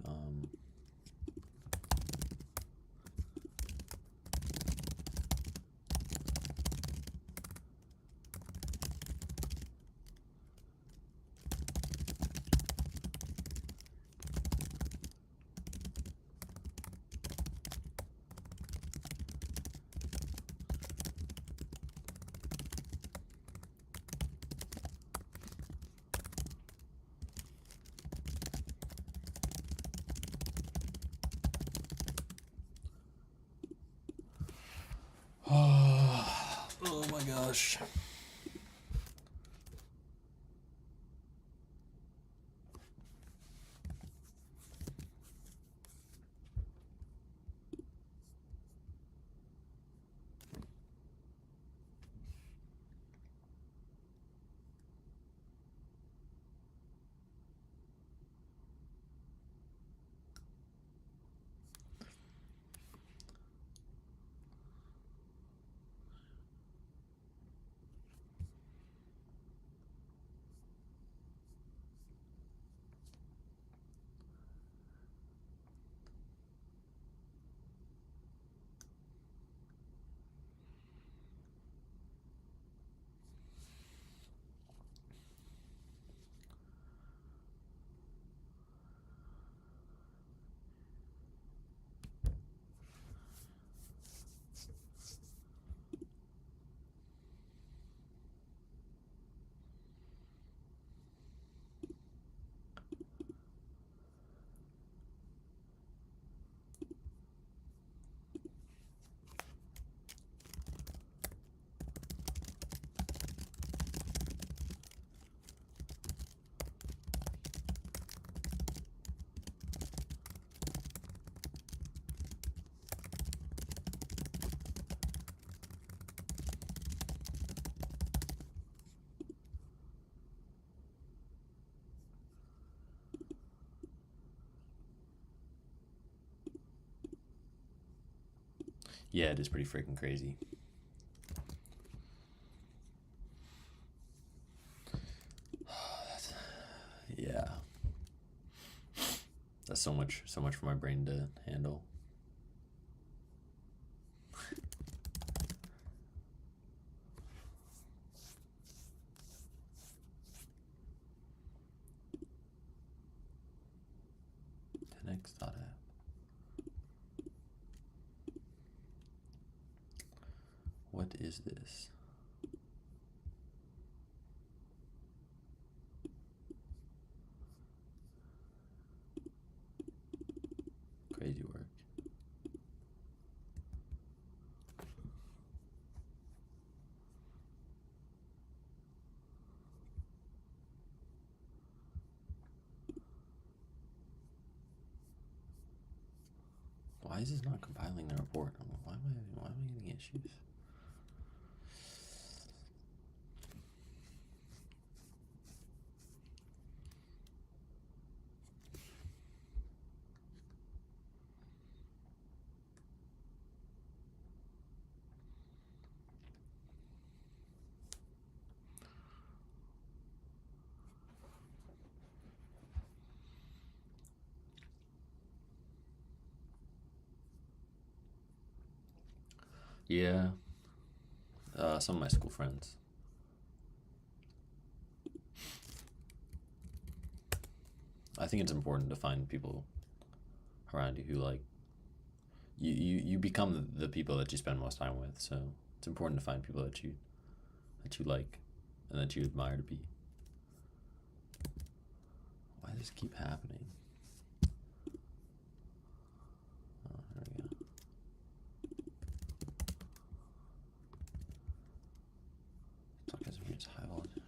oh my gosh. Yeah, it is pretty freaking crazy. Yeah. That's so much for my brain to handle. Next app. What is this? Crazy work. Why is this not compiling the report? Why am I getting issues? Yeah, some of my school friends. I think it's important to find people around you who like you become the people that you spend most time with. So it's important to find people that you like and that you admire to be. Why does this keep happening? Oh, there we go. Talk as it's high voltage.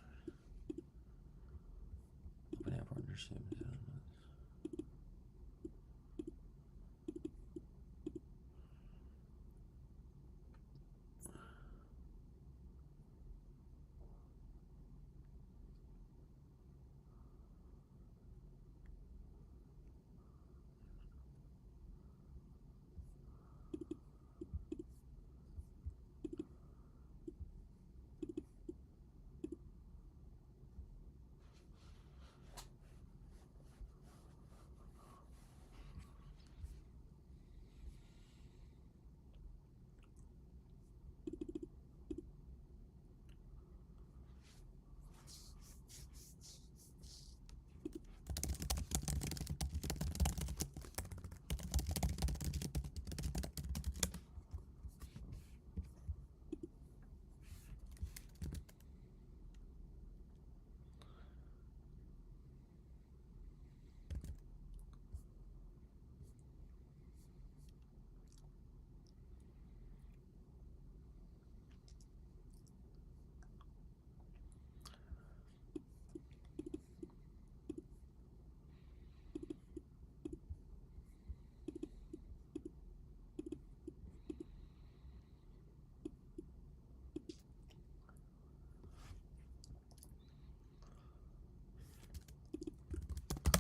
Open air partnership.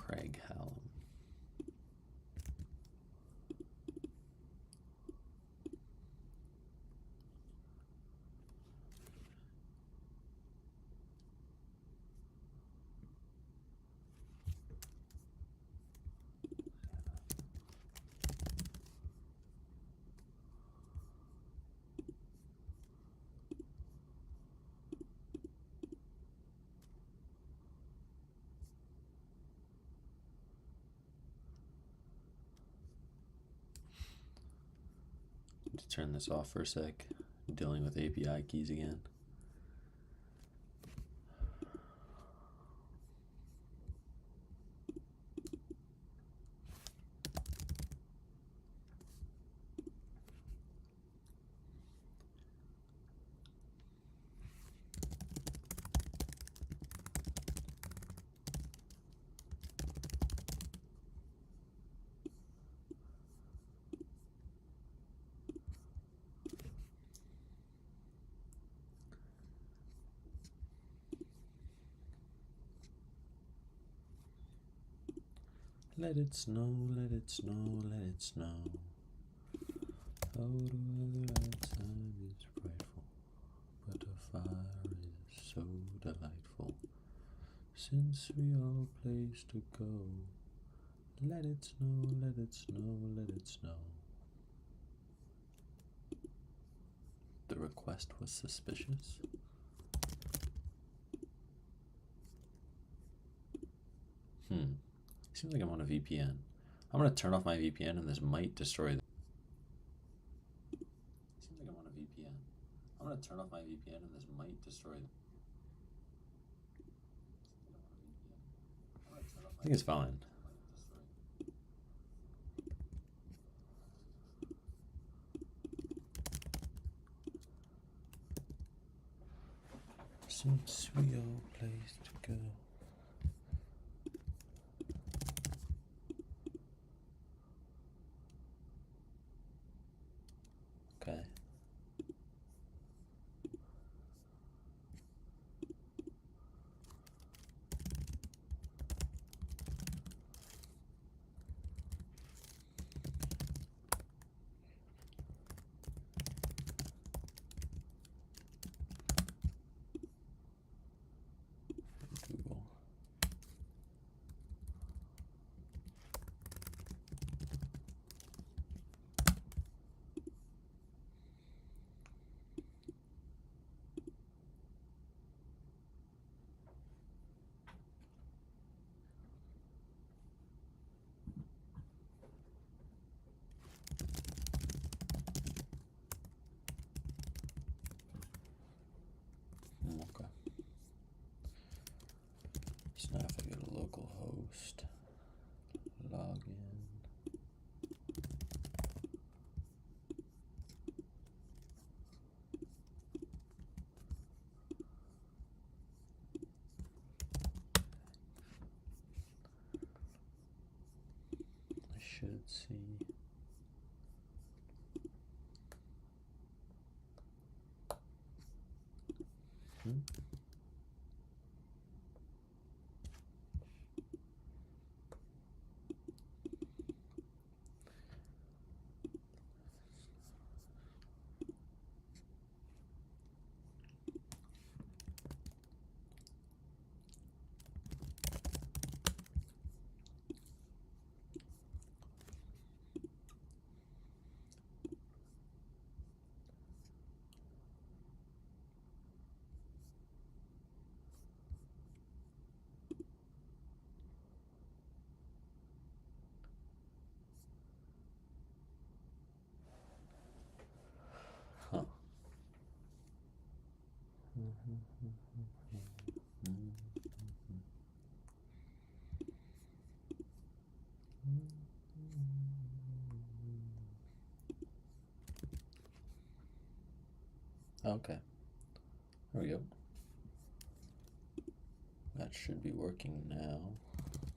Craig Hallam. To turn this off for a sec. I'm dealing with API keys again. Let it snow, let it snow, let it snow. Oh, the weather outside is frightful, but the fire is so delightful. Since we all place to go, let it snow, let it snow, let it snow. The request was suspicious. Seems like I'm on a VPN. I'm gonna turn off my VPN and this might destroy the... Seems like I'm on a VPN. I'm I'm gonna turn off my VPN, and this might destroy. I think it's fine. Since we all place to go. Okay. Google. Okay. So now if I go to local host, log in. I should see. Huh. Okay. There we go. That should be working now.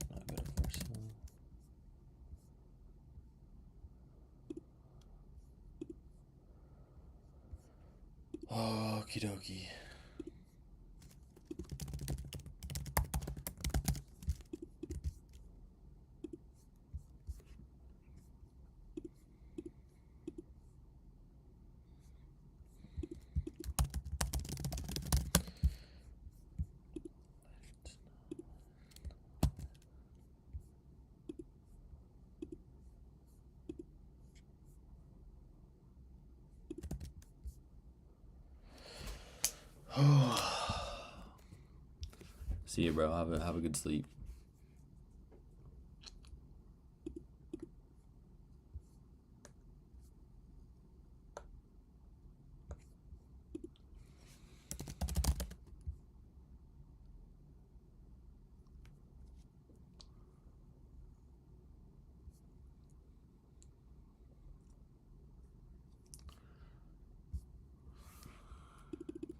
Not good at first. Okie dokie. See you, bro. Have a good sleep.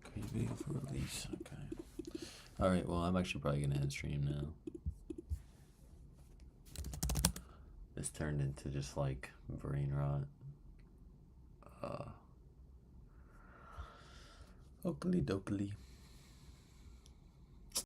Create video for release. Okay. All right. Well, I'm actually probably gonna end stream now. This turned into just like brain rot. Oakley dokley.